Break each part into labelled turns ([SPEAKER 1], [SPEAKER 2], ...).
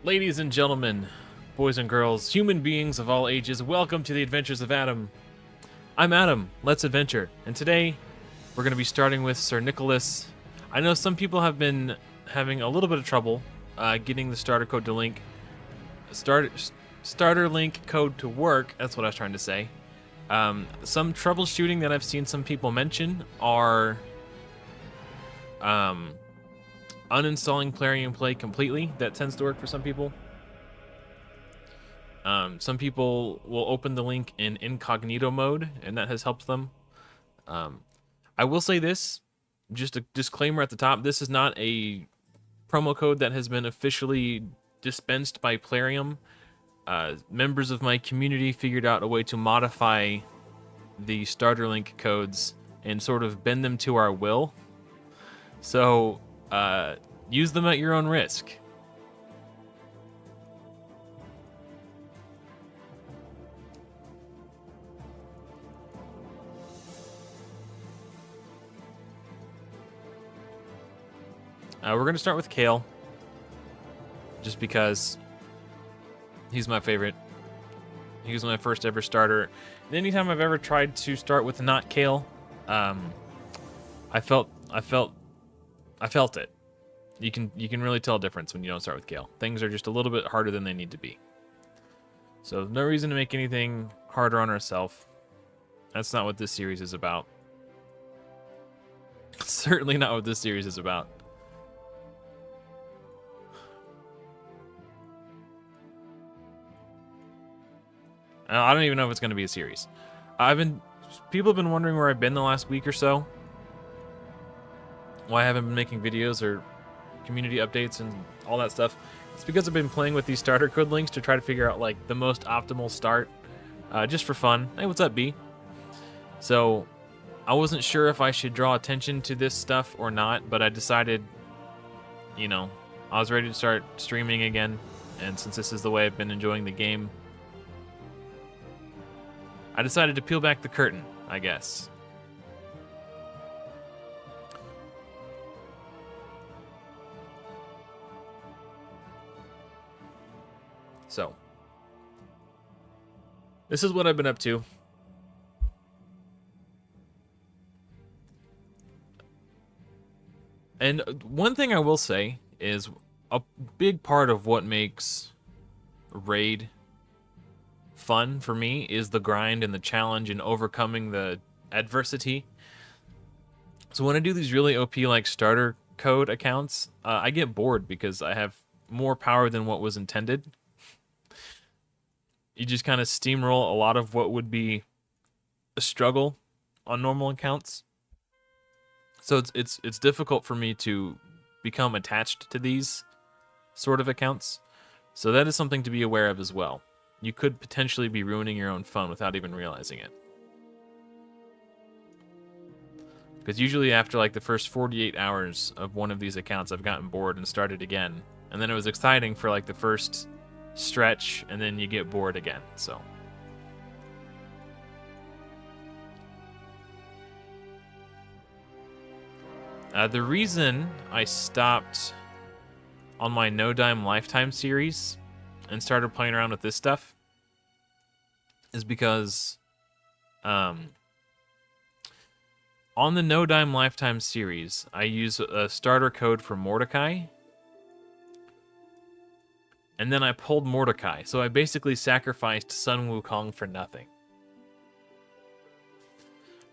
[SPEAKER 1] Ladies and gentlemen, boys and girls, human beings of all ages, welcome to the Adventures of Adam. I'm Adam, let's adventure, and today we're going to be starting with Sir Nicholas. I know some people have been having a little bit of trouble getting the starter code to link, starter link code to work, that's what I was trying to say. Some troubleshooting that I've seen some people mention are uninstalling Plarium Play completely. That tends to work for some people. Some people will open the link in incognito mode, and that has helped them. I will say this, just a disclaimer at the top, this is not a promo code that has been officially dispensed by Plarium. Members of my community figured out a way to modify the starter link codes and sort of bend them to our will. So, use them at your own risk. We're going to start with Kale, just because he's my favorite. He was my first ever starter. And anytime I've ever tried to start with not Kale, I felt it. You can really tell a difference when you don't start with Kale. Things are just a little bit harder than they need to be. So no reason to make anything harder on ourselves. That's not what this series is about. Certainly not what this series is about. I don't even know if it's going to be a series. People have been wondering where I've been the last week or so. Why I haven't been making videos or community updates and all that stuff. It's because I've been playing with these starter code links to try to figure out like the most optimal start, just for fun. Hey, what's up, B? So I wasn't sure if I should draw attention to this stuff or not, but I decided, you know, I was ready to start streaming again, and since this is the way I've been enjoying the game, I decided to peel back the curtain, I guess. So, this is what I've been up to. And one thing I will say is a big part of what makes Raid fun for me is the grind and the challenge and overcoming the adversity. So when I do these really OP like starter code accounts, I get bored because I have more power than what was intended. You just kind of steamroll a lot of what would be a struggle on normal accounts. So it's difficult for me to become attached to these sort of accounts. So that is something to be aware of as well. You could potentially be ruining your own fun without even realizing it. Because usually after like the first 48 hours of one of these accounts, I've gotten bored and started again. And then it was exciting for like the first stretch, and then you get bored again, so. The reason I stopped on my No Dime Lifetime series and started playing around with this stuff is because on the No Dime Lifetime series, I use a starter code for Mordecai, and then I pulled Mordecai, so I basically sacrificed Sun Wukong for nothing.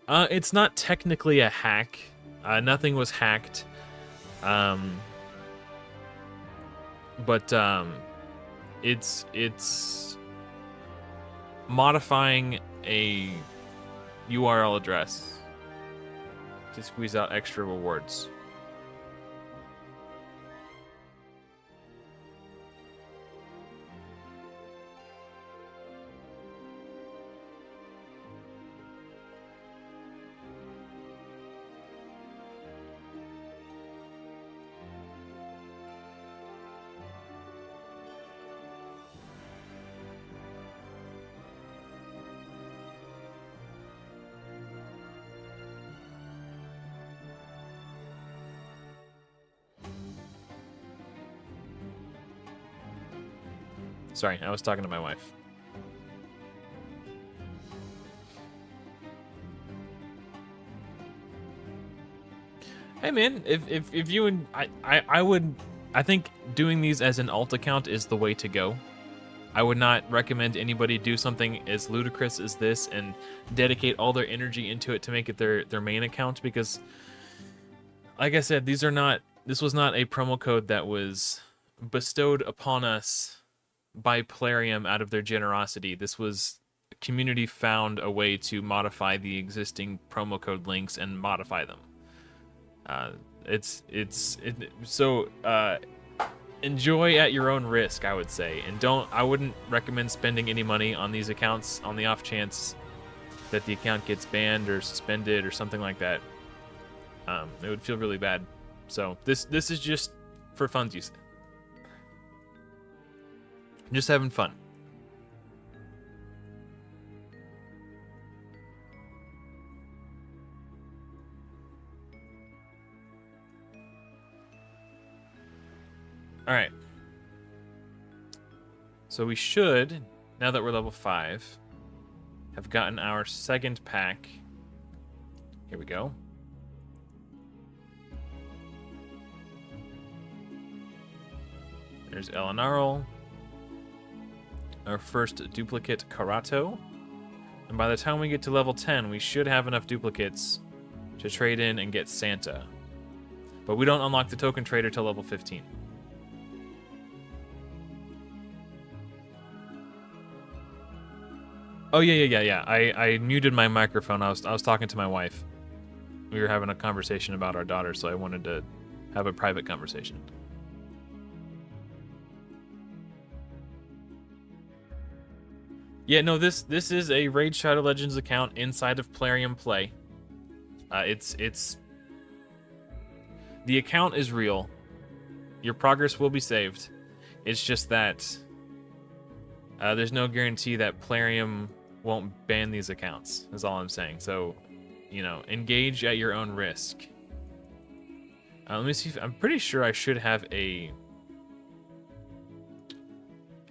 [SPEAKER 1] It's not technically a hack. Nothing was hacked. But it's modifying a URL address to squeeze out extra rewards. Sorry, I was talking to my wife. Hey man, if you and I think doing these as an alt account is the way to go. I would not recommend anybody do something as ludicrous as this and dedicate all their energy into it to make it their main account, because like I said, this was not a promo code that was bestowed upon us by Plarium out of their generosity. This was community found a way to modify the existing promo code links and modify them. So enjoy at your own risk, I would say, and I wouldn't recommend spending any money on these accounts on the off chance that the account gets banned or suspended or something like that. It would feel really bad. So this is just for funsies. Just having fun. All right. So we should, now that we're level 5, have gotten our second pack. Here we go. There's Elenarl. Our first duplicate Karato. And by the time we get to level 10, we should have enough duplicates to trade in and get Santa. But we don't unlock the token trader till level 15. Oh yeah. I muted my microphone. I was talking to my wife. We were having a conversation about our daughter, so I wanted to have a private conversation. Yeah, no, this is a Raid Shadow Legends account inside of Plarium Play. It's the account is real. Your progress will be saved. It's just that there's no guarantee that Plarium won't ban these accounts, is all I'm saying. So, you know, engage at your own risk. Let me see if I'm pretty sure I should have a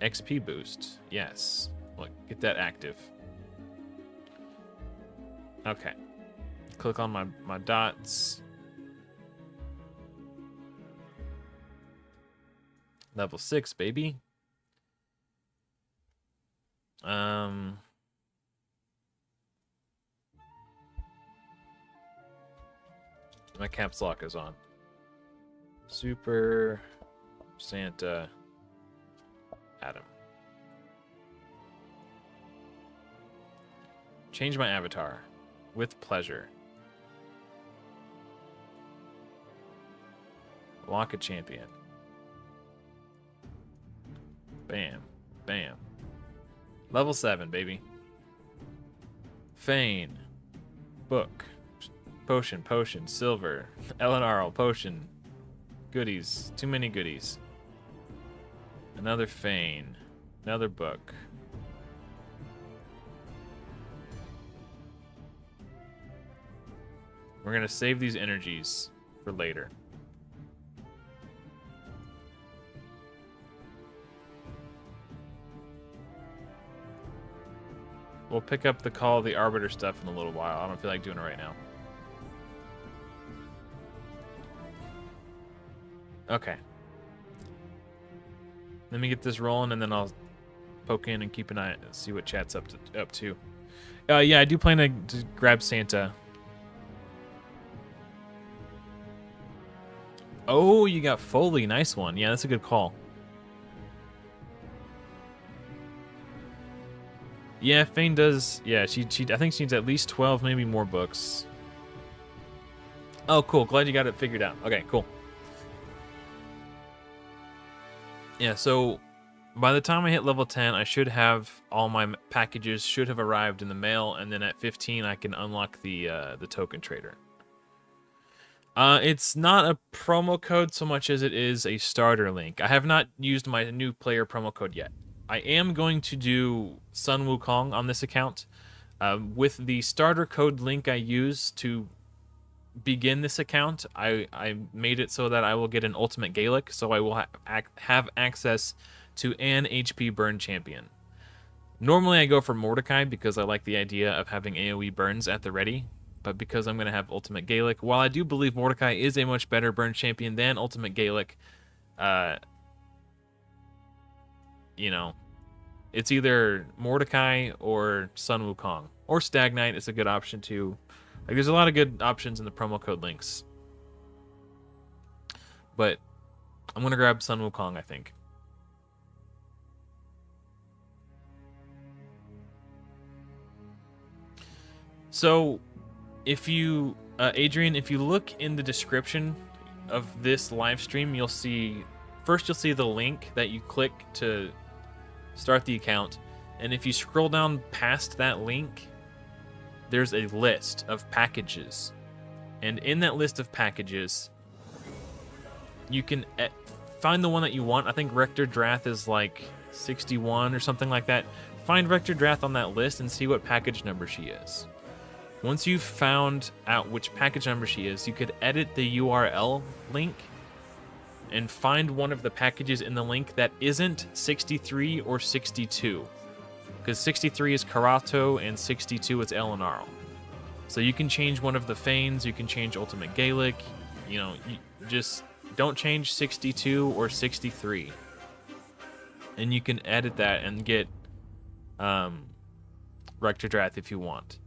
[SPEAKER 1] XP boost. Yes. Look, get that active. Okay. Click on my dots. Level 6, baby. My caps lock is on. Super Santa Adam. Change my avatar. With pleasure. Lock a champion. Bam. Bam. Level 7, baby. Feign. Book. Potion. Silver. Elenarl. Potion. Goodies. Too many goodies. Another Feign. Another book. We're going to save these energies for later. We'll pick up the Call of the Arbiter stuff in a little while. I don't feel like doing it right now. Okay. Let me get this rolling, and then I'll poke in and keep an eye, see what chat's up to. Yeah, I do plan to grab Santa. Oh, you got Foley. Nice one. Yeah, that's a good call. Yeah, Feign does. Yeah, she I think she needs at least 12, maybe more books. Oh, cool. Glad you got it figured out. Okay, cool. Yeah, so by the time I hit level 10, I should have all my packages should have arrived in the mail, and then at 15, I can unlock the token trader. It's not a promo code so much as it is a starter link. I have not used my new player promo code yet. I am going to do Sun Wukong on this account. With the starter code link I use to begin this account, I made it so that I will get an Ultimate Gaelic, so I will have access to an HP burn champion. Normally I go for Mordecai because I like the idea of having AoE burns at the ready, but because I'm going to have Ultimate Gaelic, while I do believe Mordecai is a much better burn champion than Ultimate Gaelic, you know, it's either Mordecai or Sun Wukong. Or Stag Knight is a good option too. Like, there's a lot of good options in the promo code links. But I'm going to grab Sun Wukong, I think. So, if you, Adrian, if you look in the description of this live stream, you'll see, first you'll see the link that you click to start the account. And if you scroll down past that link, there's a list of packages. And in that list of packages, you can find the one that you want. I think Rector Drath is like 61 or something like that. Find Rector Drath on that list and see what package number she is. Once you've found out which package number she is, you could edit the URL link and find one of the packages in the link that isn't 63 or 62. Because 63 is Karato and 62 is Elinarl. So you can change one of the Feigns, you can change Ultimate Gaelic, you know, you just don't change 62 or 63. And you can edit that and get Rector Drath if you want.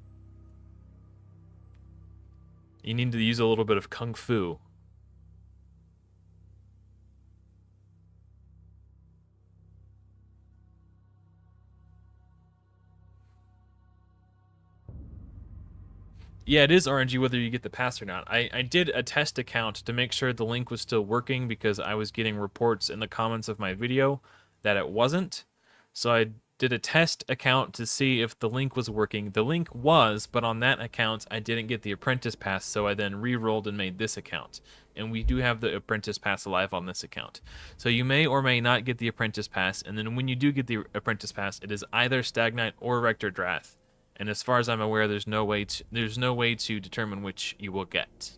[SPEAKER 1] You need to use a little bit of Kung Fu. Yeah, it is RNG whether you get the pass or not. I did a test account to make sure the link was still working because I was getting reports in the comments of my video that it wasn't. So I did a test account to see if the link was working. The link was, but on that account I didn't get the Apprentice Pass, so I then re-rolled and made this account. And we do have the Apprentice Pass live on this account. So you may or may not get the Apprentice Pass, and then when you do get the Apprentice Pass, it is either Stag Knight or Rector Drath. And as far as I'm aware, there's no way to determine which you will get.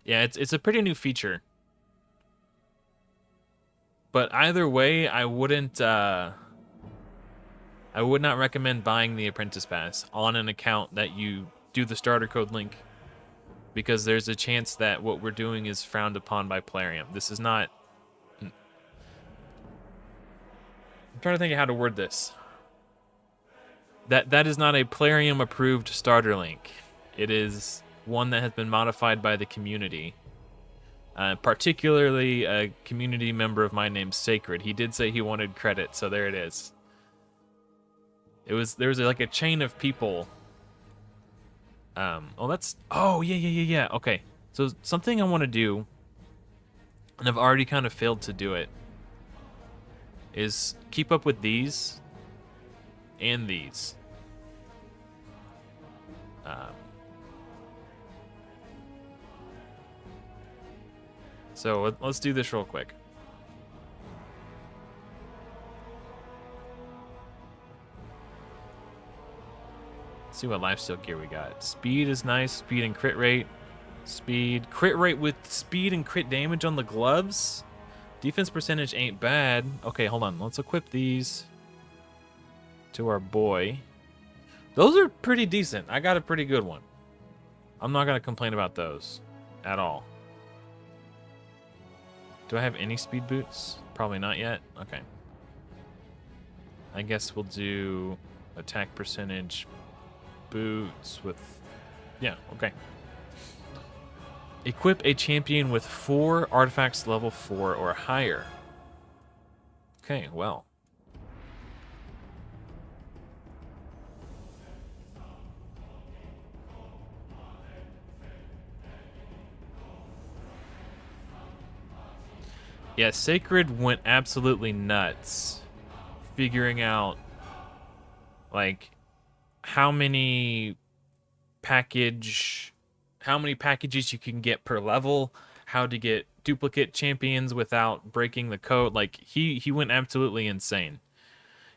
[SPEAKER 1] Yeah, it's a pretty new feature. But either way, I would not recommend buying the Apprentice Pass on an account that you do the starter code link, because there's a chance that what we're doing is frowned upon by Plarium. This is not... I'm trying to think of how to word this. That is not a Plarium approved starter link. It is one that has been modified by the community. Particularly a community member of mine named Sacred. He did say he wanted credit, so there it is. There was like a chain of people. Oh, yeah. Okay. So something I want to do, and I've already kind of failed to do it, is keep up with these and these. So let's do this real quick. Let's see what lifesteal gear we got. Speed is nice. Speed and crit rate. Speed. Crit rate with speed and crit damage on the gloves. Defense percentage ain't bad. Okay, hold on. Let's equip these to our boy. Those are pretty decent. I got a pretty good one. I'm not going to complain about those at all. Do I have any speed boots? Probably not yet. Okay. I guess we'll do attack percentage boots with... Yeah, okay. Equip a champion with 4 artifacts level 4 or higher. Okay, well. Yeah, Sacred went absolutely nuts figuring out, like, how many packages you can get per level, how to get duplicate champions without breaking the code. Like, he went absolutely insane.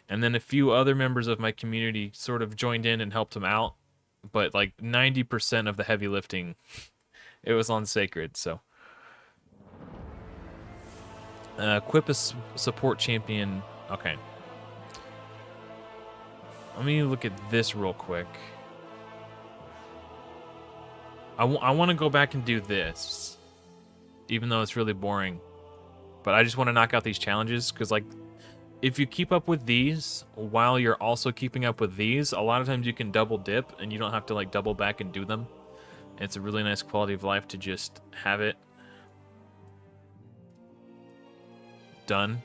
[SPEAKER 1] And then a few other members of my community sort of joined in and helped him out. but like 90% of the heavy lifting, it was on Sacred. So equip a support champion. Okay. Let me look at this real quick. I want to go back and do this, even though it's really boring. But I just want to knock out these challenges, because like, if you keep up with these while you're also keeping up with these, a lot of times you can double dip and you don't have to like double back and do them. And it's a really nice quality of life to just have it done.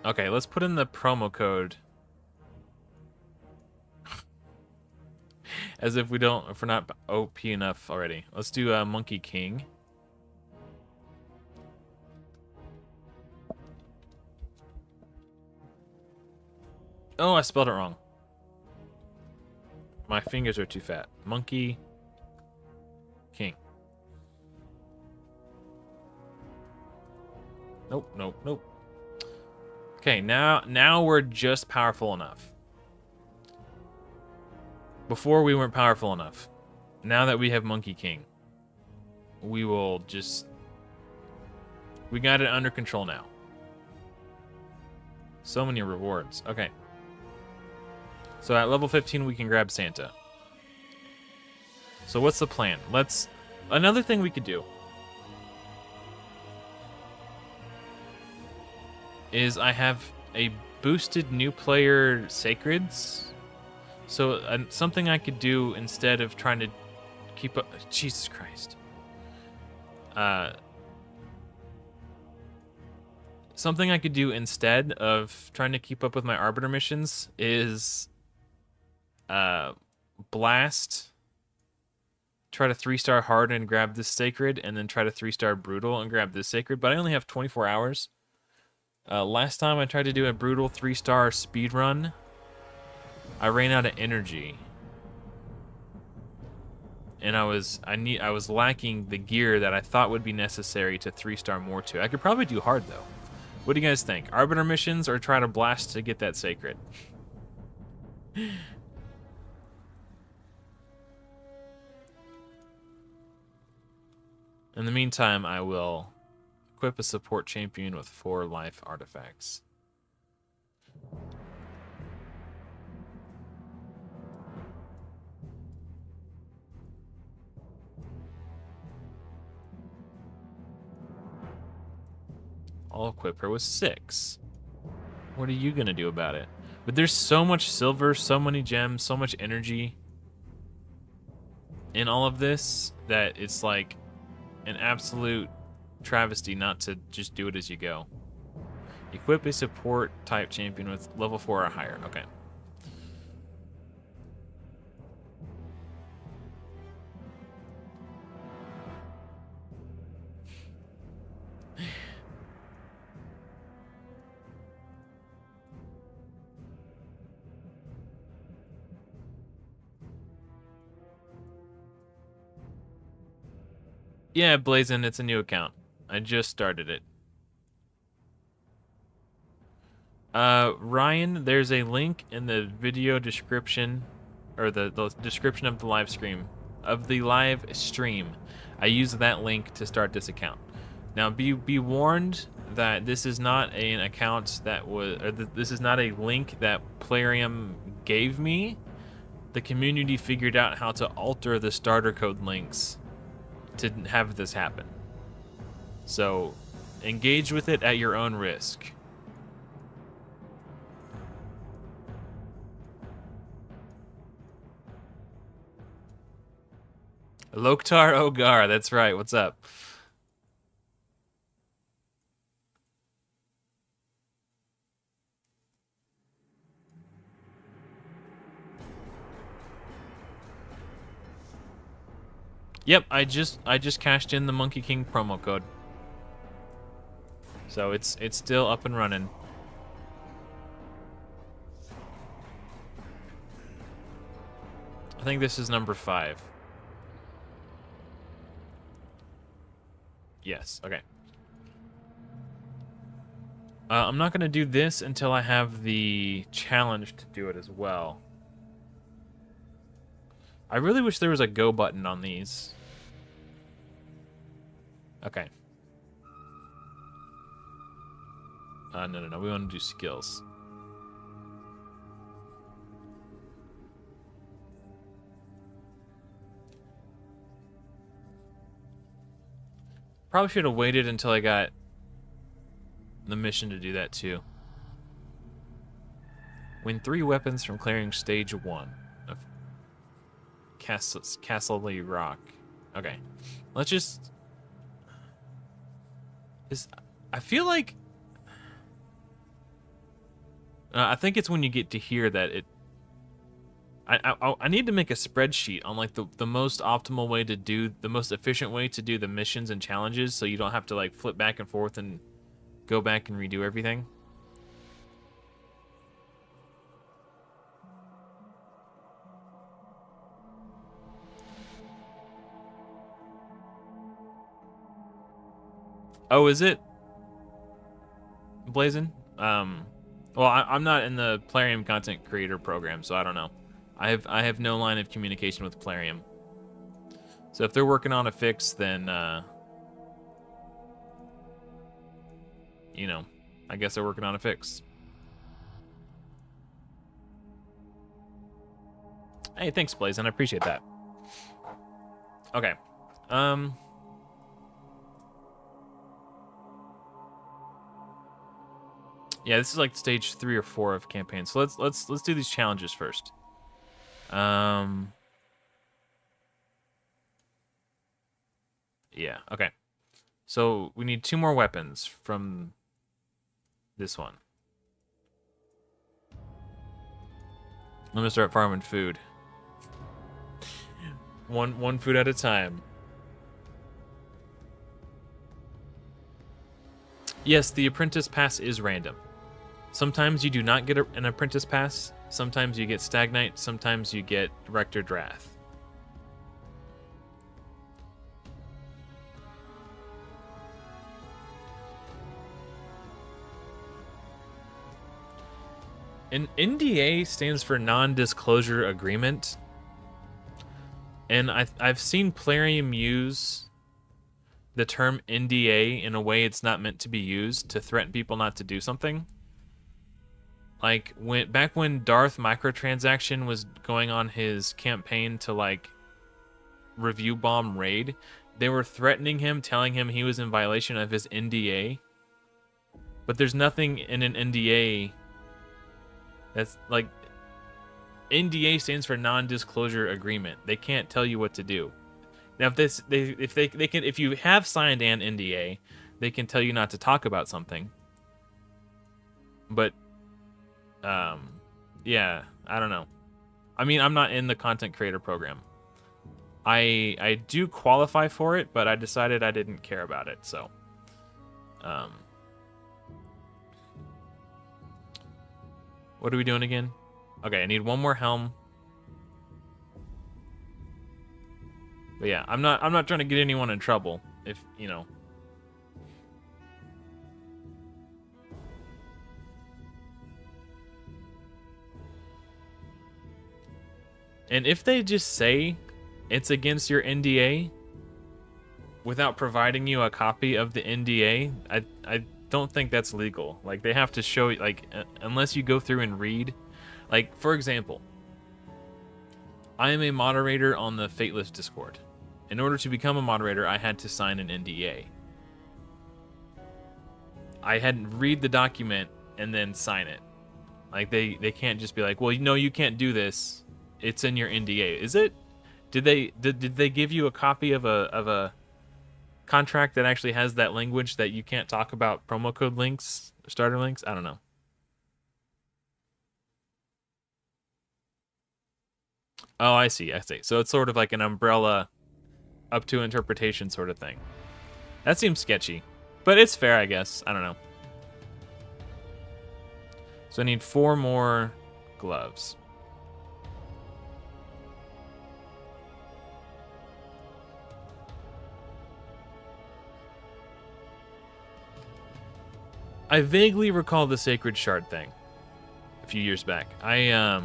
[SPEAKER 1] Okay, let's put in the promo code. As if if we're not OP enough already. Let's do Monkey King. Oh, I spelled it wrong. My fingers are too fat. Monkey King. Nope, nope, nope. Okay, now we're just powerful enough. Before we weren't powerful enough. Now that we have Monkey King, we will just... We got it under control now. So many rewards. Okay. So at level 15, we can grab Santa. So what's the plan? Another thing we could do is I have a boosted new player Sacreds. So something I could do instead of trying to keep up... Jesus Christ. Something I could do instead of trying to keep up with my Arbiter missions is Blast, try to 3-star hard and grab this Sacred, and then try to 3-star Brutal and grab this Sacred, but I only have 24 hours. Last time I tried to do a Brutal 3-star speed run, I ran out of energy. And I was lacking the gear that I thought would be necessary to 3-star more to. I could probably do hard though. What do you guys think? Arbiter missions or try to blast to get that Sacred? In the meantime, I will equip a support champion with 4 life artifacts. I'll equip her with 6. What are you gonna do about it? But there's so much silver, so many gems, so much energy in all of this that it's like an absolute travesty not to just do it as you go. Equip a support type champion with level 4 or higher. Okay. Yeah, Blazin', it's a new account. I just started it. Ryan, there's a link in the video description, or the description of the live stream. I use that link to start this account. Now, be warned that this is not an account that was, this is not a link that Plarium gave me. The community figured out how to alter the starter code links to have this happen. So, engage with it at your own risk. Loktar Ogar, that's right. What's up? Yep, I just cashed in the Monkey King promo code. So it's still up and running. I think this is number 5. Yes. Okay. I'm not going to do this until I have the challenge to do it as well. I really wish there was a go button on these. Okay. No. We want to do skills. Probably should have waited until I got the mission to do that too. Win 3 weapons from clearing stage 1 of Castle Rock. Okay. Let's just... I feel like... I think it's when you get to here that it... I need to make a spreadsheet on like the most optimal way to do... the most efficient way to do the missions and challenges so you don't have to like flip back and forth and go back and redo everything. Oh, is it? Blazin'? Well, I'm not in the Plarium content creator program, so I don't know. I have no line of communication with Plarium. So if they're working on a fix, then you know, I guess they're working on a fix. Hey, thanks, Blazin'. I appreciate that. Okay. Yeah, this is like stage 3 or 4 of campaign. So let's do these challenges first. Yeah, okay. So we need 2 more weapons from this one. I'm gonna start farming food. One food at a time. Yes, the apprentice pass is random. Sometimes you do not get an apprentice pass. Sometimes you get stagnite. Sometimes you get Rector Drath. An NDA stands for non-disclosure agreement. And I've seen Plarium use the term NDA in a way it's not meant to be used to threaten people not to do something. Like back when Darth Microtransaction was going on his campaign to like review bomb raid, they were threatening him, telling him he was in violation of his NDA. But there's nothing in an NDA that's like... NDA stands for non-disclosure agreement. They can't tell you what to do. Now, if you have signed an NDA, they can tell you not to talk about something. But yeah, I don't know. I mean, I'm not in the content creator program. I do qualify for it, but I decided I didn't care about it. So, what are we doing again? Okay, I need 1 more helm. But yeah, I'm not trying to get anyone in trouble, if you know. And if they just say it's against your NDA without providing you a copy of the NDA, I don't think that's legal. Like, they have to show, like, unless you go through and read. Like, for example, I am a moderator on the Fateless Discord. In order to become a moderator, I had to sign an NDA. I had to read the document and then sign it. Like, they can't just be like, well, no, you can't do this. It's in your NDA. Is it? Did they give you a copy of a contract that actually has that language that you can't talk about promo code links, starter links? I don't know. Oh, I see. So it's sort of like an umbrella up to interpretation sort of thing. That seems sketchy, but it's fair, I guess. I don't know. So I need 4 more gloves. I vaguely recall the Sacred Shard thing a few years back. I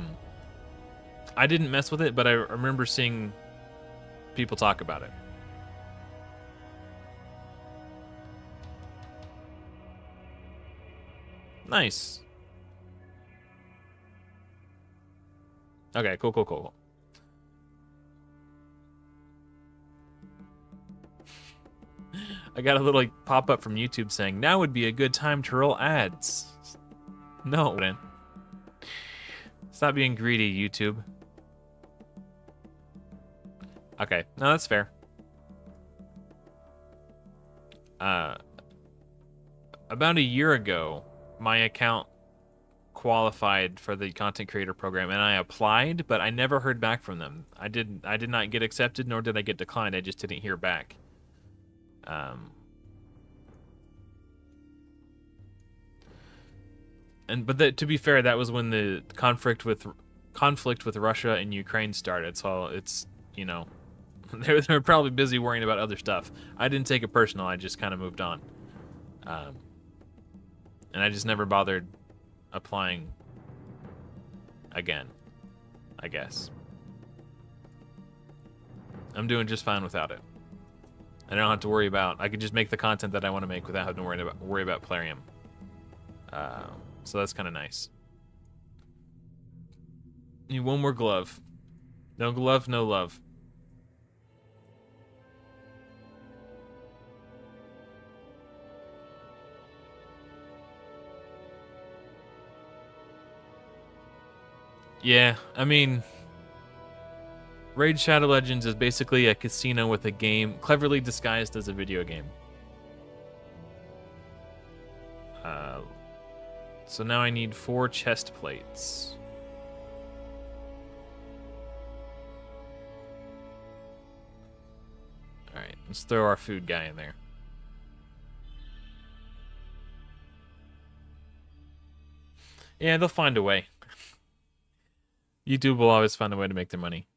[SPEAKER 1] didn't mess with it, but I remember seeing people talk about it. Nice. Okay, cool. I got a little like, pop-up from YouTube saying, now would be a good time to roll ads. No, man. Stop being greedy, YouTube. Okay, no, that's fair. About a year ago, my account qualified for the content creator program, and I applied, but I never heard back from them. I did not get accepted, nor did I get declined. I just didn't hear back. To be fair, that was when the conflict with Russia and Ukraine started. So it's, you know, they were probably busy worrying about other stuff. I didn't take it personal. I just kind of moved on, and I just never bothered applying again, I guess. I'm doing just fine without it. I don't have to worry about. I could just make the content that I want to make without having to worry about Plarium. So that's kind of nice. Need one more glove. No glove, no love. Yeah, I mean, Raid Shadow Legends is basically a casino with a game cleverly disguised as a video game. So now I need 4 chest plates. Alright, let's throw our food guy in there. Yeah, they'll find a way. YouTube will always find a way to make their money.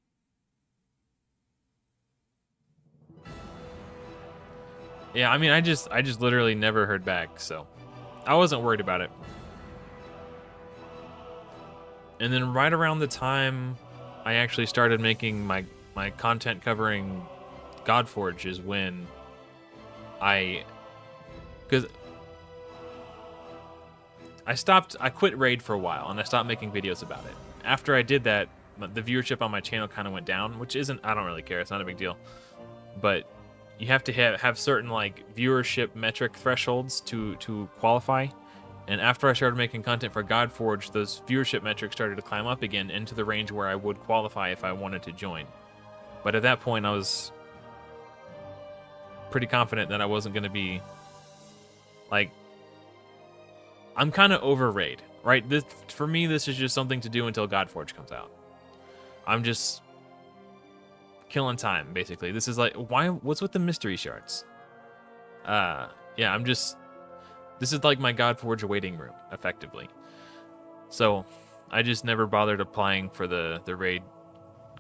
[SPEAKER 1] Yeah, I mean, I just literally never heard back, so I wasn't worried about it. And then right around the time I actually started making my content covering Godforge is when because I quit Raid for a while and I stopped making videos about it. After I did that, the viewership on my channel kind of went down, which I don't really care. It's not a big deal. But you have to have certain like viewership metric thresholds to qualify. And after I started making content for Godforge, those viewership metrics started to climb up again into the range where I would qualify if I wanted to join. But at that point, I was pretty confident that I wasn't going to be like, I'm kind of over Raid, right? For me, this is just something to do until Godforge comes out. I'm just killing time, basically. This is like, what's with the mystery shards? Yeah, this is like my Godforge waiting room, effectively. So I just never bothered applying for the Raid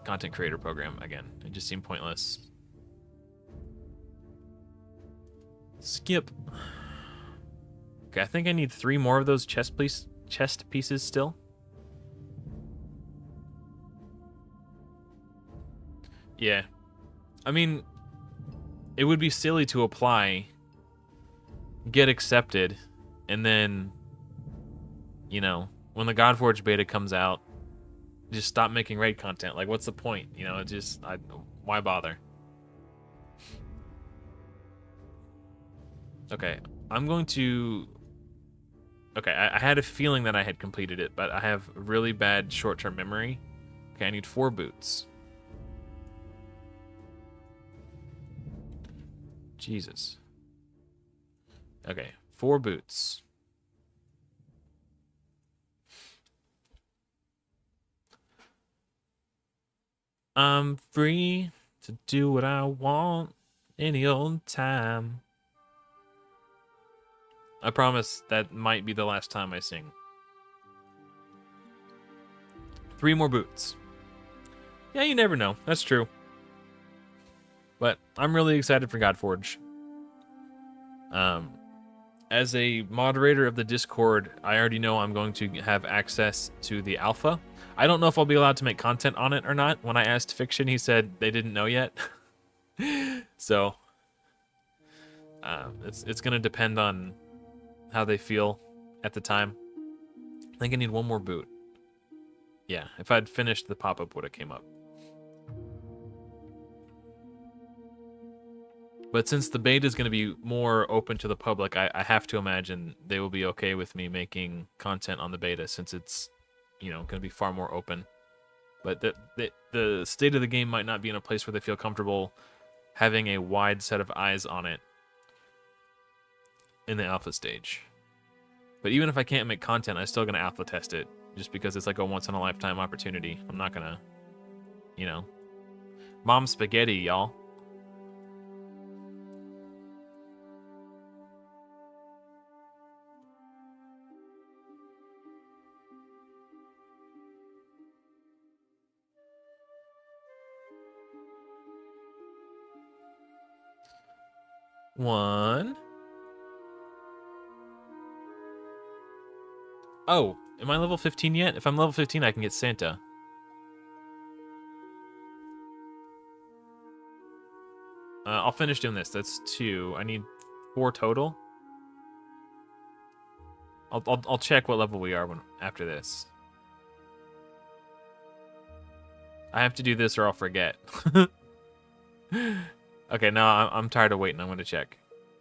[SPEAKER 1] content creator program again. It just seemed pointless. Skip. Okay, I think I need 3 more of those chest pieces still. Yeah. I mean, it would be silly to apply, get accepted, and then, you know, when the Godforge beta comes out, just stop making Raid content. Like, what's the point? You know, why bother? Okay, I'm going to... Okay, I had a feeling that I had completed it, but I have really bad short-term memory. Okay, I need 4 boots. Jesus. Okay, 4 boots. I'm free to do what I want any old time. I promise that might be the last time I sing. 3 more boots. Yeah, you never know. That's true. But I'm really excited for Godforge. as a moderator of the Discord, I already know I'm going to have access to the alpha. I don't know if I'll be allowed to make content on it or not. When I asked Fiction, he said they didn't know yet. So it's going to depend on how they feel at the time. I think I need one more boot. Yeah, if I'd finished, the pop-up would have came up. But since the beta is going to be more open to the public, I have to imagine they will be okay with me making content on the beta, since it's, you know, going to be far more open. But the state of the game might not be in a place where they feel comfortable having a wide set of eyes on it in the alpha stage. But even if I can't make content, I'm still going to alpha test it, just because it's like a once-in-a-lifetime opportunity. I'm not going to, you know, mom spaghetti, y'all. One. Oh, am I level 15 yet? If I'm level 15, I can get Santa. I'll finish doing this. That's 2. I need 4 total. I'll check what level we are after this. I have to do this or I'll forget. Okay, no, I'm tired of waiting. I'm going to check.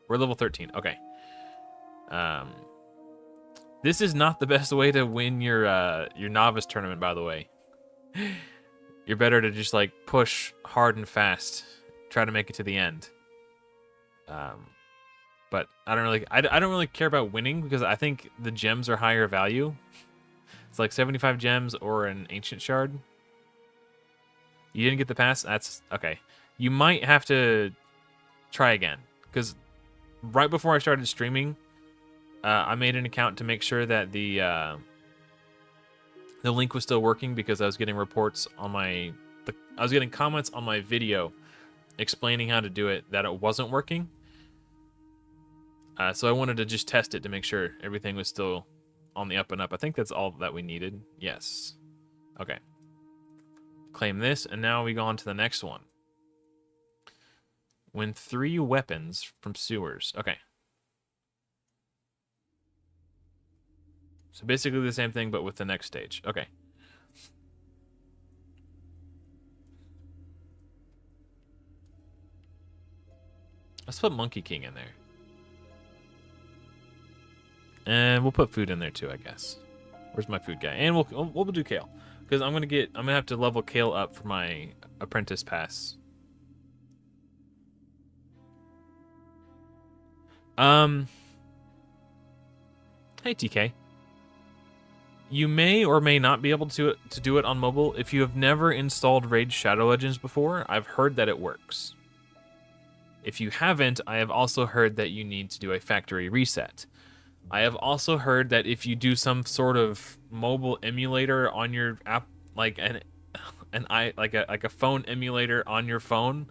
[SPEAKER 1] We're level 13. Okay. This is not the best way to win your novice tournament, by the way. You're better to just like push hard and fast, try to make it to the end. But I don't really care about winning, because I think the gems are higher value. It's like 75 gems or an ancient shard. You didn't get the pass? That's okay. You might have to try again, because right before I started streaming, I made an account to make sure that the link was still working, because I was getting reports on I was getting comments on my video explaining how to do it that it wasn't working. So I wanted to just test it to make sure everything was still on the up and up. I think that's all that we needed. Yes. Okay. Claim this, and now we go on to the next one. Win 3 weapons from sewers. Okay. So basically the same thing, but with the next stage. Okay. Let's put Monkey King in there. And we'll put food in there too, I guess. Where's my food guy? And we'll do Kale, because I'm gonna have to level Kale up for my apprentice pass. Hey TK. You may or may not be able to do it on mobile. If you have never installed Raid Shadow Legends before, I've heard that it works. If you haven't, I have also heard that you need to do a factory reset. I have also heard that if you do some sort of mobile emulator on your app, like a phone emulator on your phone,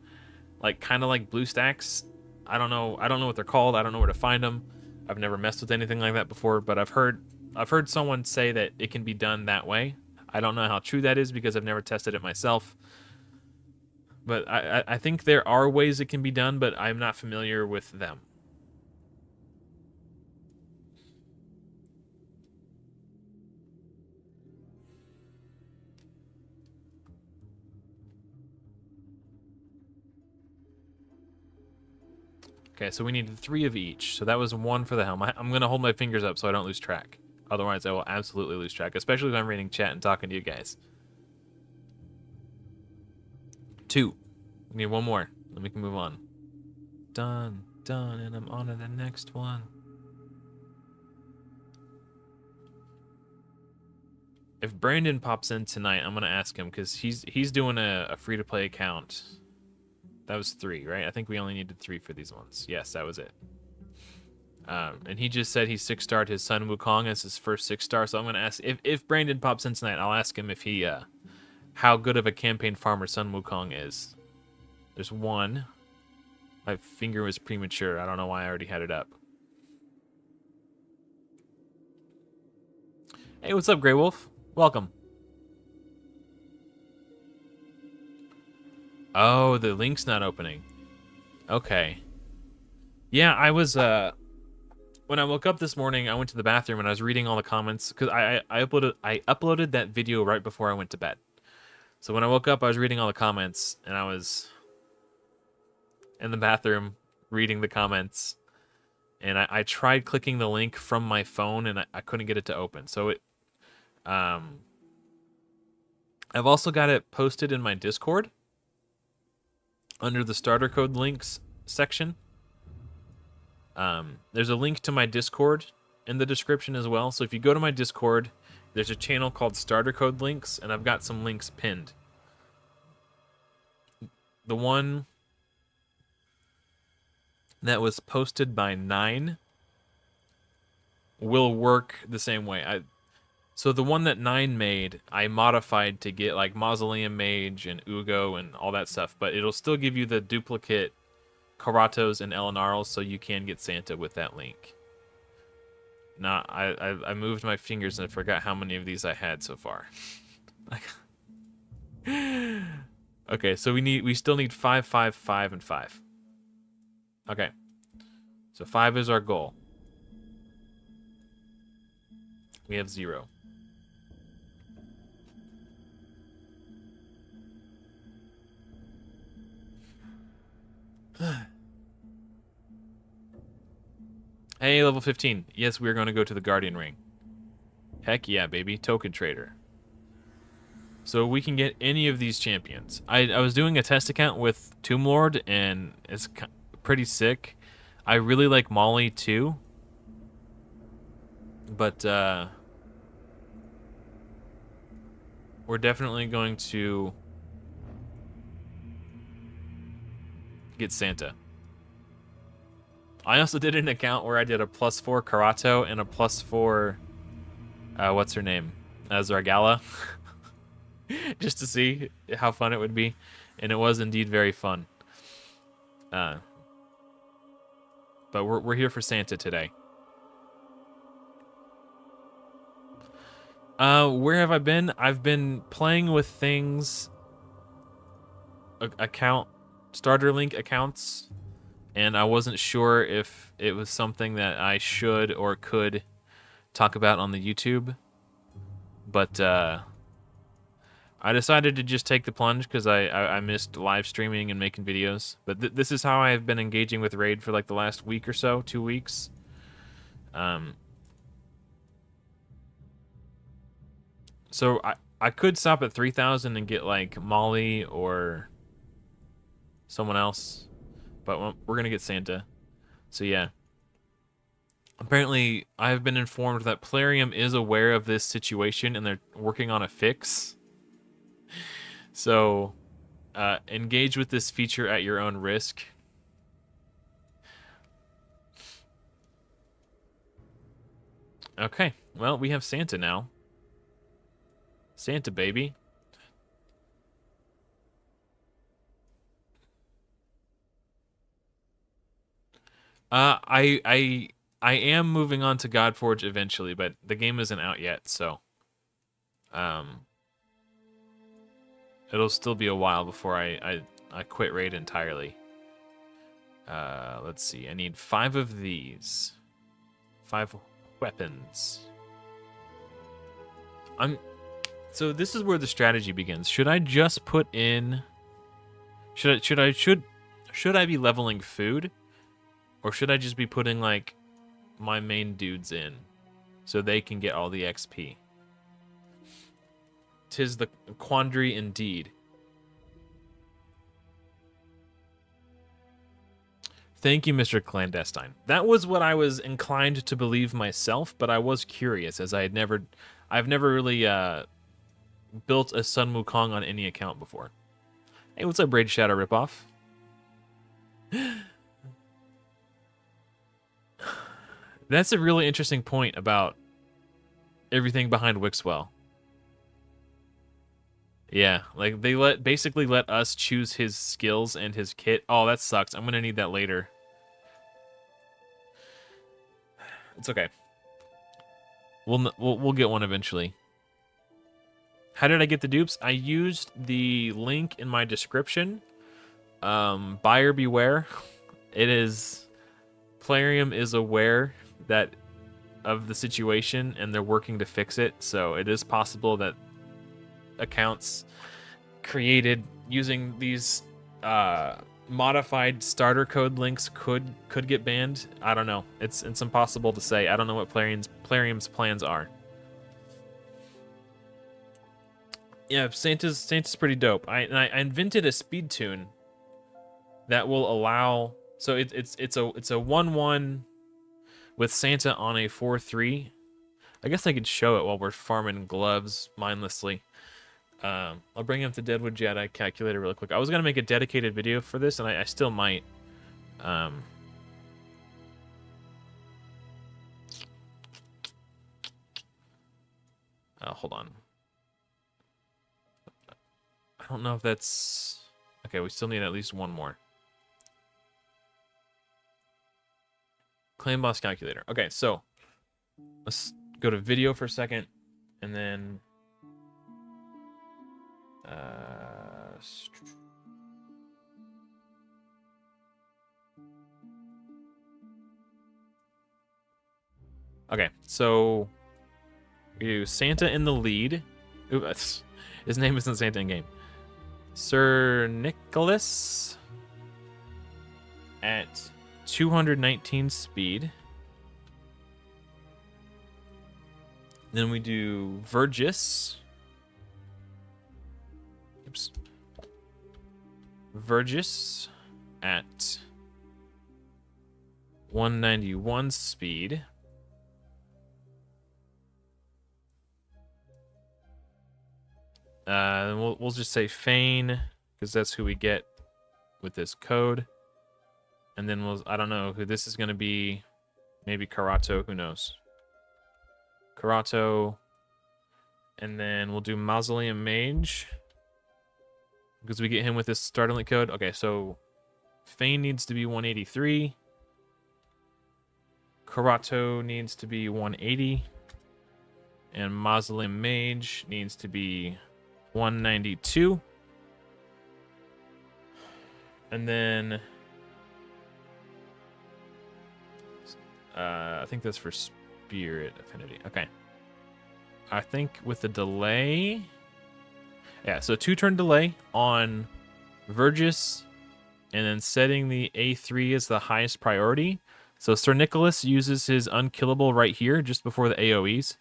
[SPEAKER 1] like kind of like BlueStacks. I don't know what they're called. I don't know where to find them. I've never messed with anything like that before, but I've heard someone say that it can be done that way. I don't know how true that is, because I've never tested it myself. But I think there are ways it can be done, but I'm not familiar with them. Okay, so we needed 3 of each. So that was 1 for the helm. I'm going to hold my fingers up so I don't lose track. Otherwise, I will absolutely lose track, especially if I'm reading chat and talking to you guys. 2. We need 1 more. Then we can move on. Done, and I'm on to the next one. If Brandon pops in tonight, I'm going to ask him, because he's doing a free-to-play account. That was 3, right? I think we only needed 3 for these ones. Yes, that was it. And he just said he 6-starred his son Wukong as his first 6-star. So I'm going to ask, if Brandon pops in tonight, I'll ask him if he, how good of a campaign farmer Sun Wukong is. There's 1. My finger was premature. I don't know why I already had it up. Hey, what's up, Grey Wolf? Welcome. Oh, the link's not opening. Okay. Yeah, I was, when I woke up this morning, I went to the bathroom and I was reading all the comments, because I uploaded that video right before I went to bed. So when I woke up, I was reading all the comments, and I was in the bathroom reading the comments, and I tried clicking the link from my phone, and I couldn't get it to open. So I've also got it posted in my Discord under the starter code links section. There's a link to my Discord in the description as well. So if you go to my Discord, there's a channel called Starter Code Links, and I've got some links pinned. The one that was posted by 9 will work the same way. So the one that 9 made, I modified to get like Mausoleum Mage and Ugo and all that stuff, but it'll still give you the duplicate Karatos and Elenarls, so you can get Santa with that link. Now, I moved my fingers and I forgot how many of these I had so far. Okay, so we still need 5, 5, 5, and 5. Okay. So 5 is our goal. We have 0. Hey, level 15. Yes, we're going to go to the Guardian Ring. Heck yeah, baby. Token Trader. So we can get any of these champions. I was doing a test account with Tomb Lord, and it's pretty sick. I really like Molly, too. But, we're definitely going to get Santa. I also did an account where I did a +4 Karato and a +4, what's her name? Zargala. Just to see how fun it would be. And it was indeed very fun. But we're here for Santa today. Where have I been? I've been playing with things, starter link accounts, and I wasn't sure if it was something that I should or could talk about on the YouTube. But I decided to just take the plunge because I missed live streaming and making videos. But this is how I've been engaging with Raid for like the last week or so, 2 weeks. So I could stop at 3,000 and get like Molly or someone else, but we're gonna get Santa. So yeah. Apparently, I've been informed that Plarium is aware of this situation and they're working on a fix. So, engage with this feature at your own risk. Okay, well, we have Santa now. Santa, baby. I am moving on to Godforge eventually, but the game isn't out yet, so it'll still be a while before I quit Raid entirely. Let's see. I need 5 of these. 5 weapons. So this is where the strategy begins. Should I just put in? Should I be leveling food, or should I just be putting like my main dudes in, so they can get all the XP? 'Tis the quandary indeed. Thank you, Mr. Clandestine. That was what I was inclined to believe myself, but I was curious, as I've never really built a Sun Wukong on any account before. Hey, what's up, Braid Shadow Ripoff? That's a really interesting point about everything behind Wixwell. Yeah, like they basically let us choose his skills and his kit. Oh, that sucks. I'm gonna need that later. It's okay. We'll get one eventually. How did I get the dupes? I used the link in my description. Buyer beware. It is Plarium is aware that of the situation and they're working to fix it. So it is possible that accounts created using these modified starter code links could get banned. I don't know. It's impossible to say. I don't know what Plarium's plans are. Yeah, Santa's pretty dope. I invented a speed tune that will allow. So it's a 1/1 with Santa on a 4/3. I guess I could show it while we're farming gloves mindlessly. I'll bring up the Deadwood Jedi calculator really quick. I was gonna make a dedicated video for this, and I still might. Hold on. I don't know if that's okay. We still need at least one more. Claim boss calculator. Okay, so let's go to video for a second, and then okay, so we do Santa in the lead. Ooh, his name isn't Santa in game. Sir Nicholas at 219 speed. Then we do Vergis. Oops. Vergis at 191 speed. We'll just say Fane, because that's who we get with this code. And then I don't know who this is going to be. Maybe Karato, who knows. Karato. And then we'll do Mausoleum Mage, because we get him with this starter link code. Okay, so Fane needs to be 183. Karato needs to be 180. And Mausoleum Mage needs to be 192. And then I think that's for Spirit Affinity. Okay. I think with the delay, yeah, so 2-turn delay on Vergis, and then setting the A3 as the highest priority. So Sir Nicholas uses his unkillable right here, just before the AoEs.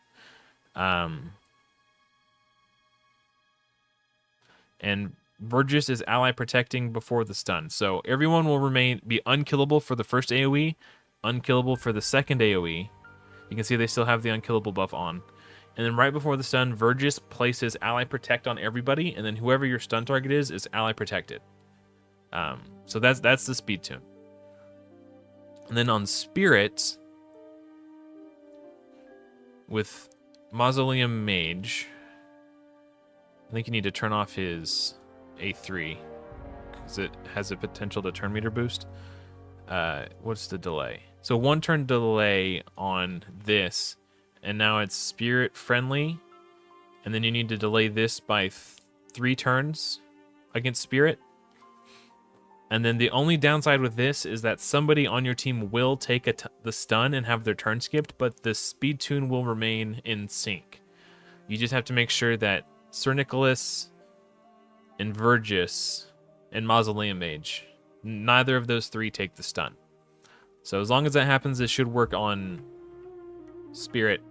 [SPEAKER 1] And Vergis is ally protecting before the stun. So everyone will be unkillable for the first AoE, unkillable for the second AoE. You can see they still have the unkillable buff on. And then right before the stun, Vergis places ally protect on everybody, and then whoever your stun target is ally protected. So that's the speed tune. And then on Spirit, with Mausoleum Mage, I think you need to turn off his A3, because it has a potential to turn meter boost. What's the delay? So 1-turn delay on this, and now it's Spirit friendly, and then you need to delay this by 3 turns against Spirit. And then the only downside with this is that somebody on your team will take the stun and have their turn skipped, but the speed tune will remain in sync. You just have to make sure that Sir Nicholas and Vergis and Mausoleum Mage, neither of those 3 take the stun. So as long as that happens, it should work on Spirit,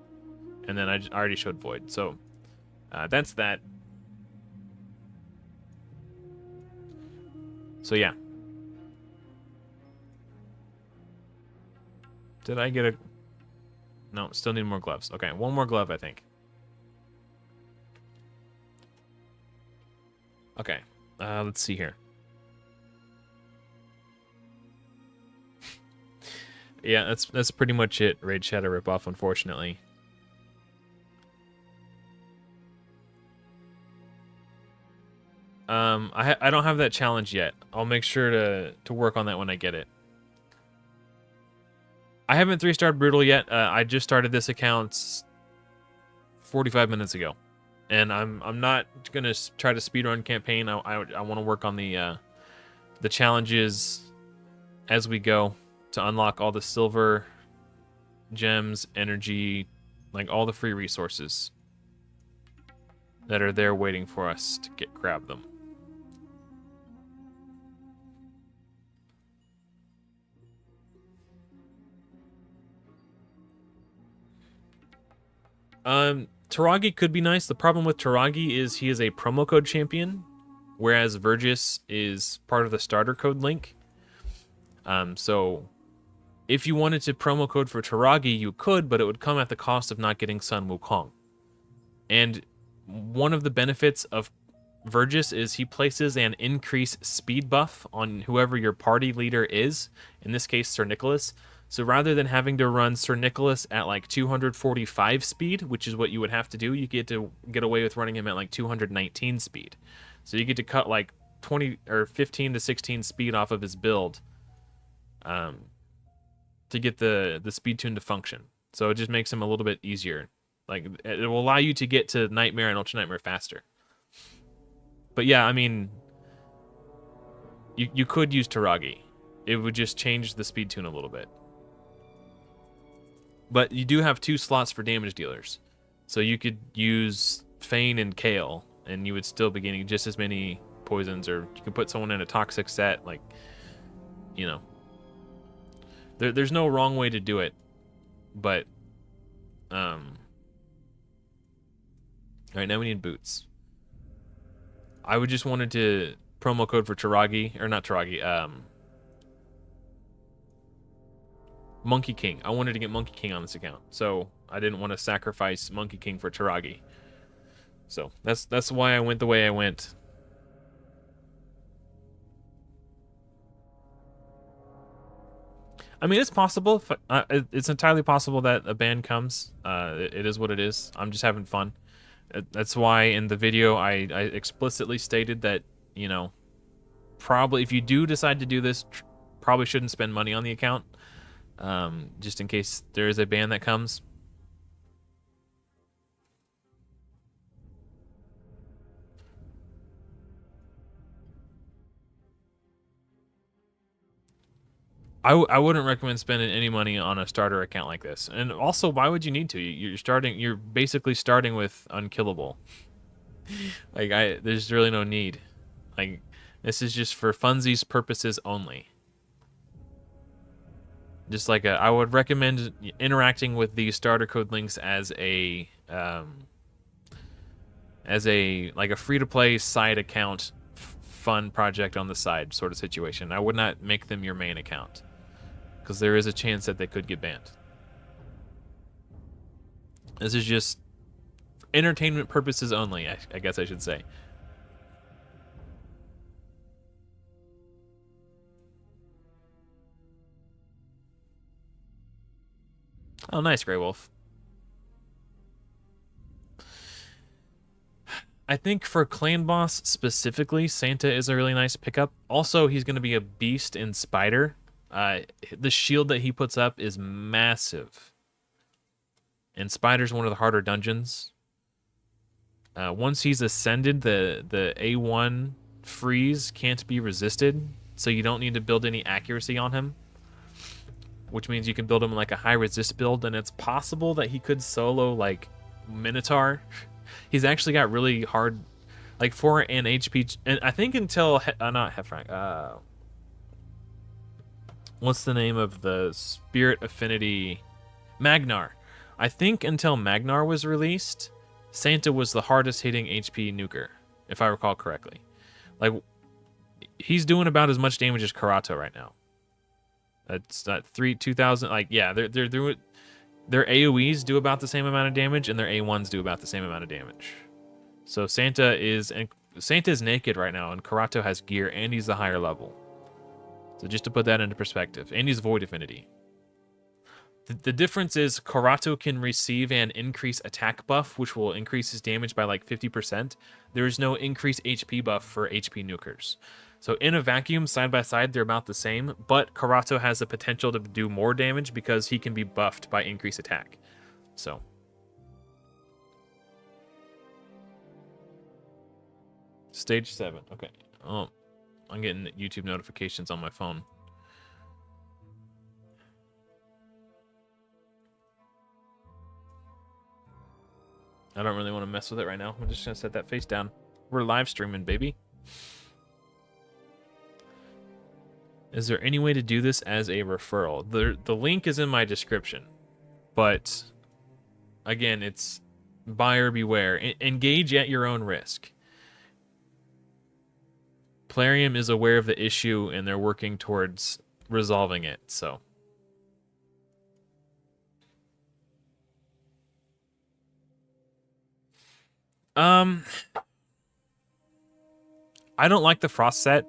[SPEAKER 1] and then I already showed Void. So that's that. So yeah. Did I get a... No, still need more gloves. Okay, one more glove, I think. Okay, let's see here. Yeah, that's pretty much it. Raid Shadow ripoff, unfortunately. I don't have that challenge yet. I'll make sure to work on that when I get it. I haven't 3-starred Brutal yet. I just started this account 45 minutes ago. And I'm not gonna try to speedrun campaign. I want to work on the challenges as we go to unlock all the silver, gems, energy, like all the free resources that are there waiting for us to grab them. Taragi could be nice. The problem with Taragi is he is a promo code champion, whereas Vergis is part of the starter code link. So if you wanted to promo code for Taragi, you could, but it would come at the cost of not getting Sun Wukong. And one of the benefits of Vergis is he places an increased speed buff on whoever your party leader is, in this case Sir Nicholas. So rather than having to run Sir Nicholas at like 245 speed, which is what you would have to do, you get to get away with running him at like 219 speed. So you get to cut like 20 or 15 to 16 speed off of his build to get the speed tune to function. So it just makes him a little bit easier. Like, it will allow you to get to Nightmare and Ultra Nightmare faster. But yeah, I mean, you could use Taragi. It would just change the speed tune a little bit. But you do have 2 slots for damage dealers. So you could use Fane and Kale, and you would still be getting just as many poisons, or you could put someone in a toxic set, like, you know. There's no wrong way to do it, but, all right, now we need boots. I would just wanted to promo code for Taragi, or not Taragi, Monkey King. I wanted to get Monkey King on this account, so I didn't want to sacrifice Monkey King for Taragi. So that's why I went the way I went. I mean, it's possible. It's entirely possible that a ban comes. It is what it is. I'm just having fun. That's why in the video I explicitly stated that, you know, probably if you do decide to do this, probably shouldn't spend money on the account, just in case there is a ban that comes. I wouldn't recommend spending any money on a starter account like this. And also, why would you need to? You're basically starting with unkillable. Like, there's really no need. Like, this is just for funsies purposes only. Just like I would recommend interacting with these starter code links as a like a free-to-play side account, fun project on the side sort of situation. I would not make them your main account, because there is a chance that they could get banned. This is just entertainment purposes only, I guess I should say. Oh, nice, Grey Wolf. I think for Clan Boss specifically, Santa is a really nice pickup. Also, he's going to be a beast in Spider. The shield that he puts up is massive. And Spider's one of the harder dungeons. Once he's ascended, the A1 freeze can't be resisted, so you don't need to build any accuracy on him, which means you can build him like a high resist build, and it's possible that he could solo like Minotaur. He's actually got really hard, like for an HP, and I think until not Hefrank. What's the name of the Spirit Affinity? Magnar. I think until Magnar was released, Santa was the hardest hitting HP nuker, if I recall correctly. Like, he's doing about as much damage as Karato right now. That's not 2,000. Like, yeah, they're doing. Their AoEs do about the same amount of damage, and their A1s do about the same amount of damage. So Santa is naked right now, and Karato has gear, and he's the higher level. So just to put that into perspective, and he's Void Affinity. The difference is Karato can receive an increased attack buff, which will increase his damage by like 50%. There is no increased HP buff for HP nukers. So in a vacuum, side by side, they're about the same, but Karato has the potential to do more damage because he can be buffed by increased attack. So Stage 7. Okay. Oh, I'm getting YouTube notifications on my phone. I don't really want to mess with it right now. I'm just going to set that face down. We're live streaming, baby. Is there any way to do this as a referral? The link is in my description. But, again, it's buyer beware. Engage at your own risk. Plarium is aware of the issue, and they're working towards resolving it, so... I don't like the Frost set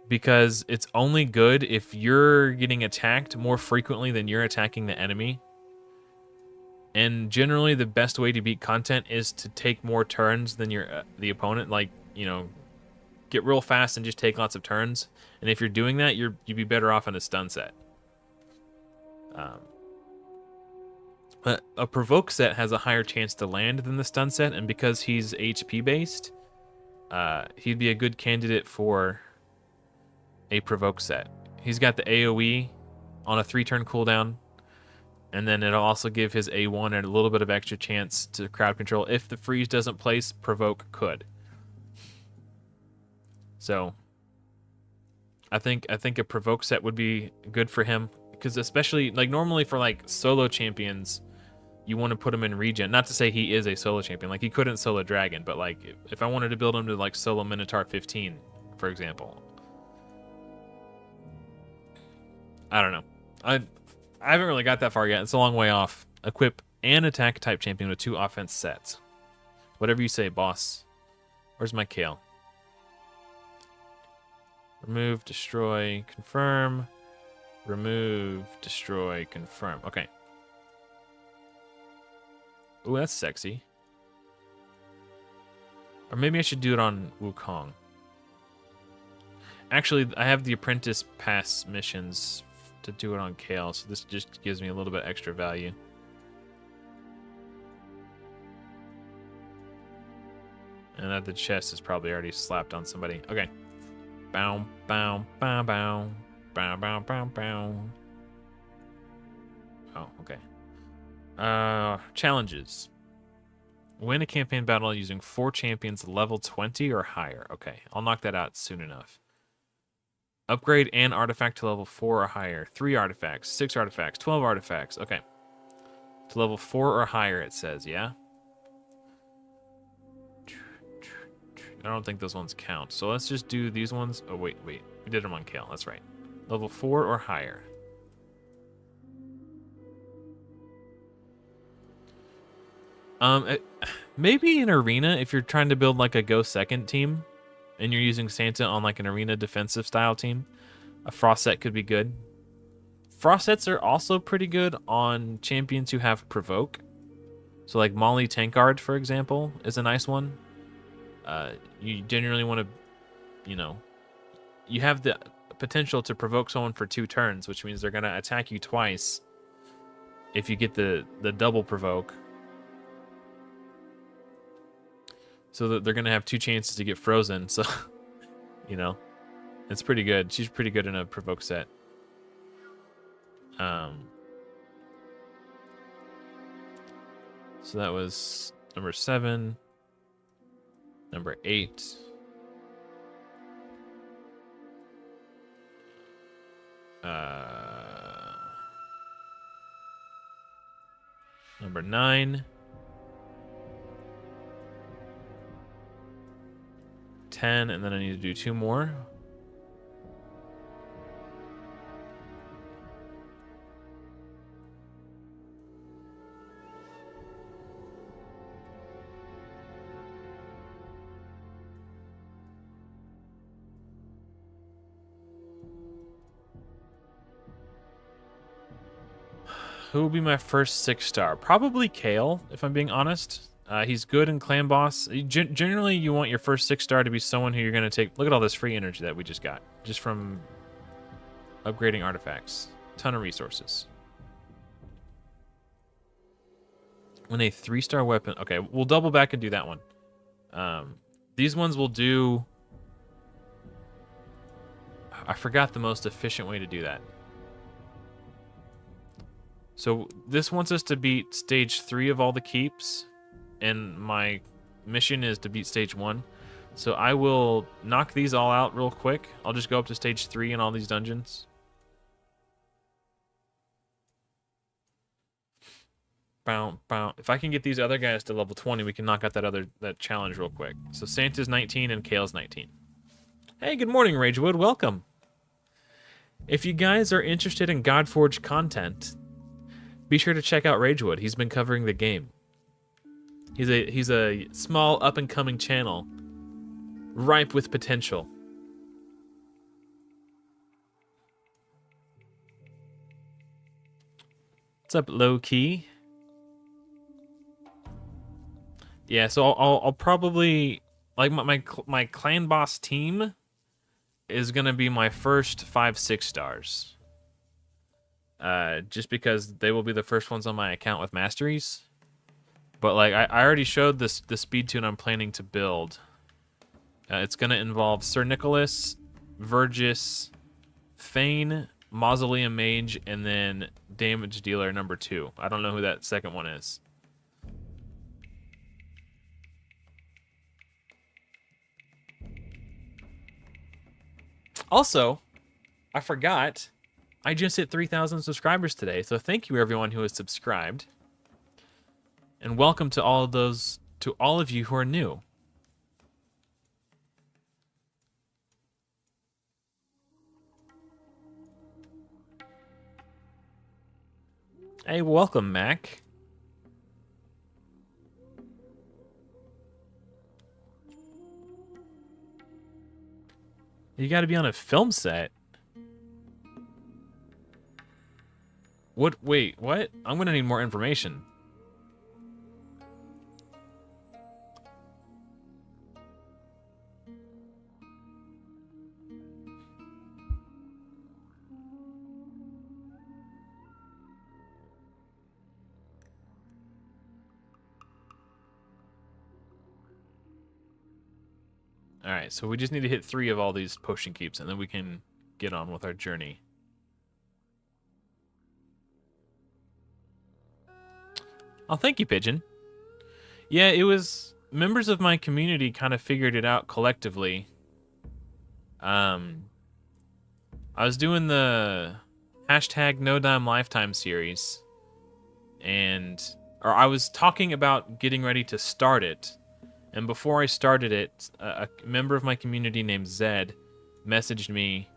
[SPEAKER 1] because it's only good if you're getting attacked more frequently than you're attacking the enemy. And generally, the best way to beat content is to take more turns than the opponent. Like, you know, get real fast and just take lots of turns. And if you're doing that, you'd be better off in a stun set. But a provoke set has a higher chance to land than the stun set, and because he's HP based, he'd be a good candidate for a provoke set. He's got the AoE on a 3-turn cooldown, and then it'll also give his A1 a little bit of extra chance to crowd control. If the freeze doesn't place, provoke could. So I think a provoke set would be good for him, because especially like normally for like solo champions, you want to put him in regen. Not to say he is a solo champion. Like, he couldn't solo dragon, but like if I wanted to build him to like solo Minotaur 15, for example. I don't know. I haven't really got that far yet. It's a long way off. Equip an attack type champion with 2 offense sets. Whatever you say, boss. Where's my Kale? Remove, destroy, confirm. Remove, destroy, confirm. Okay. Ooh, that's sexy. Or maybe I should do it on Wukong. Actually, I have the Apprentice Pass missions to do it on Kale, so this just gives me a little bit extra value. And that the chest is probably already slapped on somebody. Okay. Bow, bow, bow, bow. Bow, bow, bow, bow. Oh, okay. Challenges. Win a campaign battle using 4 champions level 20 or higher. Okay, I'll knock that out soon enough. Upgrade an artifact to level 4 or higher. 3 artifacts, 6 artifacts, 12 artifacts. Okay. To level 4 or higher, it says, yeah? I don't think those ones count. So let's just do these ones. Oh, wait. We did them on Kale. That's right. Level 4 or higher. Maybe an arena if you're trying to build like a go second team and you're using Santa on like an arena defensive style team. A Frost set could be good. Frost sets are also pretty good on champions who have provoke. So like Molly Tankard, for example, is a nice one. You generally want to, you know, you have the potential to provoke someone for 2 turns, which means they're going to attack you twice if you get the double provoke. So that they're going to have 2 chances to get frozen. So, you know, it's pretty good. She's pretty good in a provoke set. So that was number 7. Number 8. Number 9. 10, and then I need to do 2 more. Who will be my first 6-star? Probably Kale, if I'm being honest. He's good in Clan Boss. Generally, you want your first 6-star to be someone who you're going to take... Look at all this free energy that we just got. Just from upgrading artifacts. Ton of resources. When a 3-star weapon... Okay, we'll double back and do that one. These ones will do... I forgot the most efficient way to do that. So this wants us to beat stage 3 of all the keeps, and my mission is to beat stage 1. So I will knock these all out real quick. I'll just go up to stage 3 in all these dungeons. Bow, bow. If I can get these other guys to level 20, we can knock out that challenge real quick. So Santa's 19 and Kale's 19. Hey, good morning, Ragewood. Welcome. If you guys are interested in Godforged content, be sure to check out Ragewood. He's been covering the game. He's a small up-and-coming channel, ripe with potential. What's up, Low Key? Yeah, so I'll probably, like, my clan boss team is gonna be my first 5-6 stars. Just because they will be the first ones on my account with masteries. But like I already showed the speed tune I'm planning to build. It's gonna involve Sir Nicholas, Vergis, Fane, Mausoleum Mage, and then Damage Dealer number 2. I don't know who that second one is. Also, I forgot, I just hit 3,000 subscribers today, so thank you everyone who has subscribed. And welcome to all of you who are new. Hey, welcome, Mac. You gotta be on a film set. What? Wait, what? I'm gonna need more information. Alright, so we just need to hit 3 of all these potion keeps, and then we can get on with our journey. Oh, thank you, Pigeon. Yeah, it was... members of my community kind of figured it out collectively. I was doing the hashtag No Dime Lifetime series, or I was talking about getting ready to start it. And before I started it, a member of my community named Zed messaged me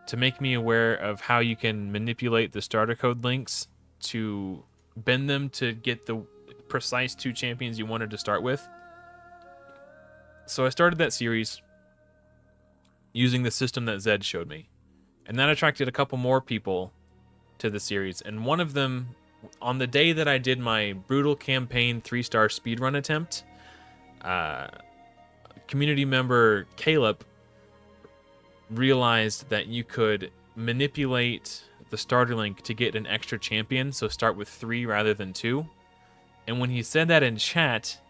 [SPEAKER 1] to make me aware of how you can manipulate the starter code links to bend them to get the precise 2 champions you wanted to start with. So I started that series using the system that Zed showed me. And that attracted a couple more people to the series. And one of them, on the day that I did my Brutal Campaign 3-star speedrun attempt, community member Caleb realized that you could manipulate the starter link to get an extra champion, so start with 3 rather than 2. And when he said that in chat,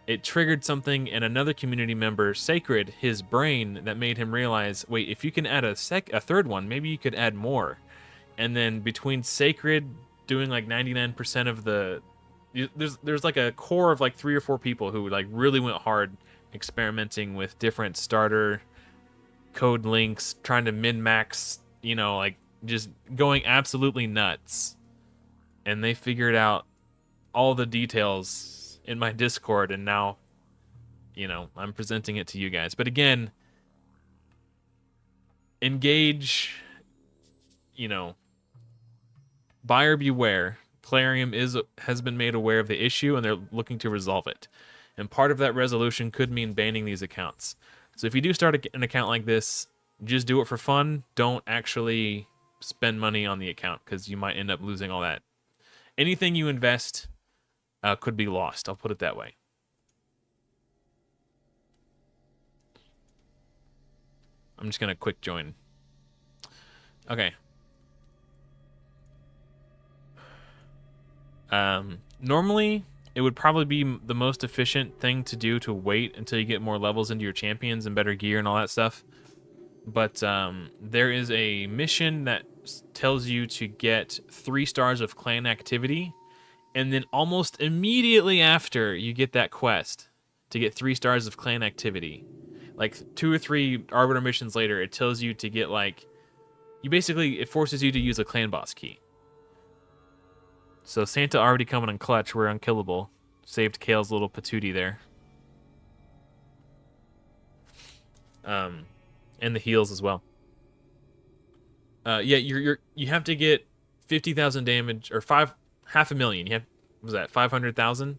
[SPEAKER 1] it triggered something in another community member, Sacred, his brain, that made him realize, wait, if you can add a third one, maybe you could add more. And then between Sacred doing like 99% of the... There's like a core of like 3 or 4 people who like really went hard experimenting with different starter code links, trying to min-max, you know, like just going absolutely nuts. And they figured out all the details in my Discord, and now, you know, I'm presenting it to you guys. But again, engage, you know, buyer beware. Clarium has been made aware of the issue, and they're looking to resolve it. And part of that resolution could mean banning these accounts. So if you do start an account like this, just do it for fun. Don't actually spend money on the account, because you might end up losing all that. Anything you invest could be lost. I'll put it that way. I'm just going to quick join. Okay. Normally, it would probably be the most efficient thing to do to wait until you get more levels into your champions and better gear and all that stuff. But there is a mission that tells you to get 3 stars of clan activity, and then almost immediately after you get that quest to get 3 stars of clan activity, like 2 or 3 arbiter missions later, it tells you to get like, it forces you to use a clan boss key. So Santa already coming in clutch. We're unkillable. Saved Kale's little patootie there. And the heals as well. Yeah, you have to get 50,000 damage, or 500,000. You have, what was that, 500,000?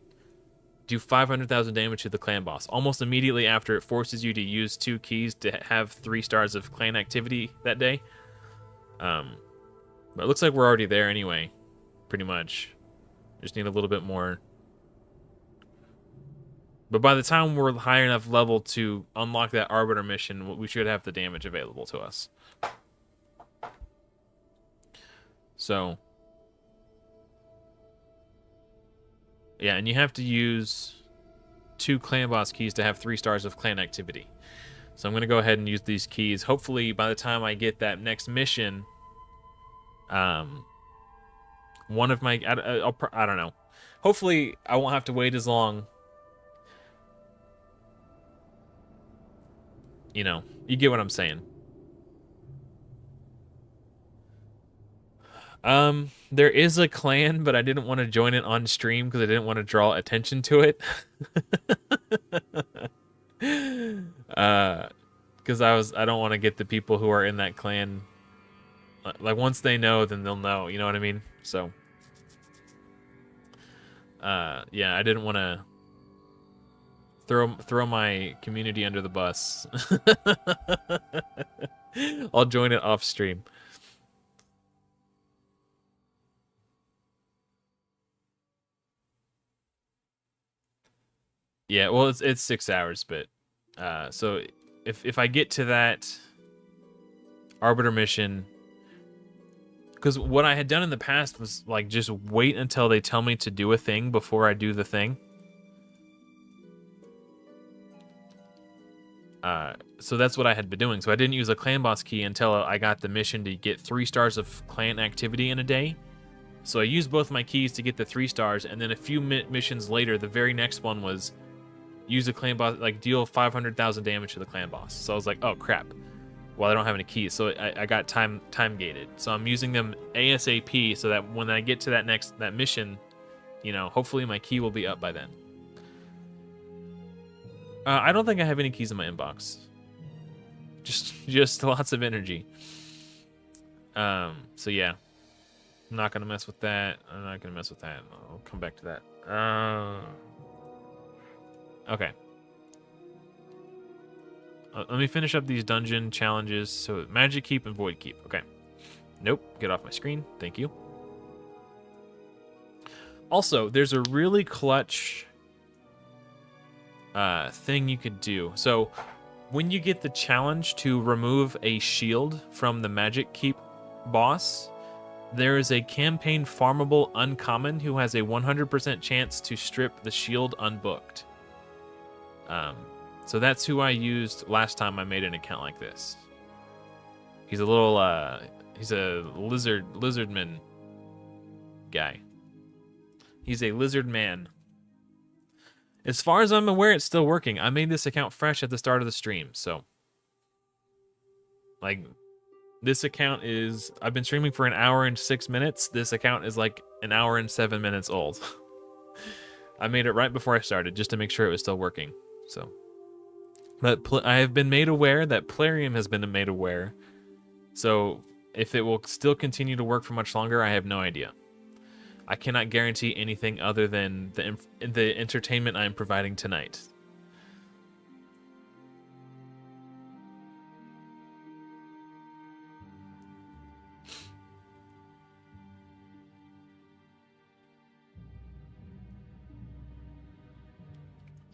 [SPEAKER 1] Do 500,000 damage to the clan boss. Almost immediately after, it forces you to use 2 keys to have 3 stars of clan activity that day. But it looks like we're already there anyway, pretty much. Just need a little bit more. But by the time we're high enough level to unlock that Arbiter mission, we should have the damage available to us. So, yeah, and you have to use 2 clan boss keys to have 3 stars of clan activity. So I'm going to go ahead and use these keys. Hopefully, by the time I get that next mission, one of my... I don't know. Hopefully, I won't have to wait as long. You know, you get what I'm saying. There is a clan, but I didn't want to join it on stream because I didn't want to draw attention to it. Because I don't want to get the people who are in that clan. Like, once they know, then they'll know. You know what I mean? So, yeah, I didn't want to throw my community under the bus. I'll join it off stream. Yeah, well, it's 6 hours, but so if I get to that Arbiter mission, because what I had done in the past was like just wait until they tell me to do a thing before I do the thing. So that's what I had been doing. So I didn't use a clan boss key until I got the mission to get 3 stars of clan activity in a day. So I used both my keys to get the 3 stars, and then a few missions later, the very next one was use a clan boss, like deal 500,000 damage to the clan boss. So I was like, oh crap. Well, I don't have any keys, so I got time gated. So I'm using them ASAP so that when I get to that mission, you know, hopefully my key will be up by then. I don't think I have any keys in my inbox. Just lots of energy. So yeah, I'm not gonna mess with that. I'm not gonna mess with that. I'll come back to that. Okay. Let me finish up these dungeon challenges. So Magic Keep and Void Keep. Okay. Nope. Get off my screen. Thank you. Also, there's a really clutch thing you could do. So when you get the challenge to remove a shield from the Magic Keep boss, there is a campaign farmable uncommon who has a 100% chance to strip the shield unbooked. So that's who I used last time I made an account like this. He's a little, he's a lizardman guy. He's a lizard man. As far as I'm aware, it's still working. I made this account fresh at the start of the stream, so. Like, this account is, I've been streaming for 1 hour and 6 minutes. This account is like 1 hour and 7 minutes old. I made it right before I started, just to make sure it was still working, so. But I have been made aware that Plarium has been made aware. So if it will still continue to work for much longer, I have no idea. I cannot guarantee anything other than the entertainment I am providing tonight.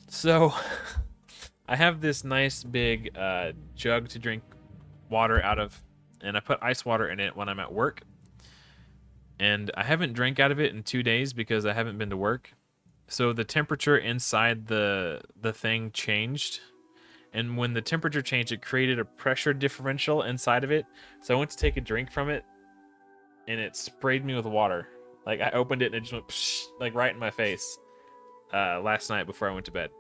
[SPEAKER 1] So I have this nice big jug to drink water out of, and I put ice water in it when I'm at work. And I haven't drank out of it in 2 days because I haven't been to work. So the temperature inside the thing changed. And when the temperature changed, it created a pressure differential inside of it. So I went to take a drink from it, and it sprayed me with water. Like, I opened it, and it just went, psh, like, right in my face last night before I went to bed.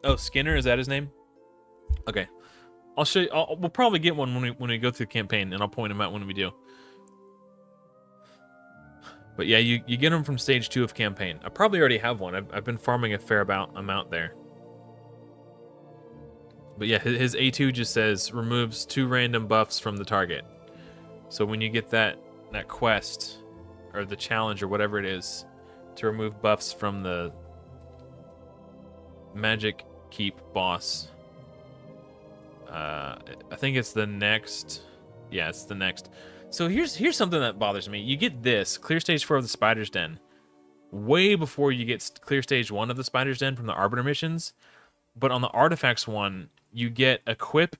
[SPEAKER 1] Oh, Skinner, is that his name? Okay. I'll show you. We'll probably get one when we go through the campaign, and I'll point him out when we do. But yeah, you get them from stage 2 of campaign. I probably already have one. I've been farming a fair amount there. But yeah, his A2 just says removes 2 random buffs from the target. So when you get that quest or the challenge or whatever it is to remove buffs from the Magic Keep boss, I think it's the next. Yeah, it's the next. So here's something that bothers me. You get this clear stage 4 of the Spider's Den way before you get clear stage 1 of the Spider's Den from the Arbiter missions. But on the artifacts one, you get equip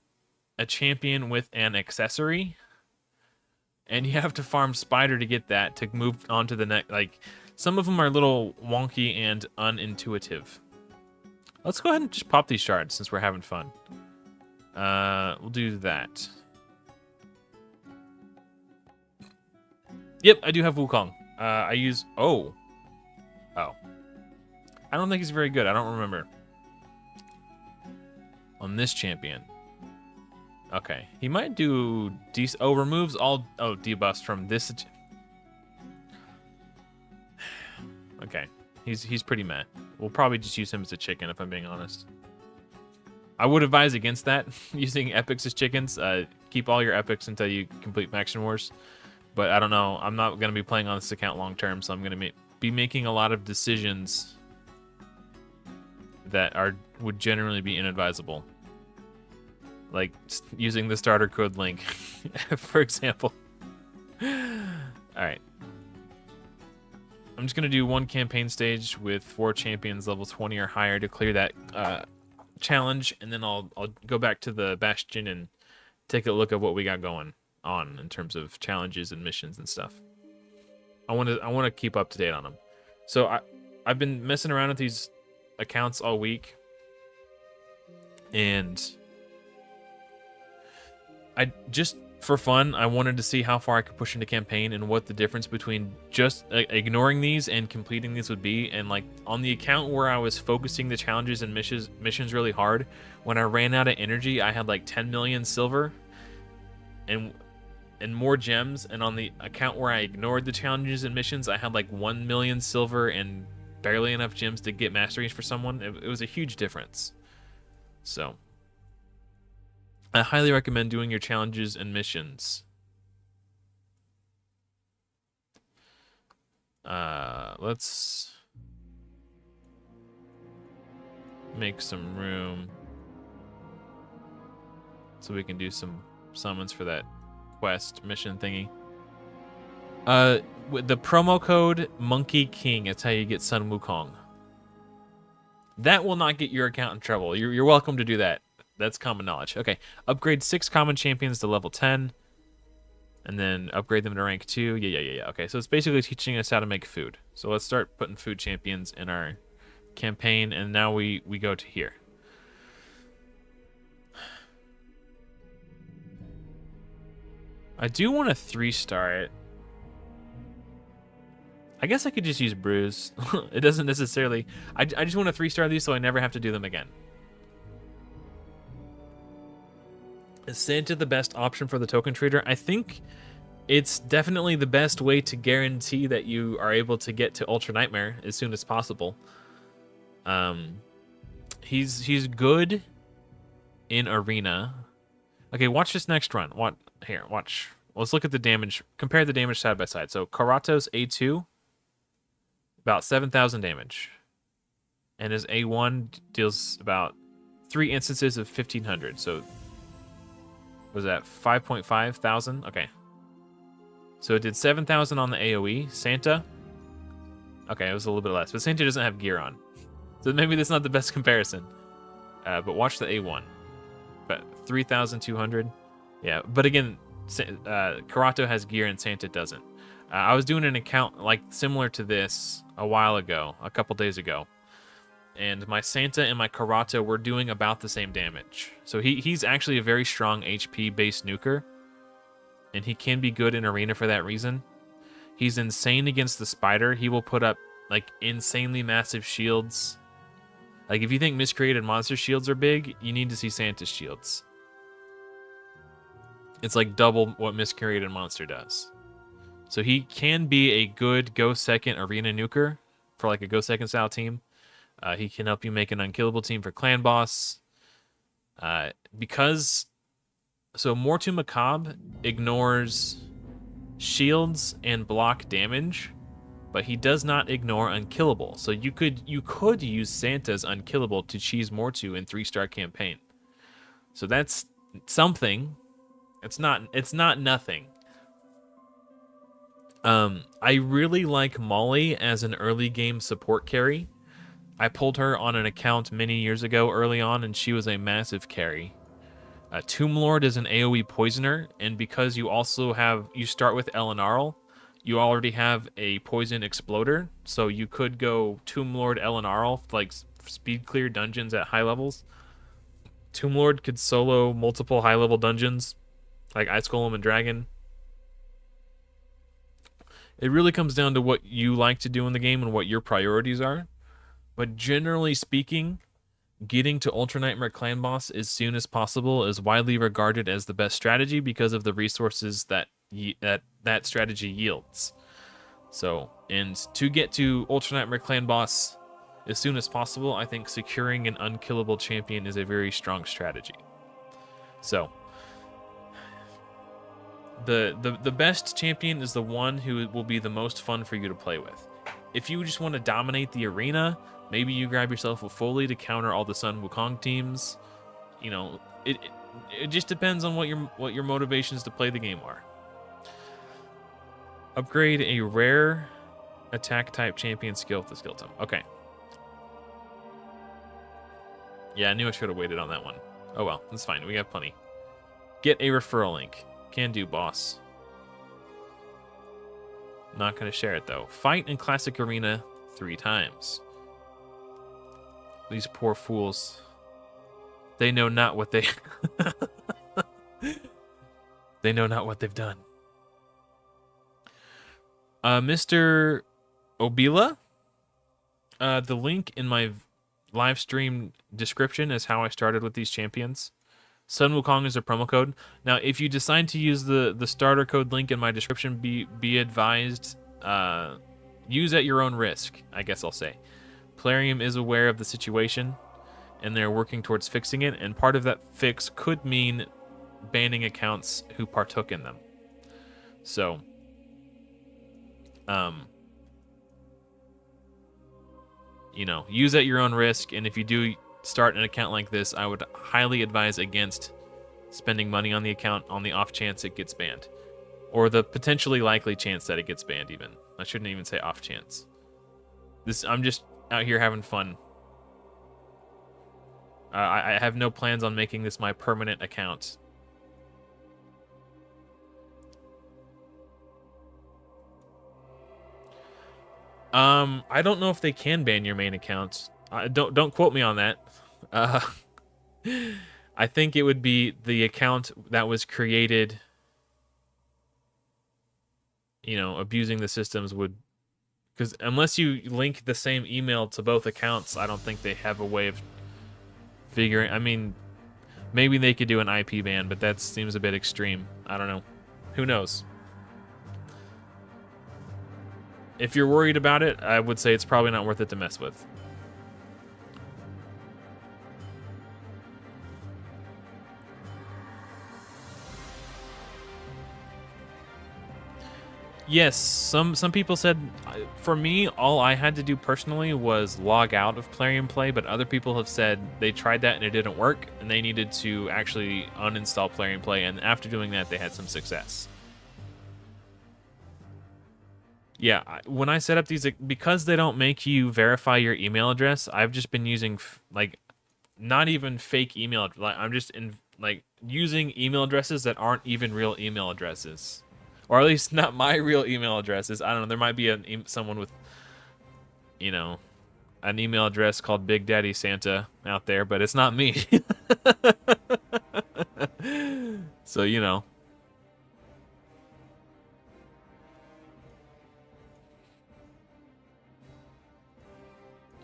[SPEAKER 1] a champion with an accessory, and you have to farm Spider to get that to move on to the next. Like, some of them are a little wonky and unintuitive. Let's go ahead and just pop these shards since we're having fun. We'll do that. Yep, I do have Wukong. I use... Oh. I don't think he's very good. I don't remember. On this champion. Okay. He might do... removes all... debuffs from this... Okay. He's pretty meh. We'll probably just use him as a chicken, if I'm being honest. I would advise against that, using epics as chickens. Keep all your epics until you complete Faction Wars. But I don't know. I'm not going to be playing on this account long term, so I'm going to be making a lot of decisions that would generally be inadvisable. Like using the starter code link, for example. Alright. I'm just going to do 1 campaign stage with 4 champions level 20 or higher to clear that challenge, and then I'll go back to the Bastion and take a look at what we got going on in terms of challenges and missions and stuff. I want to keep up to date on them. So I've been messing around with these accounts all week, and I just for fun I wanted to see how far I could push into campaign and what the difference between just ignoring these and completing these would be. And like on the account where I was focusing the challenges and missions really hard, when I ran out of energy, I had like 10 million silver and more gems, and on the account where I ignored the challenges and missions, I had like 1 million silver and barely enough gems to get masteries for someone. It was a huge difference. So I highly recommend doing your challenges and missions. Let's make some room so we can do some summons for that quest mission thingy. With the promo code Monkey King, it's how you get Sun Wukong. That will not get your account in trouble. You're welcome to do that. That's common knowledge. Okay, upgrade 6 common champions to level 10, and then upgrade them to rank 2. Yeah. Okay, so it's basically teaching us how to make food. So let's start putting food champions in our campaign, and now we go to here. I do want to 3-star it. I guess I could just use Bruise. It doesn't necessarily... I just want to 3-star these so I never have to do them again. Is Santa the best option for the token trader? I think it's definitely the best way to guarantee that you are able to get to Ultra Nightmare as soon as possible. He's good in Arena. Okay, watch this next run. Watch. Let's look at the damage. Compare the damage side by side. So Karato's A2, about 7,000 damage. And his A1 deals about 3 instances of 1,500. So was that 5.5 thousand? Okay. So it did 7,000 on the AoE. Santa? Okay, it was a little bit less. But Santa doesn't have gear on. So maybe that's not the best comparison. But watch the A1. But 3,200. Yeah, but again, Karato has gear and Santa doesn't. I was doing an account like similar to this a while ago, a couple days ago, and my Santa and my Karato were doing about the same damage. So he's actually a very strong HP based nuker, and he can be good in arena for that reason. He's insane against the spider. He will put up like insanely massive shields. Like if you think miscreated monster shields are big, you need to see Santa's shields. It's like double what miscreated monster does. So he can be a good go second arena nuker for like a go second style team. He can help you make an unkillable team for clan boss. Because so Mortu Macabre ignores shields and block damage, but he does not ignore unkillable. So you could use Santa's unkillable to cheese Mortu in 3-star campaign. So that's something. It's not nothing. I really like Molly as an early game support carry. I pulled her on an account many years ago early on, and she was a massive carry. Tomb Lord is an AoE poisoner, and because you start with Elenarl, you already have a poison exploder, so you could go Tomb Lord Elenarl, like speed clear dungeons at high levels. Tomb Lord could solo multiple high level dungeons, like Ice Golem and Dragon. It really comes down to what you like to do in the game and what your priorities are. But generally speaking, getting to Ultra Nightmare Clan Boss as soon as possible is widely regarded as the best strategy because of the resources that that strategy yields. So, and to get to Ultra Nightmare Clan Boss as soon as possible, I think securing an unkillable champion is a very strong strategy. So, the best champion is the one who will be the most fun for you to play with. If you just want to dominate the arena, maybe you grab yourself a Foley to counter all the Sun Wukong teams. You know, it just depends on what your motivations to play the game are. Upgrade a rare attack type champion skill with the skill tome. Okay. Yeah, I knew I should have waited on that one. Oh well, that's fine. We have plenty. Get a referral link. Can do, boss. Not going to share it, though. Fight in Classic Arena 3 times. These poor fools. They know not what they... They know not what they've done. Mr. Obila? The link in my live stream description is how I started with these champions. Sun Wukong is a promo code. Now, if you decide to use the starter code link in my description, be advised, use at your own risk, I guess I'll say. Plarium is aware of the situation, and they're working towards fixing it, and part of that fix could mean banning accounts who partook in them. So, you know, use at your own risk, and if you do start an account like this, I would highly advise against spending money on the account on the off chance it gets banned, or the potentially likely chance that it gets banned. Even I shouldn't even say off chance. I'm just out here having fun. I have no plans on making this my permanent account. I don't know if they can ban your main account. Don't quote me on that. I think it would be the account that was created, you know, abusing the systems would, because unless you link the same email to both accounts, I don't think they have a way of figuring. I mean, maybe they could do an IP ban, but that seems a bit extreme. I don't know. Who knows? If you're worried about it, I would say it's probably not worth it to mess with. Yes, some people said, for me, all I had to do personally was log out of Plarium Play, but other people have said they tried that and it didn't work, and they needed to actually uninstall Plarium Play, and after doing that, they had some success. Yeah, when I set up these, because they don't make you verify your email address, I've just been using, like, not even fake email, like, I'm just using email addresses that aren't even real email addresses, or at least not my real email addresses. I don't know. There might be someone with, you know, an email address called Big Daddy Santa out there, but it's not me. So, you know.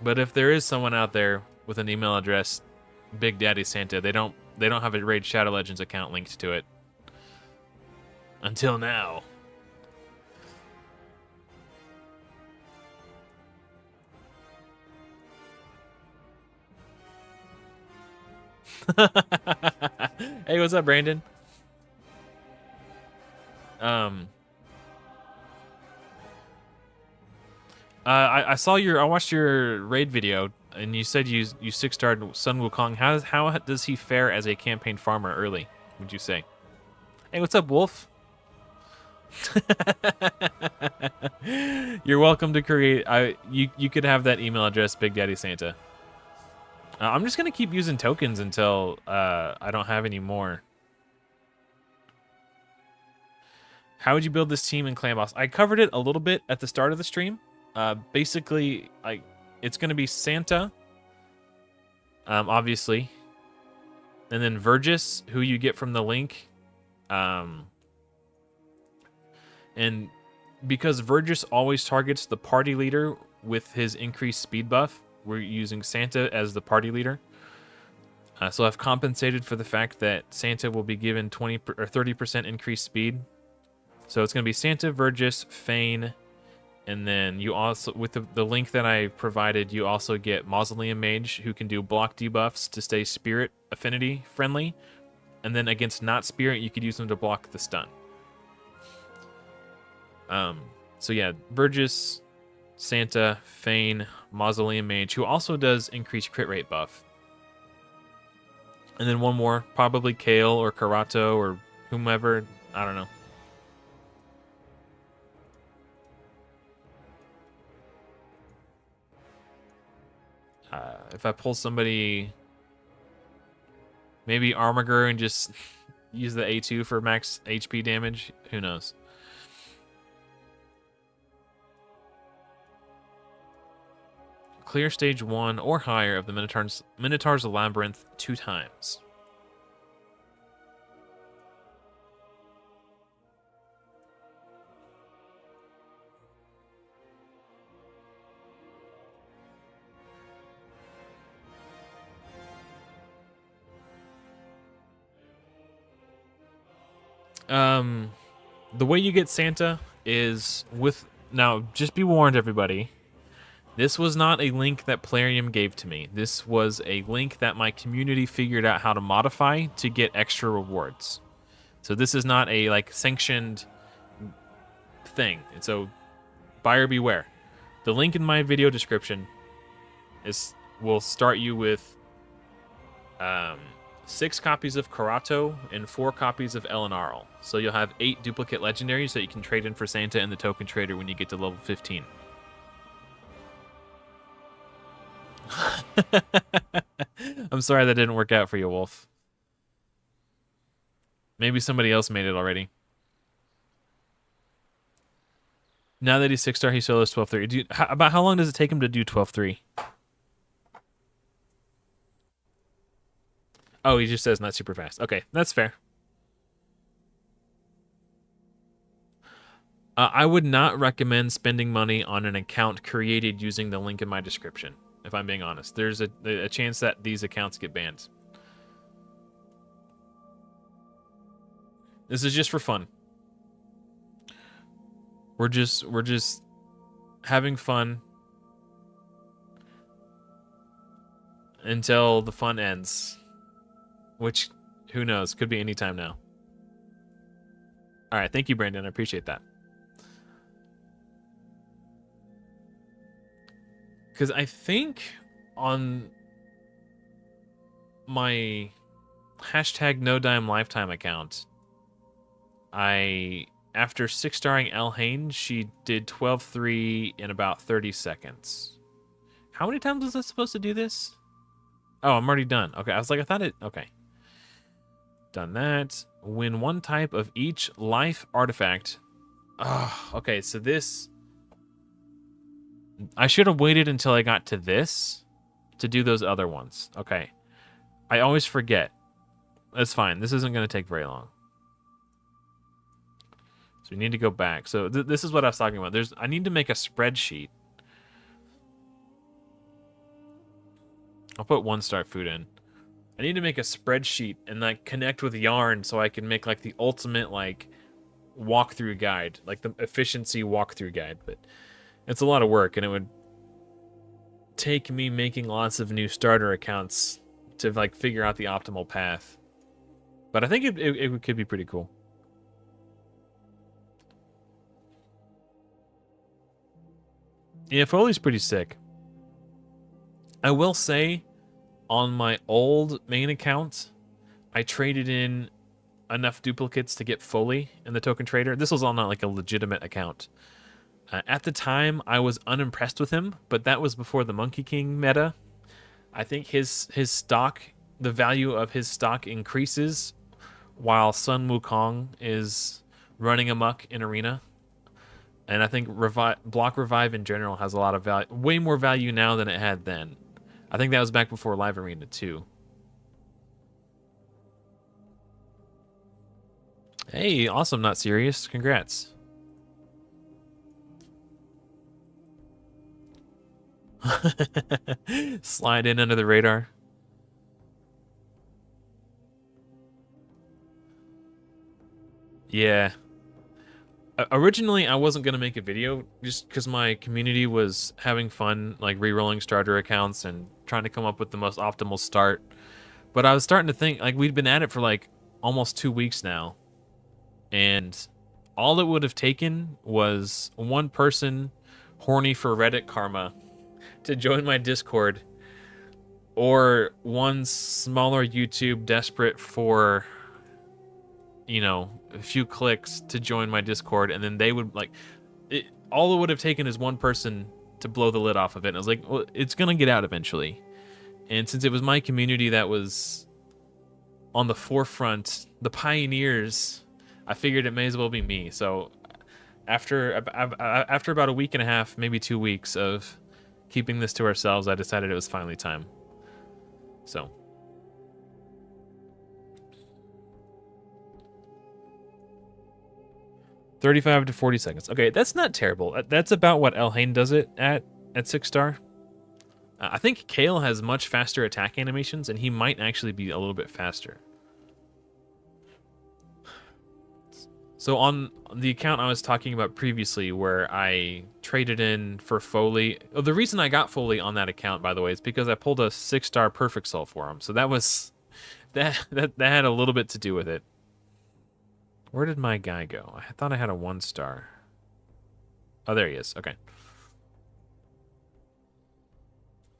[SPEAKER 1] But if there is someone out there with an email address Big Daddy Santa, they don't have a Raid Shadow Legends account linked to it. Until now. Hey, what's up, Brandon? I saw I watched your raid video, and you said you 6-starred Sun Wukong. How does he fare as a campaign farmer early, would you say? Hey, what's up, Wolf? You're welcome to create. You could have that email address, Big Daddy Santa. I'm just gonna keep using tokens until I don't have any more. How would you build this team in Clan Boss? I covered it a little bit at the start of the stream. Basically, it's gonna be Santa, obviously, and then Vergis, who you get from the link, and because Vergis always targets the party leader with his increased speed buff, we're using Santa as the party leader. So I've compensated for the fact that Santa will be given 20 or 30% increased speed. So it's going to be Santa, Vergis, Fane, and then you also, with the link that I provided, you also get Mausoleum Mage, who can do block debuffs to stay Spirit Affinity friendly. And then against not Spirit, you could use them to block the stun. So yeah, Vergis, Santa, Fane, Mausoleum Mage, who also does increased crit rate buff. And then one more, probably Kale or Karato or whomever, I don't know. If I pull somebody, maybe Armiger and just use the A2 for max HP damage, who knows. Clear stage 1 or higher of the Minotaur's Labyrinth 2 times. The way you get Santa is with... Now, just be warned, everybody. This was not a link that Plarium gave to me. This was a link that my community figured out how to modify to get extra rewards. So this is not a sanctioned thing. And so buyer beware. The link in my video description will start you with 6 copies of Karato and 4 copies of Elenarl. So you'll have 8 duplicate legendaries that you can trade in for Santa and the token trader when you get to level 15. I'm sorry that didn't work out for you, Wolf. Maybe somebody else made it already. Now that he's 6-star, he solos 12-3. About how long does it take him to do 12-3? Oh, he just says not super fast. Okay, that's fair. I would not recommend spending money on an account created using the link in my description, if I'm being honest. There's a chance that these accounts get banned. This is just for fun. We're just having fun until the fun ends. Which, who knows, could be any time now. All right, thank you, Brandon. I appreciate that. Because I think on my #NoDimeLifetime account, after 6-starring Elhain, she did 12-3 in about 30 seconds. How many times was I supposed to do this? Oh, I'm already done. Okay, I was like, I thought it... Okay. Done that. Win 1 type of each life artifact. Oh, okay, so this... I should have waited until I got to this to do those other ones. Okay. I always forget. That's fine. This isn't going to take very long. So we need to go back. So this is what I was talking about. I need to make a spreadsheet. I'll put 1-star food in. I need to make a spreadsheet and like connect with Yarn so I can make like the ultimate like walkthrough guide, like the efficiency walkthrough guide. But it's a lot of work, and it would take me making lots of new starter accounts to like figure out the optimal path. But I think it could be pretty cool. Yeah, Foley's pretty sick. I will say, on my old main account, I traded in enough duplicates to get Foley in the token trader. This was all not like a legitimate account. At the time, I was unimpressed with him, but that was before the Monkey King meta. I think his stock, the value of his stock increases while Sun Wukong is running amok in Arena. And I think Block Revive in general has a lot of value, way more value now than it had then. I think that was back before Live Arena too. Hey, awesome, not serious. Congrats. Slide in under the radar. Yeah. Originally, I wasn't going to make a video just because my community was having fun, like re-rolling starter accounts and trying to come up with the most optimal start. But I was starting to think, like, we'd been at it for like almost 2 weeks now. And all it would have taken was one person horny for Reddit karma to join my Discord, or one smaller YouTube desperate for, you know, a few clicks to join my Discord, and then they would like all it would have taken is one person to blow the lid off of it. And I was like, well, it's gonna get out eventually. And since it was my community that was on the forefront, the pioneers, I figured it may as well be me. So after about a week and a half, maybe 2 weeks of keeping this to ourselves, I decided it was finally time. So 35 to 40 seconds. Okay, that's not terrible. That's about what Elhain does it at 6-star. I think Kale has much faster attack animations, and he might actually be a little bit faster. So on the account I was talking about previously, where I traded in for Foley, the reason I got Foley on that account, by the way, is because I pulled a 6-star Perfect Soul for him. So that was that had a little bit to do with it. Where did my guy go? I thought I had a 1-star. Oh, there he is. Okay.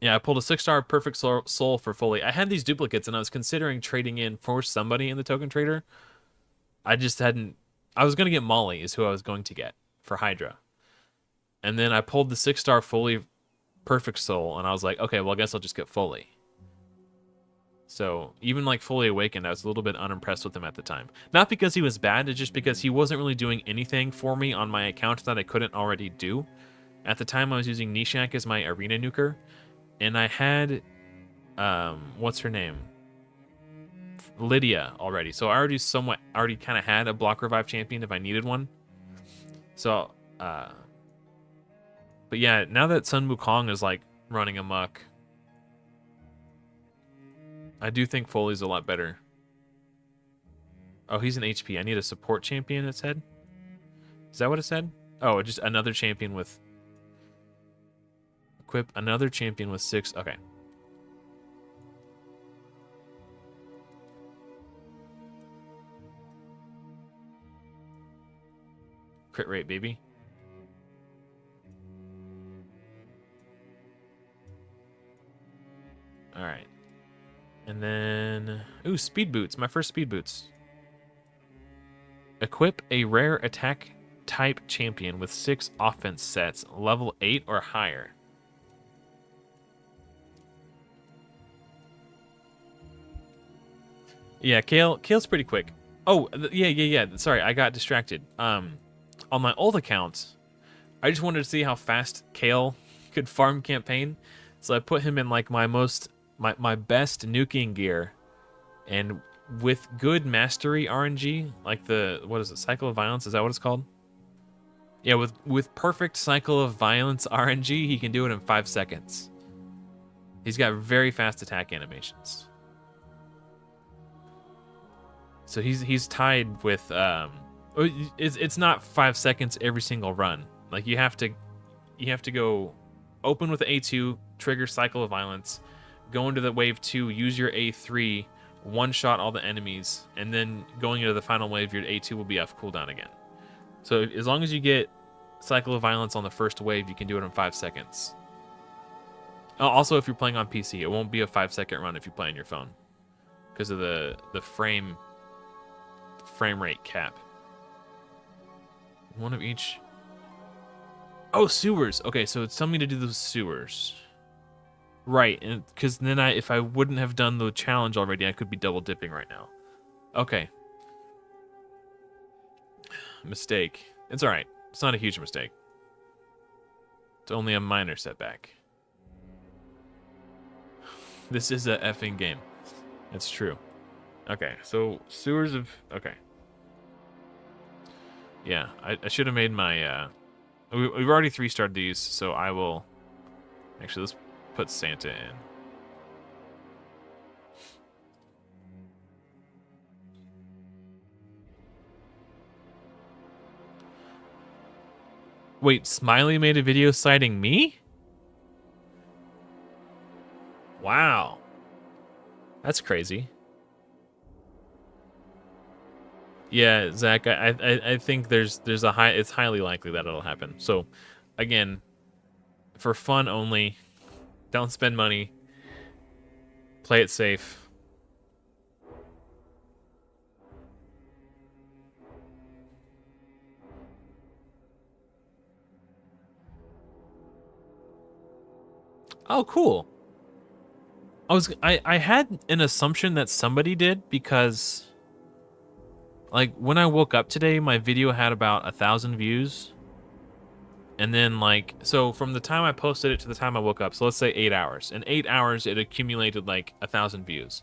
[SPEAKER 1] Yeah, I pulled a 6-star Perfect Soul for Foley. I had these duplicates, and I was considering trading in for somebody in the token trader. I just hadn't... I was going to get Molly, is who I was going to get for Hydra. And then I pulled the 6-star Foley Perfect Soul, and I was like, okay, well, I guess I'll just get Foley. So even like Fully Awakened, I was a little bit unimpressed with him at the time. Not because he was bad, it's just because he wasn't really doing anything for me on my account that I couldn't already do. At the time, I was using Nishak as my arena nuker, and I had, what's her name? Lydia already. So I already kind of had a Block Revive champion if I needed one. So, but yeah, now that Sun Wukong is like running amok, I do think Foley's a lot better. Oh, he's an HP. I need a support champion, it said? Is that what it said? Oh, just another champion with... Equip another champion with 6... Okay. Crit rate, baby. Alright. And then... Ooh, speed boots. My first speed boots. Equip a rare attack type champion with 6 offense sets, level 8 or higher. Yeah, Kale's pretty quick. Oh, yeah. Sorry, I got distracted. On my old account, I just wanted to see how fast Kale could farm campaign, so I put him in like my best nuking gear, and with good mastery RNG, like the what is it, Cycle of Violence? Is that what it's called? Yeah, with perfect Cycle of Violence RNG, he can do it in 5 seconds. He's got very fast attack animations. So he's tied with it's not 5 seconds every single run. Like you have to go open with A2, trigger Cycle of Violence, go into the wave 2, use your A3, one shot all the enemies, and then going into the final wave, your A2 will be off cooldown again. So as long as you get Cycle of Violence on the first wave, you can do it in 5 seconds. Also, if you're playing on PC, it won't be a 5-second run if you play on your phone because of the frame rate cap. One of each. Oh, sewers. Okay, so it's telling me to do the sewers. Right, and because then if I wouldn't have done the challenge already, I could be double dipping right now. Okay. Mistake. It's all right. It's not a huge mistake. It's only a minor setback. This is a effing game. It's true. Okay, so sewers of... Okay. Yeah, I should have made my... We've already 3-starred these, so I will... Actually, let's put Santa in. Wait, Smiley made a video citing me? Wow. That's crazy. Yeah, Zach, I think there's a high, it's highly likely that it'll happen. So, again, for fun only, don't spend money. Play it safe. Oh, cool. I had an assumption that somebody did because, like, when I woke up today, my video had about 1,000 views. And then, like, so from the time I posted it to the time I woke up, so let's say 8 hours. In 8 hours, it accumulated, like, 1,000 views.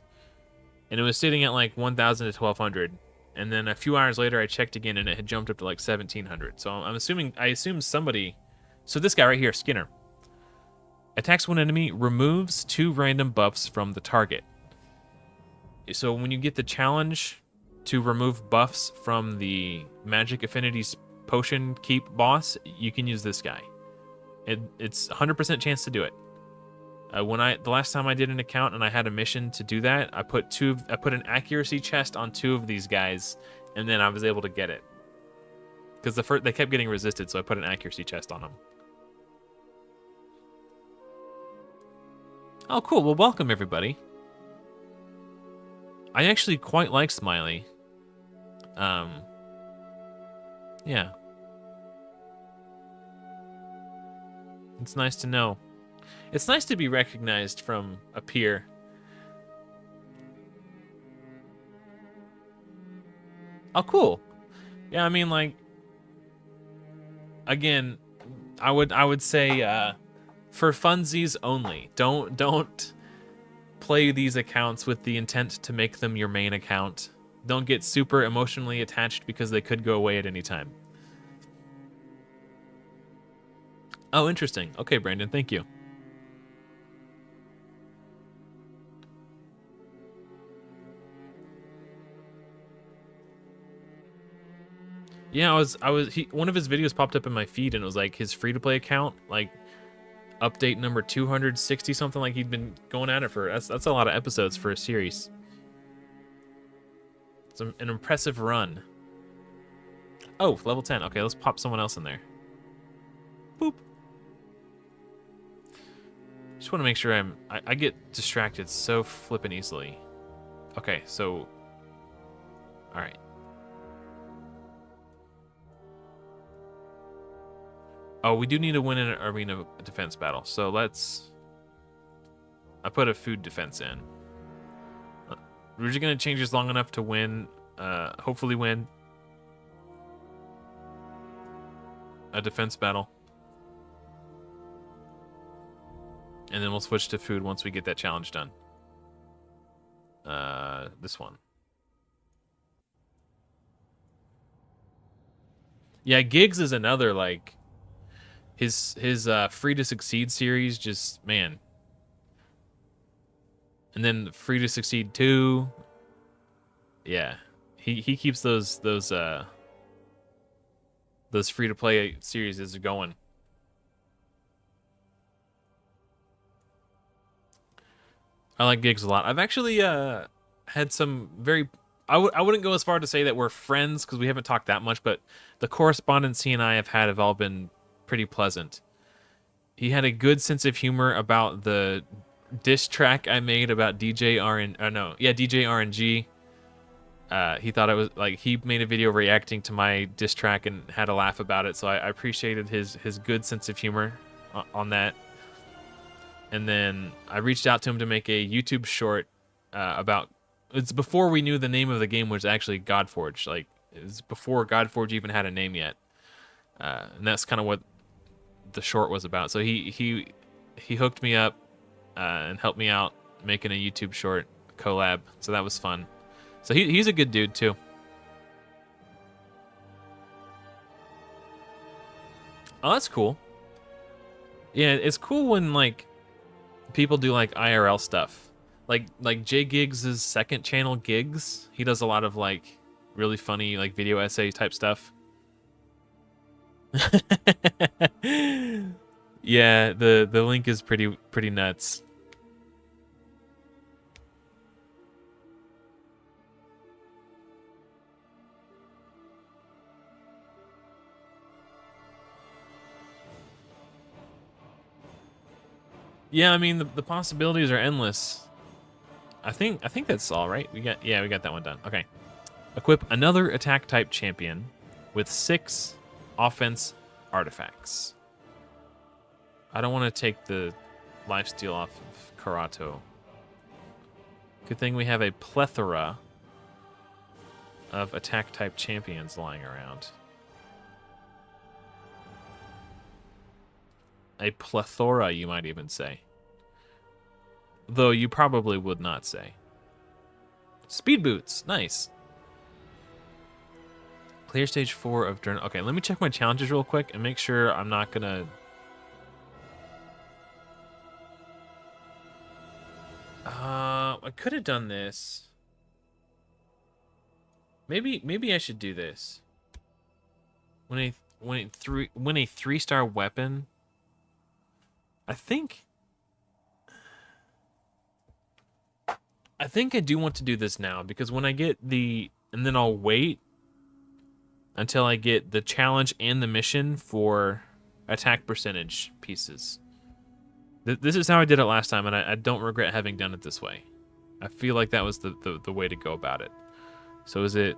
[SPEAKER 1] And it was sitting at, like, 1,000 to 1,200. And then a few hours later, I checked again, and it had jumped up to, like, 1,700. So I assume somebody... So this guy right here, Skinner. Attacks one enemy, removes 2 random buffs from the target. So when you get the challenge to remove buffs from the Magic Affinities Potion Keep boss, you can use this guy. It's 100% chance to do it. The last time I did an account and I had a mission to do that, I put an accuracy chest on 2 of these guys, and then I was able to get it. Because they kept getting resisted, so I put an accuracy chest on them. Oh, cool. Well, welcome, everybody. I actually quite like Smiley. Yeah. It's nice to know. It's nice to be recognized from a peer. Oh, cool. Yeah, I mean, like, again, I would say, for funsies only. Don't play these accounts with the intent to make them your main account. Don't get super emotionally attached because they could go away at any time. Oh, interesting. Okay, Brandon, thank you. Yeah, one of his videos popped up in my feed and it was like his free-to-play account, like update number 260 something, like he'd been going at it for that's a lot of episodes for a series. It's an impressive run. Oh, level 10. Okay, let's pop someone else in there. Boop. Just want to make sure I get distracted so flippin' easily. Okay, so all right. Oh, we do need to win an arena defense battle. So I put a food defense in. We're just gonna change this long enough to win, hopefully win a defense battle. And then we'll switch to food once we get that challenge done. This one. Yeah, Gigs is another, like, his Free to Succeed series, just, man. And then Free to Succeed 2. Yeah. He keeps those free to play series going. I like Gigs a lot. I've actually had some very... I wouldn't go as far to say that we're friends because we haven't talked that much, but the correspondence he and I have all been pretty pleasant. He had a good sense of humor about the diss track I made about DJ RNG. He thought it was like he made a video reacting to my diss track and had a laugh about it, so I appreciated his good sense of humor on that. And then I reached out to him to make a YouTube short about... It's before we knew the name of the game was actually Godforge. Like, it was before Godforge even had a name yet. And that's kind of what the short was about. So he hooked me up and helped me out making a YouTube short collab. So that was fun. So he's a good dude too. Oh, that's cool. Yeah, it's cool when like people do like IRL stuff. Like J Giggs' second channel, Gigs, he does a lot of like really funny like video essay type stuff. Yeah, the link is pretty nuts. Yeah, I mean the possibilities are endless. I think that's all right. We got that one done. Okay. Equip another attack type champion with 6 offense artifacts. I don't want to take the lifesteal off of Karato. Good thing we have a plethora of attack type champions lying around. A plethora, you might even say. Though you probably would not say. Speed boots, nice. Clear stage 4 of journal. Okay, let me check my challenges real quick and make sure I'm not gonna... I could have done this. Maybe I should do this. When a 3-star weapon. I think I do want to do this now because when I get the... And then I'll wait until I get the challenge and the mission for attack percentage pieces. This is how I did it last time, and I don't regret having done it this way. I feel like that was the way to go about it. So is it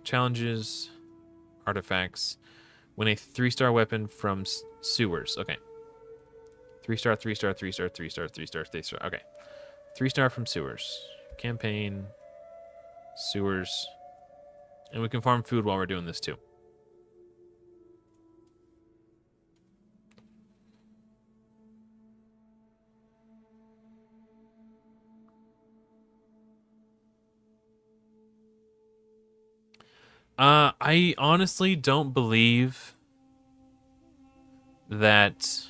[SPEAKER 1] challenges, artifacts, when a 3-star weapon from sewers. Okay. 3-star, 3-star, 3-star, 3-star, 3-star, 3-star. Okay. 3-star from sewers. Campaign, sewers. And we can farm food while we're doing this too. I honestly don't believe that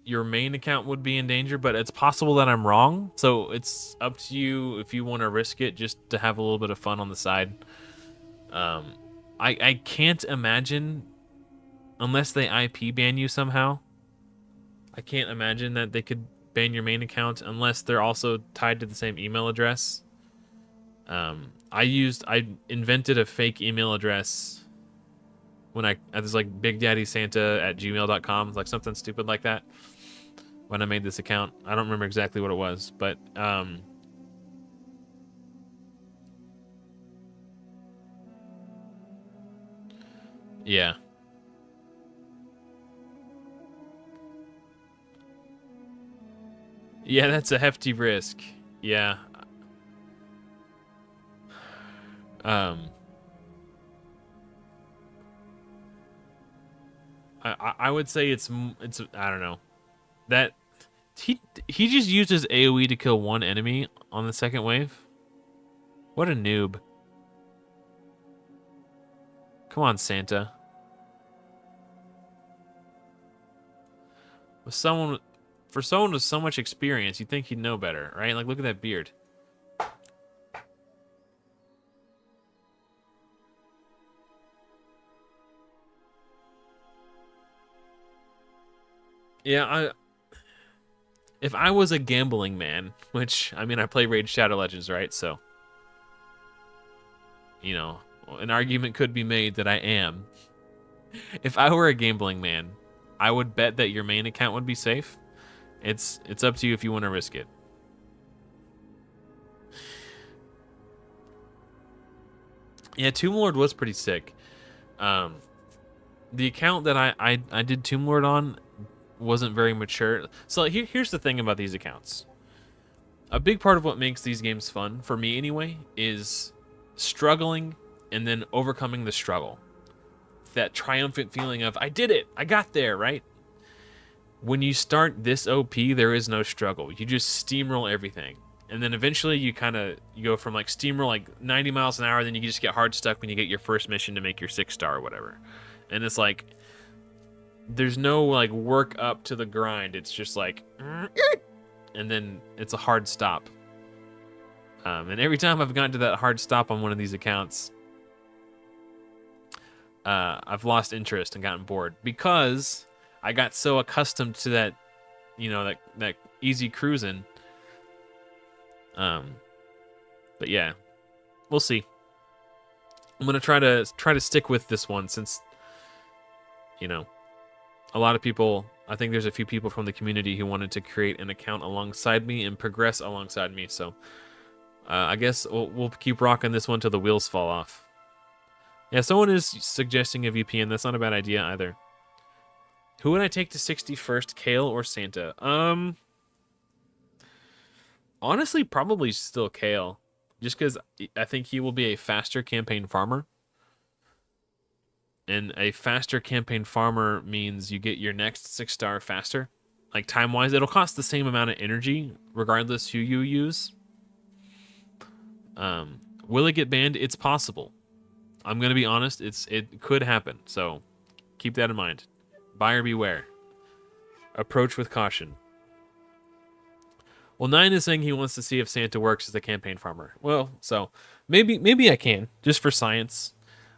[SPEAKER 1] your main account would be in danger, but it's possible that I'm wrong. So it's up to you if you want to risk it just to have a little bit of fun on the side. I can't imagine, unless they IP ban you somehow, I can't imagine that they could ban your main account unless they're also tied to the same email address. I invented a fake email address when I was like bigdaddysanta@gmail.com, like something stupid like that. When I made this account, I don't remember exactly what it was, but yeah. Yeah, that's a hefty risk. Yeah. Um, I would say it's I don't know that he just used his AOE to kill one enemy on the second wave. What a noob! Come on, Santa. With someone For someone with so much experience, you'd think he'd know better, right? Like, look at that beard. Yeah, if I was a gambling man, which, I mean, I play Raid Shadow Legends, right? So, you know, an argument could be made that I am. If I were a gambling man, I would bet that your main account would be safe. It's up to you if you want to risk it. Yeah, Tomb Lord was pretty sick. The account that I did Tomb Lord on wasn't very mature. So here's the thing about these accounts. A big part of what makes these games fun, for me anyway, is struggling and then overcoming the struggle. That triumphant feeling of, I did it, I got there, right? When you start this OP, there is no struggle. You just steamroll everything. And then eventually you go from like steamroll like 90 miles an hour, then you just get hard stuck when you get your first mission to make your 6-star or whatever. And it's like, there's no like work up to the grind. It's just like, and then it's a hard stop. And every time I've gotten to that hard stop on one of these accounts, I've lost interest and gotten bored because I got so accustomed to that, you know, that easy cruising. But yeah, we'll see. I'm gonna try to stick with this one since, you know, a lot of people. I think there's a few people from the community who wanted to create an account alongside me and progress alongside me. So I guess we'll keep rocking this one till the wheels fall off. Yeah, someone is suggesting a VPN. That's not a bad idea either. Who would I take to 61st, Kale or Santa? Honestly, probably still Kale. Just because I think he will be a faster campaign farmer. And a faster campaign farmer means you get your next 6-star faster. Like, time-wise, it'll cost the same amount of energy, regardless who you use. Will it get banned? It's possible. I'm going to be honest, it could happen. So, keep that in mind. Buyer beware. Approach with caution. Well, 9 is saying he wants to see if Santa works as a campaign farmer. Well, so maybe I can, just for science.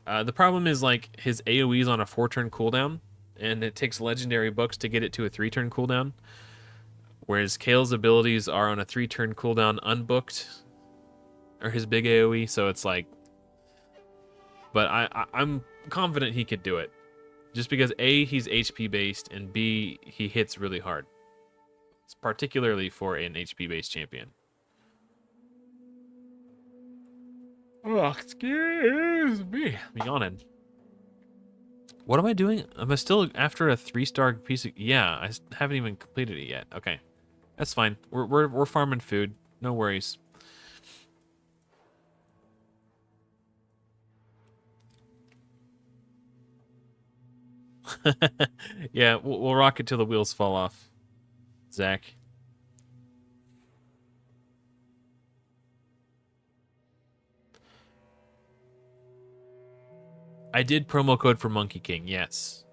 [SPEAKER 1] The problem is, like, his AoE is on a 4-turn cooldown, and it takes legendary books to get it to a 3-turn cooldown. Whereas Kale's abilities are on a 3-turn cooldown unbooked, or his big AoE, so it's like... But I'm confident he could do it. Just because A, he's HP based, and B, he hits really hard. It's particularly for an HP based champion. Oh, excuse me. I'm yawning. What am I doing? Am I still after a 3-star piece of... Yeah, I haven't even completed it yet. Okay. That's fine. We're farming food. No worries. Yeah, we'll rock it till the wheels fall off, Zach. I did promo code for Monkey King, yes.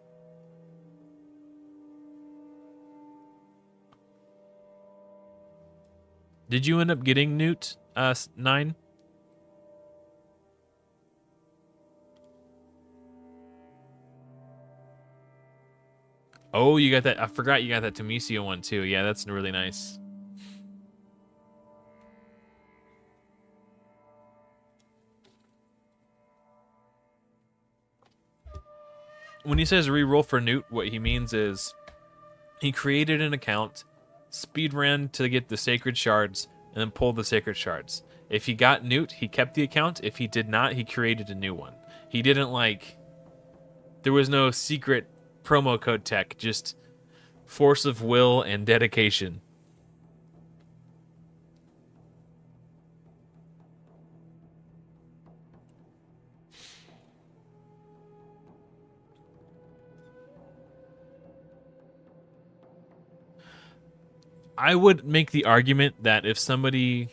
[SPEAKER 1] Did you end up getting Newt 9? Oh, you got that. I forgot you got that Temesia one too. Yeah, that's really nice. When he says re-roll for Newt, what he means is he created an account, speed ran to get the sacred shards, and then pulled the sacred shards. If he got Newt, he kept the account. If he did not, he created a new one. He didn't like... There was no secret promo code tech, just force of will and dedication. I would make the argument that if somebody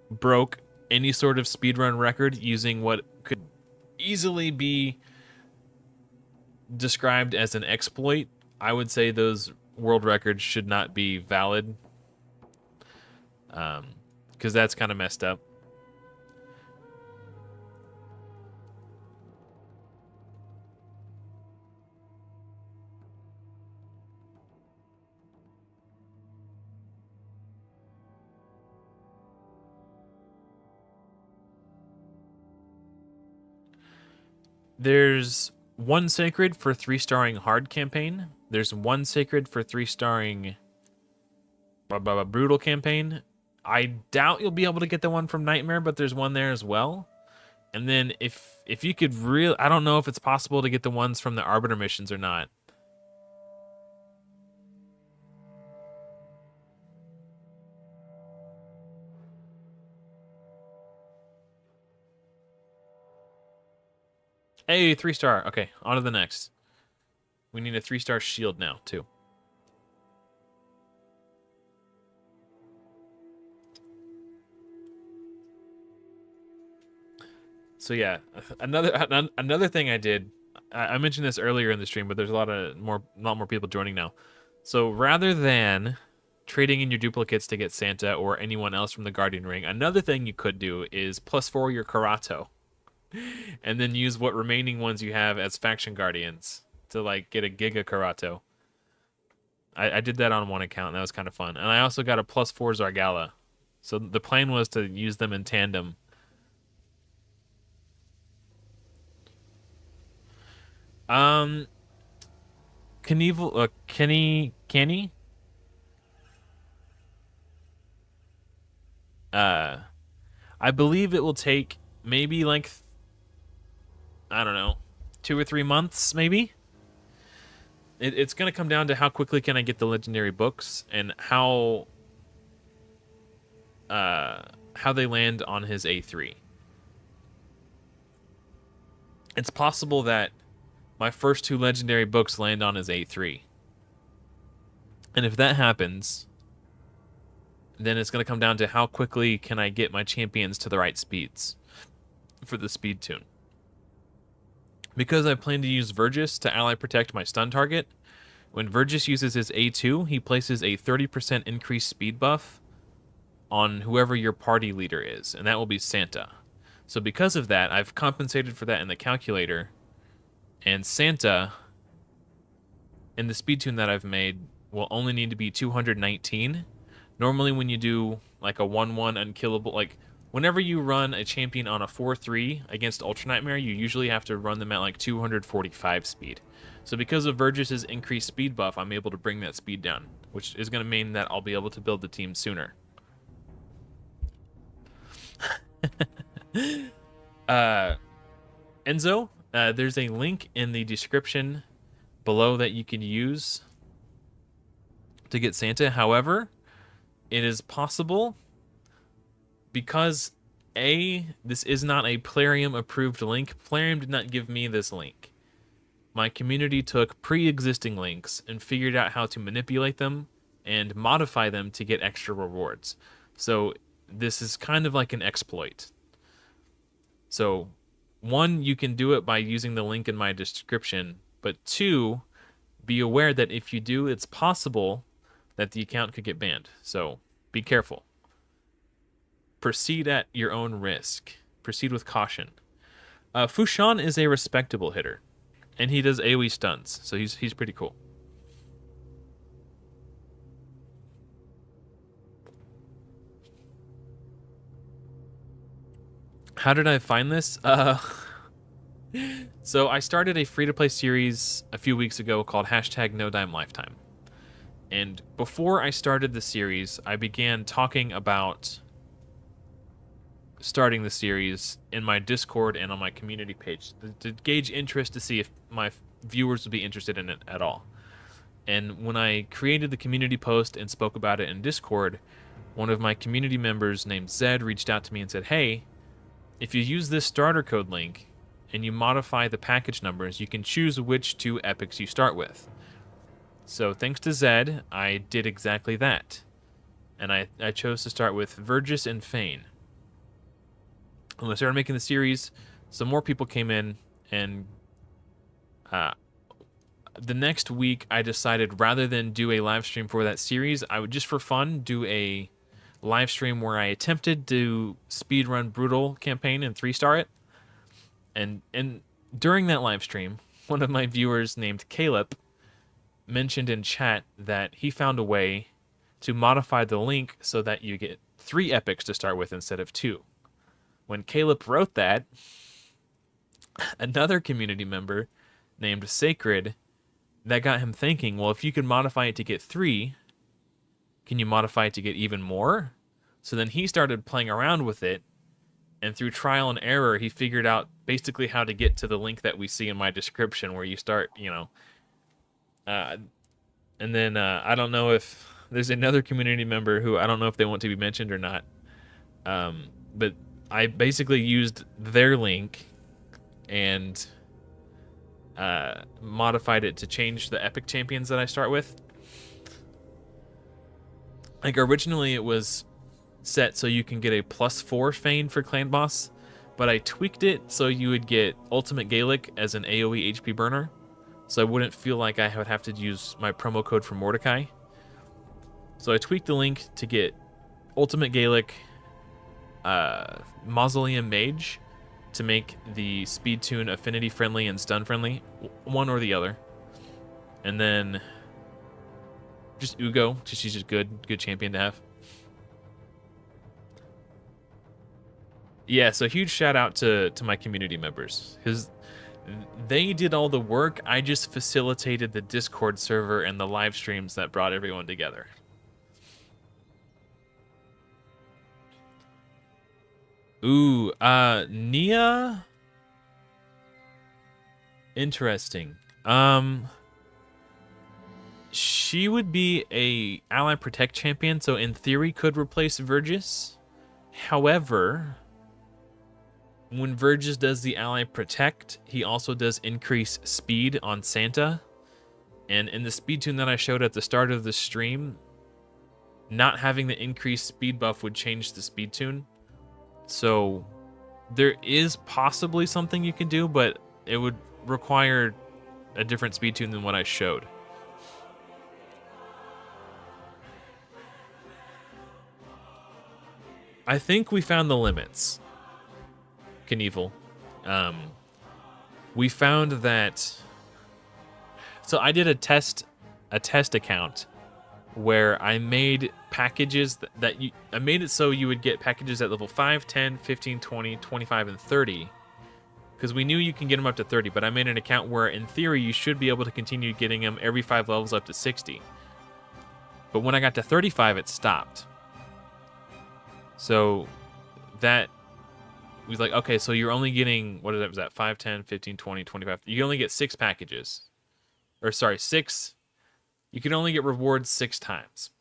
[SPEAKER 1] broke any sort of speedrun record using what could easily be described as an exploit, I would say those world records should not be valid, because that's kind of messed up. There's one sacred for 3-starring hard campaign. There's one sacred for 3-starring brutal campaign. I doubt you'll be able to get the one from Nightmare, but there's one there as well. And then if you could I don't know if it's possible to get the ones from the Arbiter missions or not. Hey, 3-star. Okay, on to the next. We need a 3-star shield now, too. So yeah, another thing I did, I mentioned this earlier in the stream, but there's a lot more people joining now. So rather than trading in your duplicates to get Santa or anyone else from the Guardian Ring, another thing you could do is +4 your Karato, and then use what remaining ones you have as faction guardians to like get a Giga Karato. I did that on one account, and that was kind of fun. And I also got a +4 Zargala. So the plan was to use them in tandem. Kenny? I believe it will take maybe like, I don't know, 2 or 3 months, maybe. It's gonna come down to how quickly can I get the legendary books and how they land on his A3. It's possible that my first 2 legendary books land on his A3. And if that happens, then it's going to come down to how quickly can I get my champions to the right speeds for the speed tune. Because I plan to use Vergis to ally protect my stun target, when Vergis uses his A2, he places a 30% increased speed buff on whoever your party leader is, and that will be Santa. So because of that, I've compensated for that in the calculator, and Santa, in the speed tune that I've made, will only need to be 219. Normally when you do like a 1-1 unkillable, like whenever you run a champion on a 4-3 against Ultra Nightmare, you usually have to run them at like 245 speed. So because of Vergis' increased speed buff, I'm able to bring that speed down, which is going to mean that I'll be able to build the team sooner. Enzo, there's a link in the description below that you can use to get Santa. However, it is possible, because this is not a Plarium approved link. Plarium did not give me this link. My community took pre-existing links and figured out how to manipulate them and modify them to get extra rewards. So this is kind of like an exploit. So 1, you can do it by using the link in my description, but 2, be aware that if you do, it's possible that the account could get banned. So be careful. Proceed at your own risk. Proceed with caution. Fushan is a respectable hitter, and he does AoE stuns, so he's pretty cool. How did I find this? So I started a free-to-play series a few weeks ago called #NoDimeLifetime. And before I started the series, I began talking about starting the series in my Discord and on my community page to gauge interest, to see if my viewers would be interested in it at all. And when I created the community post and spoke about it in Discord, one of my community members named Zed reached out to me and said, hey, if you use this starter code link and you modify the package numbers, you can choose which 2 epics you start with. So thanks to Zed, I did exactly that. and I chose to start with Vergis and Fane. When I started making the series, some more people came in, and the next week I decided rather than do a live stream for that series, I would just for fun do a live stream where I attempted to speedrun Brutal campaign and 3-star it. And during that live stream, one of my viewers named Caleb mentioned in chat that he found a way to modify the link so that you get 3 epics to start with instead of 2. When Caleb wrote that, another community member named Sacred, that got him thinking, well, if you can modify it to get 3, can you modify it to get even more? So then he started playing around with it, and through trial and error, he figured out basically how to get to the link that we see in my description where you start, you know. And then I don't know if there's another community member who I don't know if they want to be mentioned or not. But I basically used their link and modified it to change the epic champions that I start with. Like originally it was set so you can get a +4 Fane for clan boss, but I tweaked it so you would get Ultimate Gaelic as an AoE HP burner, so I wouldn't feel like I would have to use my promo code for Mordecai. So I tweaked the link to get Ultimate Gaelic, Mausoleum Mage, to make the speed tune affinity friendly and stun friendly, one or the other. And then just Ugo, she's just good champion to have. Yeah, so huge shout out to my community members, because they did all the work. I just facilitated the Discord server and the live streams that brought everyone together. Ooh, Nia? Interesting. She would be a ally protect champion, so in theory could replace Vergis. However, when Vergis does the ally protect, he also does increase speed on Santa. And in the speed tune that I showed at the start of the stream, not having the increased speed buff would change the speed tune. So there is possibly something you can do, but it would require a different speed tune than what I showed. I think we found the limits, Knievel. We found that... So I did a test account where I made packages I made it so you would get packages at level 5, 10, 15, 20, 25, and 30. Because we knew you can get them up to 30, but I made an account where, in theory, you should be able to continue getting them every 5 levels up to 60. But when I got to 35, it stopped. So that was like, okay, so you're only getting, what was that, 5, 10, 15, 20, 25. You only get 6 packages. Or sorry, 6. You can only get rewards 6 times.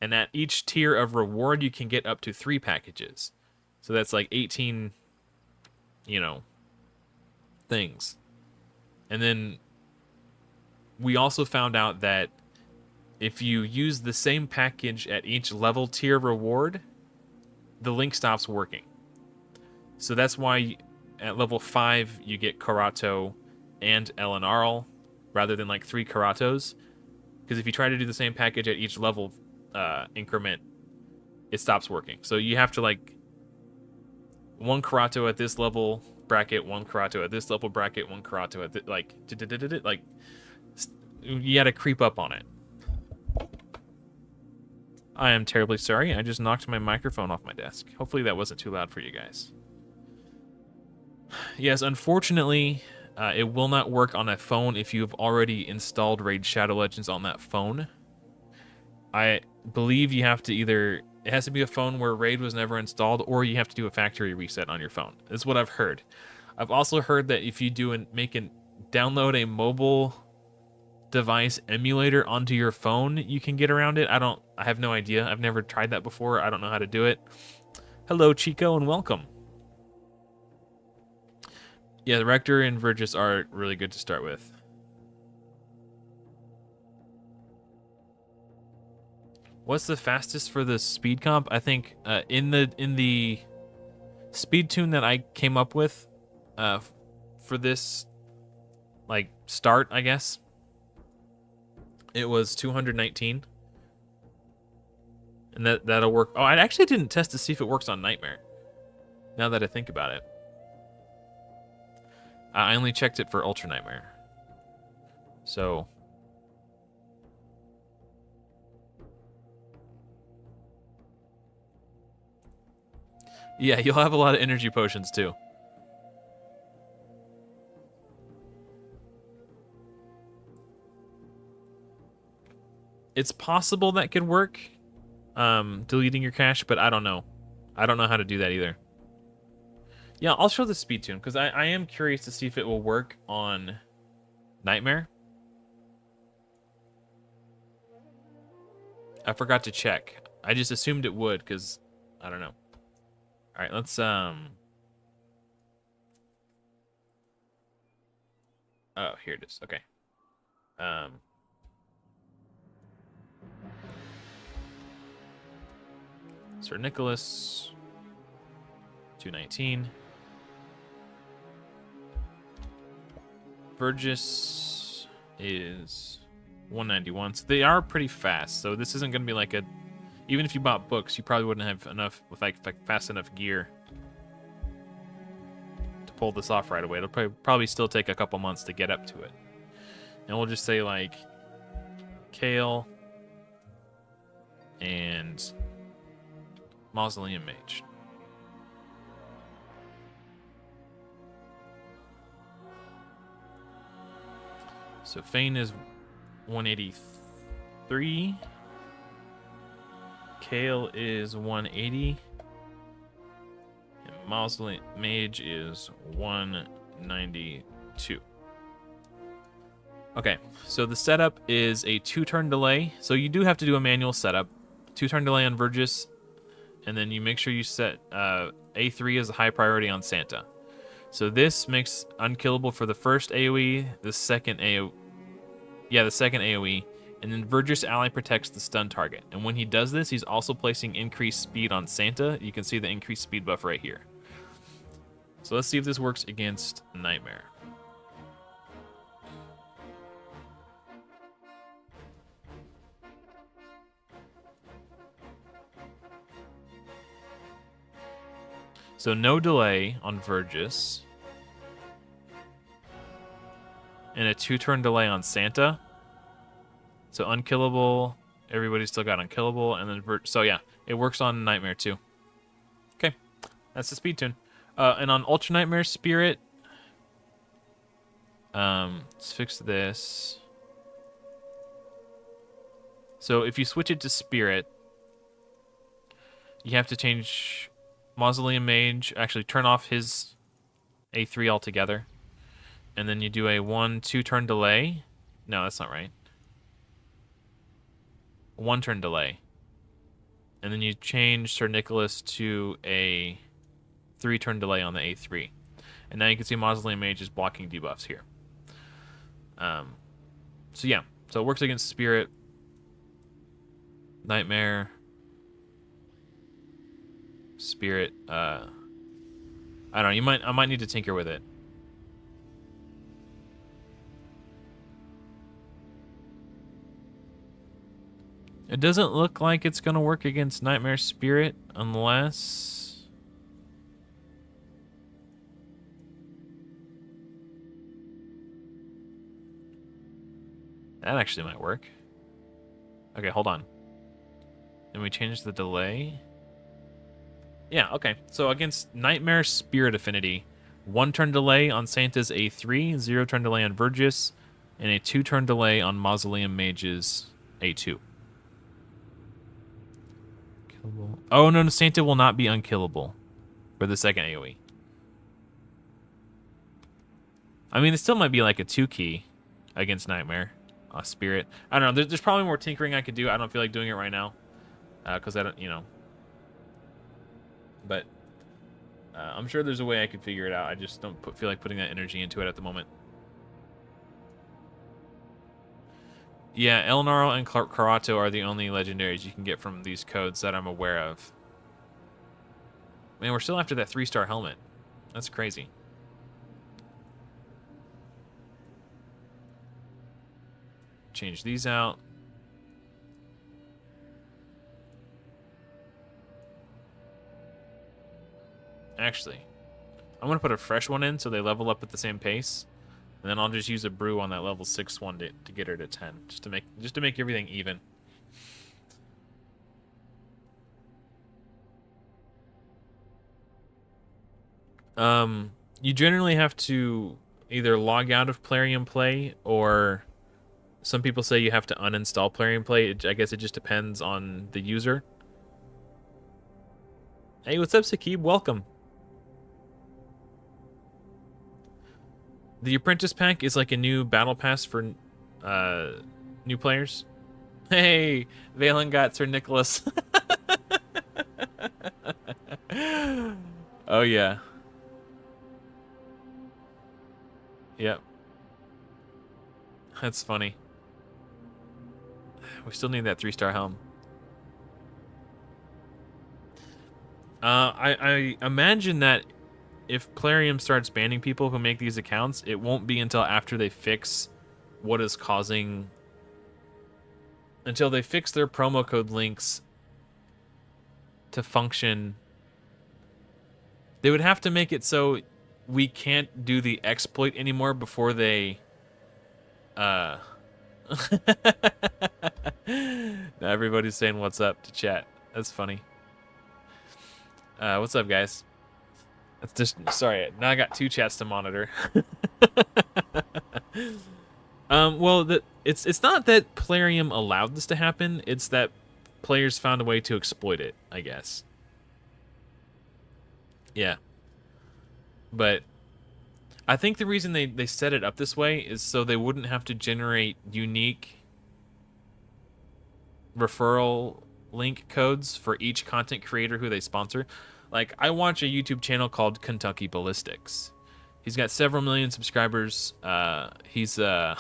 [SPEAKER 1] And at each tier of reward, you can get up to 3 packages. So that's like 18, things. And then we also found out that if you use the same package at each level tier reward, the link stops working. So that's why at level 5 you get Karato and Ellen Arl rather than like 3 Karatos. Because if you try to do the same package at each level increment, it stops working. So you have to like 1 Karato at this level bracket, 1 Karato at this level bracket, 1 Karato at you gotta creep up on it. I am terribly sorry. I just knocked my microphone off my desk. Hopefully that wasn't too loud for you guys. Yes, unfortunately, it will not work on a phone if you've already installed Raid Shadow Legends on that phone. I believe you have to either... It has to be a phone where Raid was never installed, or you have to do a factory reset on your phone. That's what I've heard. I've also heard that if you download a mobile device emulator onto your phone, you can get around it. I have no idea. I've never tried that before. I don't know how to do it. Hello, Chico, and welcome. Yeah, the Rector and Vergis are really good to start with. What's the fastest for the speed comp? I think in the speed tune that I came up with for this like start, I guess, it was 219. And that'll work. Oh, I actually didn't test to see if it works on Nightmare. Now that I think about it. I only checked it for Ultra Nightmare. So yeah, you'll have a lot of energy potions too. It's possible that could work, deleting your cache, but I don't know. I don't know how to do that either. Yeah, I'll show the speed tune, because I am curious to see if it will work on Nightmare. I forgot to check. I just assumed it would, because I don't know. All right, let's oh, here it is. Okay. Sir Nicholas 219. Burgess is 191. So they are pretty fast. So this isn't going to be like a... Even if you bought books, you probably wouldn't have enough, with like fast enough gear to pull this off right away. It'll probably still take a couple months to get up to it. And we'll just say like Kale and Mausoleum Mage. So Fane is 183. Kale is 180. And Mausoleum Mage is 192. Okay, so the setup is a 2-turn delay. So you do have to do a manual setup. 2-turn delay on Vergis. And then you make sure you set A3 as a high priority on Santa. So this makes unkillable for the first AoE, the second AoE. Yeah, the second AoE. And then Vergis ally protects the stun target. And when he does this, he's also placing increased speed on Santa. You can see the increased speed buff right here. So let's see if this works against Nightmare. So no delay on Vergis. And a 2-turn delay on Santa. So unkillable. Everybody's still got unkillable. And then so yeah, it works on Nightmare too. Okay, that's the speed tune. And on Ultra Nightmare Spirit, let's fix this. So if you switch it to Spirit, you have to change Mausoleum Mage. Actually, turn off his A3 altogether. And then you do a 2-turn delay. No, that's not right. 1-turn delay. And then you change Sir Nicholas to a 3-turn delay on the A3. And now you can see Mausoleum Mage is blocking debuffs here. So yeah, so it works against Spirit, Nightmare, Spirit. I don't know. I might need to tinker with it. It doesn't look like it's going to work against Nightmare Spirit unless... That actually might work. Okay, hold on. Then we change the delay. Yeah, okay. So against Nightmare Spirit Affinity, 1-turn delay on Santa's A3, 0-turn delay on Vergis, and a 2-turn delay on Mausoleum Mage's A2. Oh, no, Santa will not be unkillable for the second AoE. I mean, it still might be like a 2-key against Nightmare Spirit. I don't know. There's probably more tinkering I could do. I don't feel like doing it right now. Because I don't, you know. But I'm sure there's a way I could figure it out. I just don't feel like putting that energy into it at the moment. Yeah, Elnarl and Karato are the only legendaries you can get from these codes that I'm aware of. Man, we're still after that 3-star helmet. That's crazy. Change these out. Actually, I'm gonna put a fresh one in so they level up at the same pace, and then I'll just use a brew on that level 6 one to get her to 10, just to make everything even. You generally have to either log out of Plarium Play, or some people say you have to uninstall Plarium Play. I guess it just depends on the user. Hey, what's up, Sakib? Welcome. The Apprentice Pack is like a new battle pass for new players. Hey, Valen got Sir Nicholas. Oh, yeah. Yep. That's funny. We still need that 3-star helm. I imagine that if Plarium starts banning people who make these accounts, it won't be until after they fix what is causing... Until they fix their promo code links to function. They would have to make it so we can't do the exploit anymore before they... Now everybody's saying what's up to chat. That's funny. What's up, guys? That's just... Sorry, now I got 2 chats to monitor. Well, it's not that Plarium allowed this to happen. It's that players found a way to exploit it, I guess. Yeah. But I think the reason they set it up this way is so they wouldn't have to generate unique referral link codes for each content creator who they sponsor. Like, I watch a YouTube channel called Kentucky Ballistics. He's got several million subscribers. He's I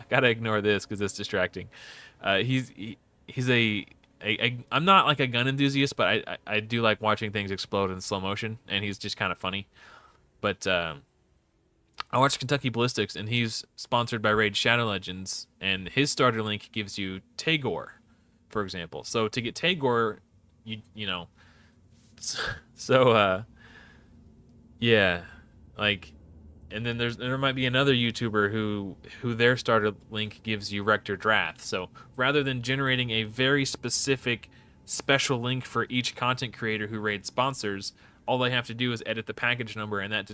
[SPEAKER 1] gotta ignore this because it's distracting. He's I'm not like a gun enthusiast, but I do like watching things explode in slow motion, and he's just kind of funny. But I watch Kentucky Ballistics, and he's sponsored by Raid Shadow Legends, and his starter link gives you Tagore, for example. So to get Tagore, you know, so yeah, like, and then there might be another YouTuber who their starter link gives you Rector Drath. So rather than generating a very specific special link for each content creator who Raid sponsors, all they have to do is edit the package number, and that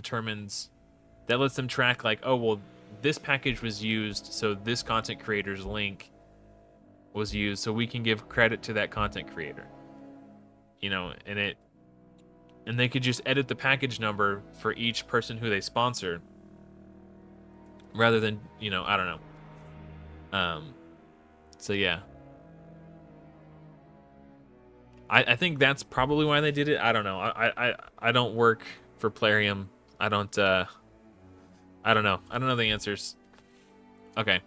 [SPEAKER 1] lets them track, like, oh, well, this package was used, so this content creator's link was used, so we can give credit to that content creator. You know, and they could just edit the package number for each person who they sponsor, rather than, you know, I don't know. So yeah. I think that's probably why they did it. I don't know. I don't work for Plarium. I don't know. I don't know the answers. Okay.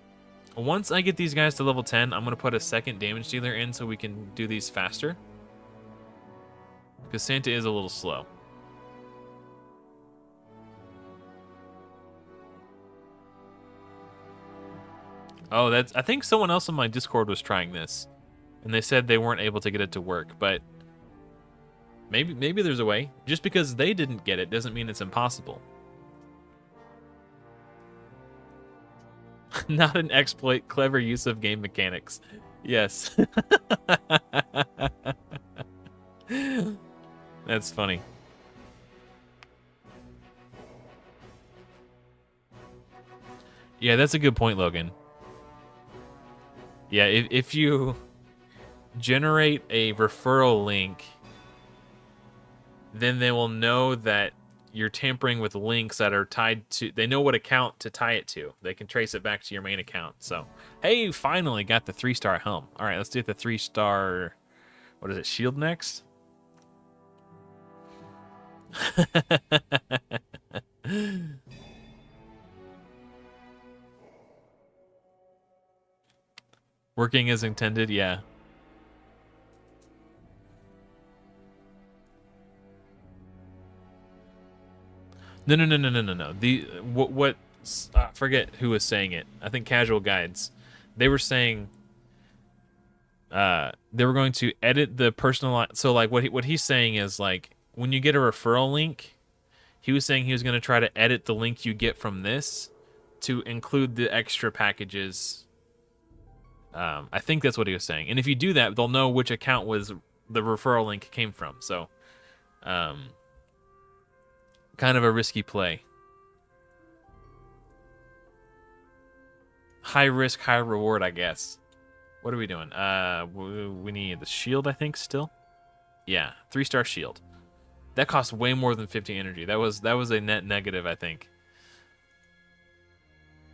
[SPEAKER 1] Once I get these guys to level 10, I'm going to put a second damage dealer in so we can do these faster. Because Santa is a little slow. Oh, I think someone else on my Discord was trying this, and they said they weren't able to get it to work, but maybe there's a way. Just because they didn't get it doesn't mean it's impossible. Not an exploit, clever use of game mechanics. Yes. That's funny. Yeah, that's a good point, Logan. Yeah, if you generate a referral link, then they will know that you're tampering with links that are tied to... They know what account to tie it to. They can trace it back to your main account. So, hey, finally got the 3-star helm. All right, let's do the 3-star... What is it, shield next? Working as intended, yeah. No. The what forget who was saying it. I think Casual Guides. They were saying they were going to edit the personalized. So like what he's saying is like when you get a referral link, he was saying he was going to try to edit the link you get from this to include the extra packages. I think that's what he was saying. And if you do that, they'll know which account was the referral link came from. So kind of a risky play. High risk, high reward, I guess. What are we doing? We need the shield, I think, still. Yeah, 3-star shield. That costs way more than 50 energy. That was a net negative, I think.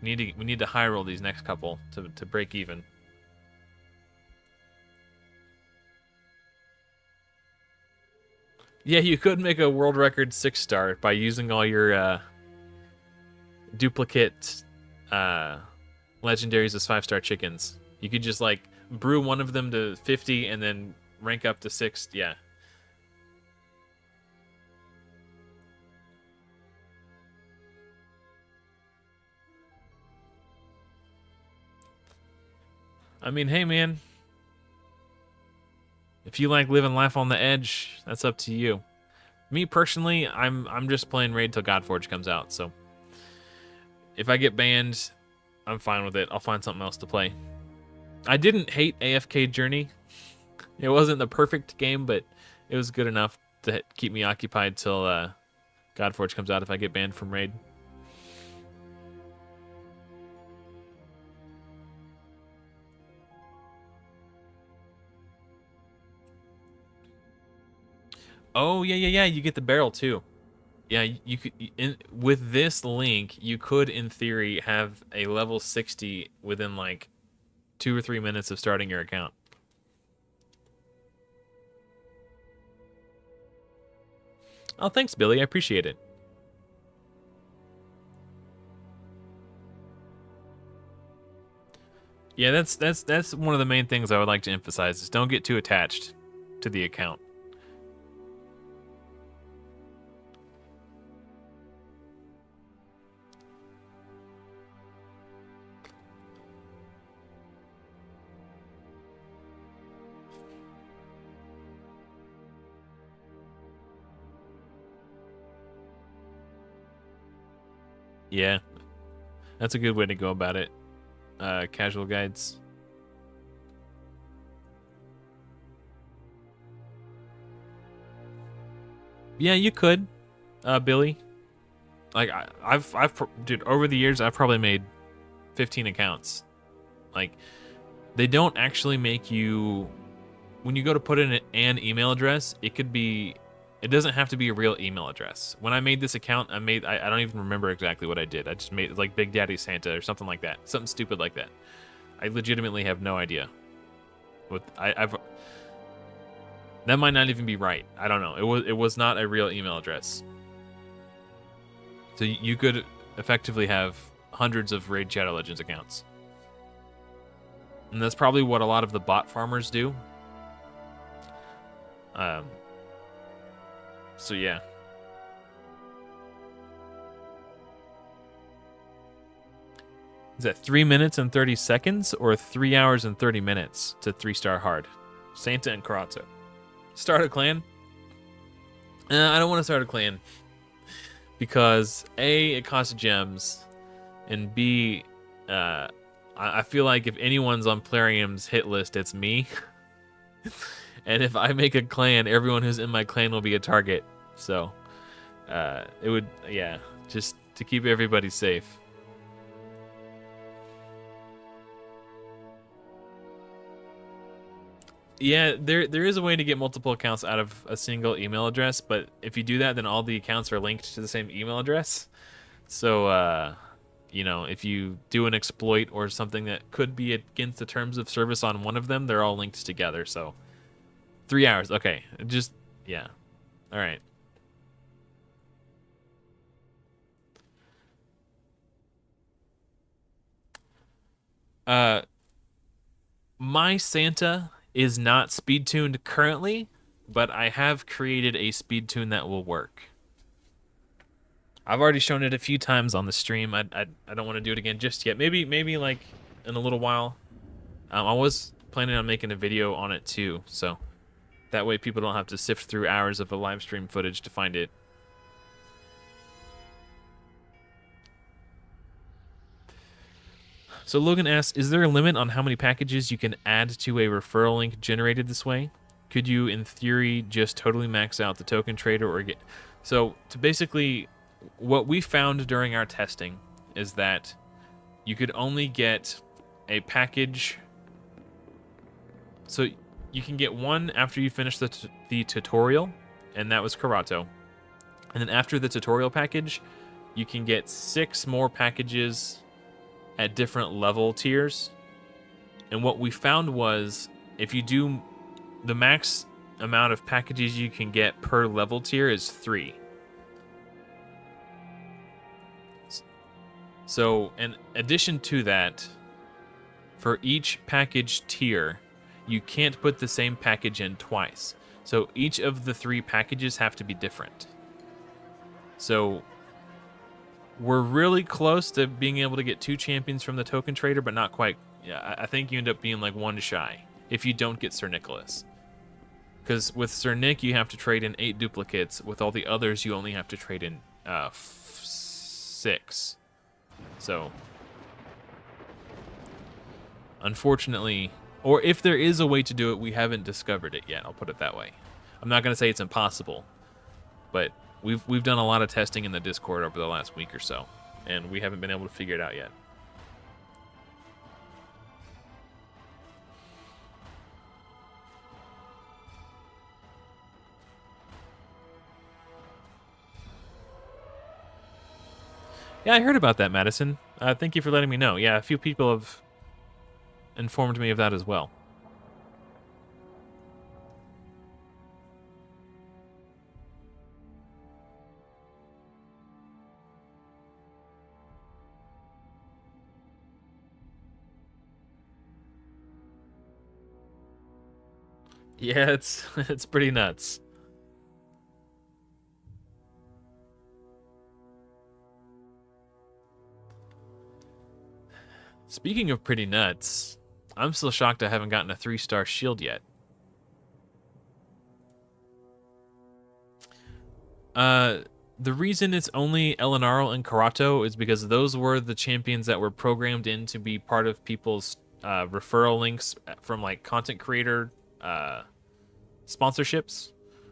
[SPEAKER 1] We need to high roll these next couple to break even. Yeah, you could make a world record 6-star by using all your duplicate legendaries as 5-star chickens. You could just like brew one of them to 50 and then rank up to 6. Yeah. I mean, hey man, if you like living life on the edge, that's up to you. Me personally, I'm just playing Raid till Godforge comes out, so if I get banned, I'm fine with it. I'll find something else to play. I didn't hate AFK Journey. It wasn't the perfect game, but it was good enough to keep me occupied till Godforge comes out if I get banned from Raid. Oh, yeah. You get the barrel, too. Yeah, you could with this link, you could, in theory, have a level 60 within, like, 2 or 3 minutes of starting your account. Oh, thanks, Billy. I appreciate it. Yeah, that's one of the main things I would like to emphasize is don't get too attached to the account. Yeah, that's a good way to go about it. Casual guides. Yeah, you could, Billy. Like dude, over the years, I've probably made 15 accounts. Like, they don't actually make you, when you go to put in an email address, it doesn't have to be a real email address. When I made this account, I don't even remember exactly what I did. I just made it like Big Daddy Santa or something like that. Something stupid like that. I legitimately have no idea. That might not even be right. I don't know. It was not a real email address. So you could effectively have hundreds of Raid Shadow Legends accounts. And that's probably what a lot of the bot farmers do. So yeah. Is that 3 minutes and 30 seconds or 3 hours and 30 minutes to 3-star hard? Santa and Karato. Start a clan? I don't want to start a clan. Because A, it costs gems. And B, I feel like if anyone's on Plarium's hit list, it's me. And if I make a clan, everyone who's in my clan will be a target. So, it would, yeah, just to keep everybody safe. Yeah, there is a way to get multiple accounts out of a single email address, but if you do that, then all the accounts are linked to the same email address. So, you know, if you do an exploit or something that could be against the terms of service on one of them, they're all linked together. So, 3 hours. Okay, just, yeah. All right. My Santa is not speed tuned currently, but I have created a speed tune that will work. I've already shown it a few times on the stream. I don't want to do it again just yet. Maybe like in a little while. I was planning on making a video on it too, so that way people don't have to sift through hours of a live stream footage to find it. So Logan asks, is there a limit on how many packages you can add to a referral link generated this way? Could you, in theory, just totally max out the token trader or get... So, to basically, what we found during our testing is that you could only get a package... So, you can get one after you finish the tutorial, and that was Karato. And then after the tutorial package, you can get 6 more packages at different level tiers. And what we found was if you do the max amount of packages you can get per level tier is 3. So in addition to that, for each package tier, you can't put the same package in twice. So each of the 3 packages have to be different. So we're really close to being able to get 2 champions from the token trader, but not quite. Yeah, I think you end up being like 1 shy if you don't get Sir Nicholas. Because with Sir Nick, you have to trade in 8 duplicates. With all the others, you only have to trade in 6. So, unfortunately, or if there is a way to do it, we haven't discovered it yet. I'll put it that way. I'm not going to say it's impossible, but we've done a lot of testing in the Discord over the last week or so, and we haven't been able to figure it out yet. Yeah, I heard about that, Madison. Thank you for letting me know. Yeah, a few people have informed me of that as well. Yeah, it's pretty nuts. Speaking of pretty nuts, I'm still shocked I haven't gotten a 3-star shield yet. The reason it's only Elenaro and Karato is because those were the champions that were programmed in to be part of people's referral links from like content creator sponsorships.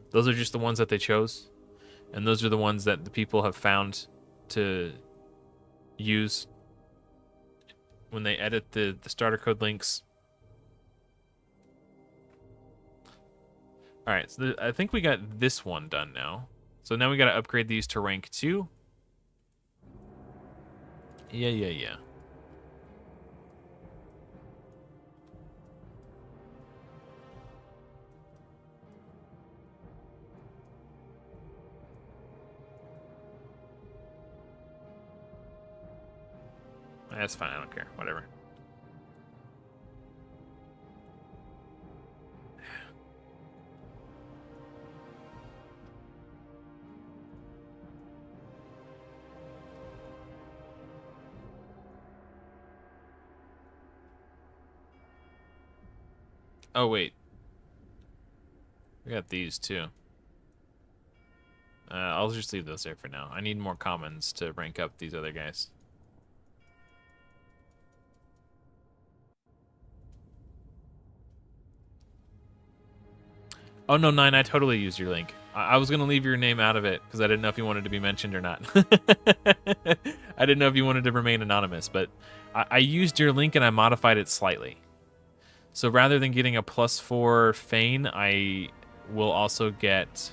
[SPEAKER 1] Those are just the ones that they chose, and those are the ones that the people have found to use when they edit the starter code links. All right, so I think we got this one done now. So now we got to upgrade these to rank 2. Yeah. That's fine, I don't care. Whatever. Oh, wait. We got these, too. I'll just leave those there for now. I need more commons to rank up these other guys. Oh, no, 9, I totally used your link. I was going to leave your name out of it because I didn't know if you wanted to be mentioned or not. I didn't know if you wanted to remain anonymous, but I used your link and I modified it slightly. So rather than getting a +4 Feign, I will also get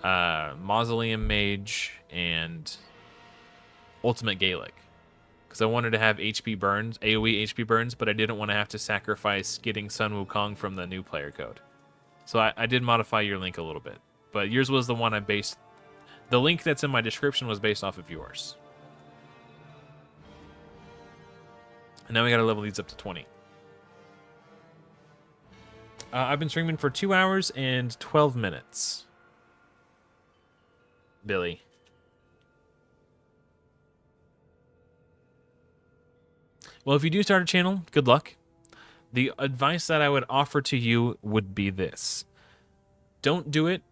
[SPEAKER 1] Mausoleum Mage and Ultimate Gaelic. Because I wanted to have HP burns, AoE HP burns, but I didn't want to have to sacrifice getting Sun Wukong from the new player code. So I did modify your link a little bit. But yours was the one I based... The link that's in my description was based off of yours. And now we gotta level these up to 20. I've been streaming for 2 hours and 12 minutes. Billy. Well, if you do start a channel, good luck. The advice that I would offer to you would be this. Don't do it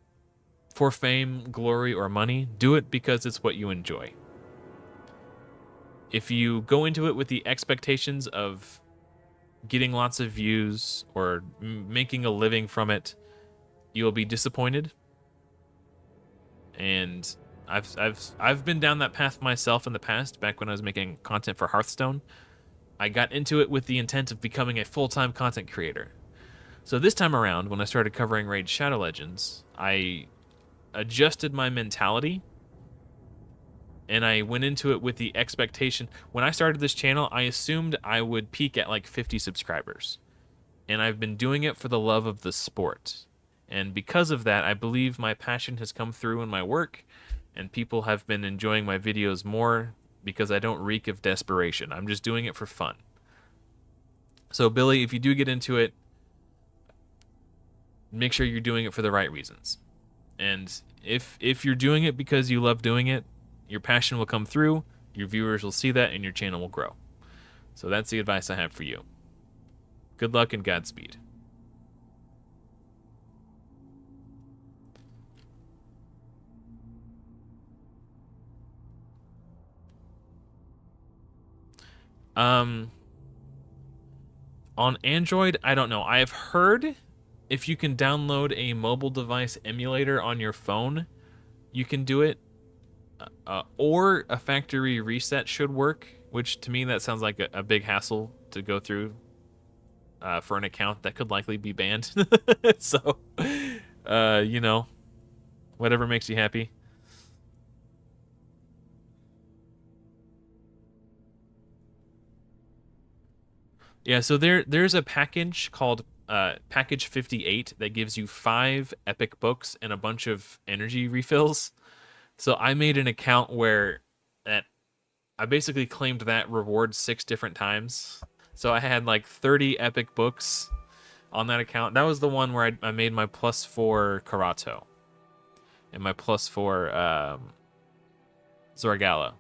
[SPEAKER 1] for fame, glory, or money. Do it because it's what you enjoy. If you go into it with the expectations of getting lots of views or making a living from it, you will be disappointed. And I've been down that path myself in the past, back when I was making content for Hearthstone. I got into it with the intent of becoming a full-time content creator. So this time around, when I started covering Raid Shadow Legends, I adjusted my mentality, and I went into it with the expectation. When I started this channel, I assumed I would peak at like 50 subscribers. And I've been doing it for the love of the sport. And because of that, I believe my passion has come through in my work, and people have been enjoying my videos more because I don't reek of desperation. I'm just doing it for fun. So Billy, if you do get into it, make sure you're doing it for the right reasons. And if you're doing it because you love doing it, your passion will come through, your viewers will see that, and your channel will grow. So that's the advice I have for you. Good luck and Godspeed. On Android, I don't know. I have heard if you can download a mobile device emulator on your phone, you can do it. Or a factory reset should work, which to me that sounds like a big hassle to go through for an account that could likely be banned. So, you know, whatever makes you happy. Yeah, so there's a package called Package 58 that gives you 5 epic books and a bunch of energy refills. So I made an account where I basically claimed that reward 6 different times. So I had like 30 epic books on that account. That was the one where I made my +4 Karato and my +4 Zorgala,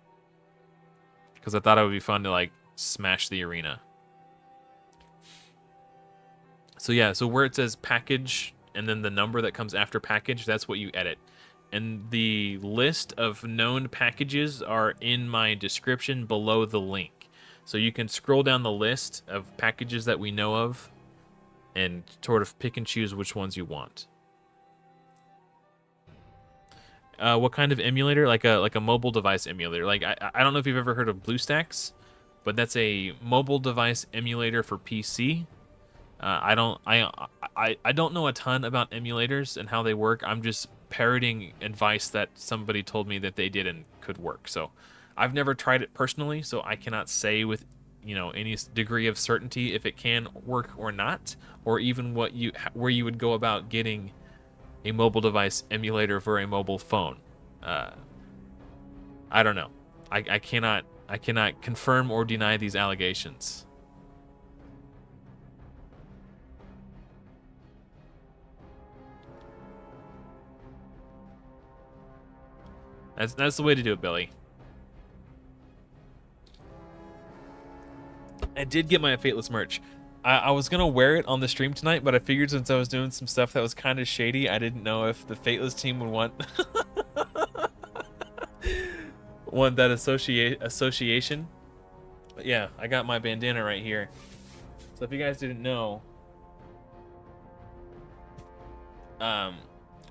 [SPEAKER 1] because I thought it would be fun to like smash the arena. So yeah, so where it says package and then the number that comes after package, that's what you edit. And the list of known packages are in my description below the link. So you can scroll down the list of packages that we know of and sort of pick and choose which ones you want. What kind of emulator? Like a mobile device emulator. Like I don't know if you've ever heard of BlueStacks, but that's a mobile device emulator for PC. I don't know a ton about emulators and how they work. I'm just parroting advice that somebody told me that they did and could work. So I've never tried it personally, so I cannot say with any degree of certainty if it can work or not, or even where you would go about getting a mobile device emulator for a mobile phone. I don't know. I cannot confirm or deny these allegations. That's the way to do it, Billy. I did get my Fateless merch. I was gonna wear it on the stream tonight, but I figured since I was doing some stuff that was kind of shady, I didn't know if the Fateless team would want that association. But yeah, I got my bandana right here. So if you guys didn't know,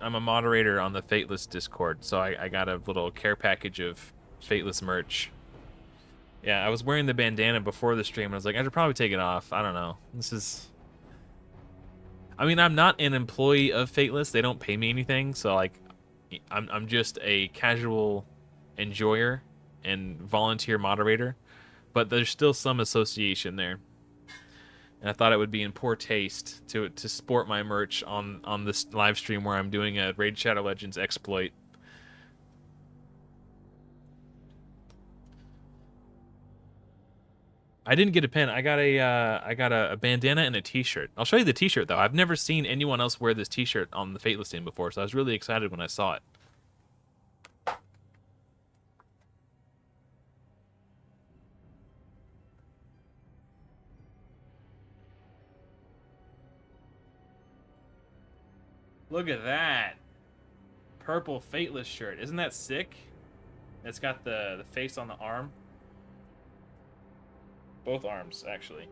[SPEAKER 1] I'm a moderator on the Fateless Discord, so I got a little care package of Fateless merch. Yeah, I was wearing the bandana before the stream, and I was like, I should probably take it off. I don't know. I mean, I'm not an employee of Fateless. They don't pay me anything, so like, I'm just a casual enjoyer and volunteer moderator. But there's still some association there. And I thought it would be in poor taste to sport my merch on this live stream where I'm doing a Raid Shadow Legends exploit. I didn't get a pin. I got a bandana and a t-shirt. I'll show you the t-shirt though. I've never seen anyone else wear this t-shirt on the Fateless team before, so I was really excited when I saw it. Look at that. Purple Fateless shirt. Isn't that sick? It's got the face on the arm. Both arms, actually.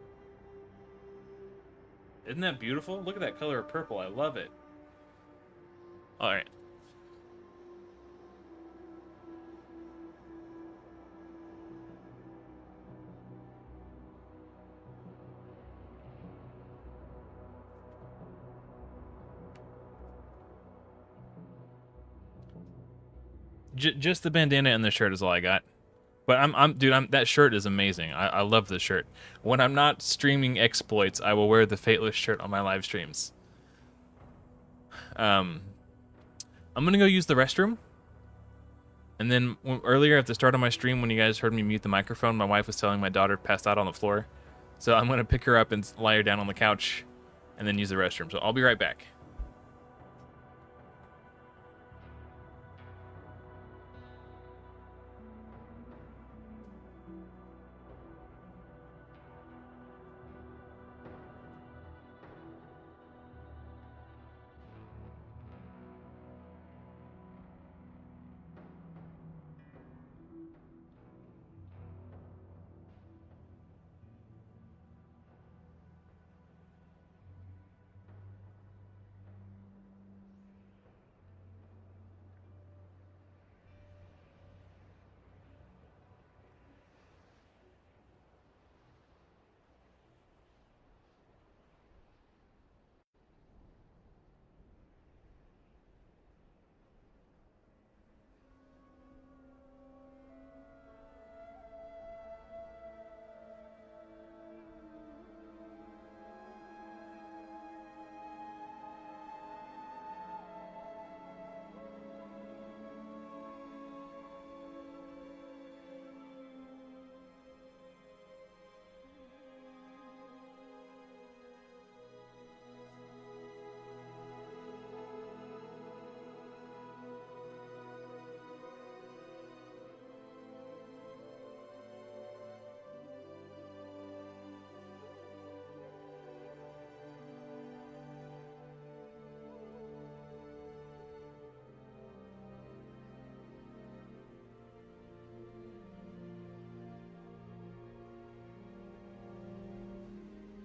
[SPEAKER 1] Isn't that beautiful? Look at that color of purple. I love it. All right. Just the bandana and the shirt is all I got. But dude, that shirt is amazing. I love this shirt. When I'm not streaming exploits, I will wear the Fateless shirt on my live streams. I'm gonna go use the restroom. And then earlier at the start of my stream, when you guys heard me mute the microphone, my wife was telling my daughter passed out on the floor. So I'm gonna pick her up and lie her down on the couch, and then use the restroom. So I'll be right back.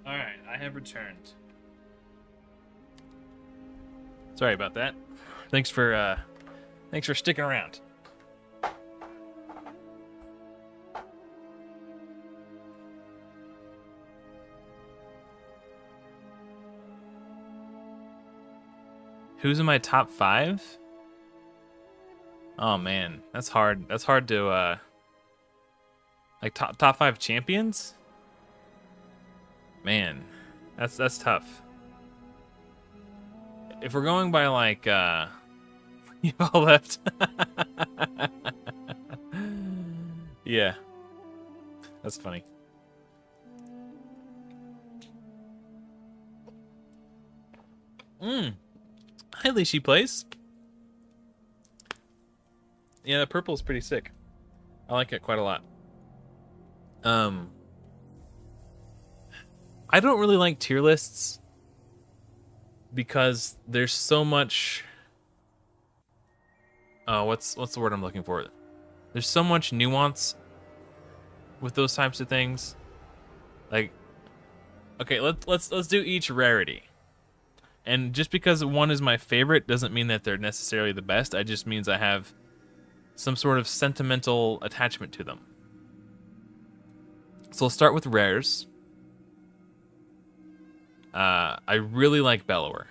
[SPEAKER 1] All right, I have returned. Sorry about that. Thanks for sticking around. Who's in my top 5? Oh man, that's hard. That's hard to like top 5 champions? Man, that's tough. If we're going by like you all left. Yeah. That's funny. Hi, Leashy Plays. Yeah, the purple is pretty sick. I like it quite a lot. I don't really like tier lists because there's so much. What's the word I'm looking for? There's so much nuance with those types of things. Like, okay, let's do each rarity. And just because one is my favorite doesn't mean that they're necessarily the best. It just means I have some sort of sentimental attachment to them. So I'll start with rares. I really like Bellower.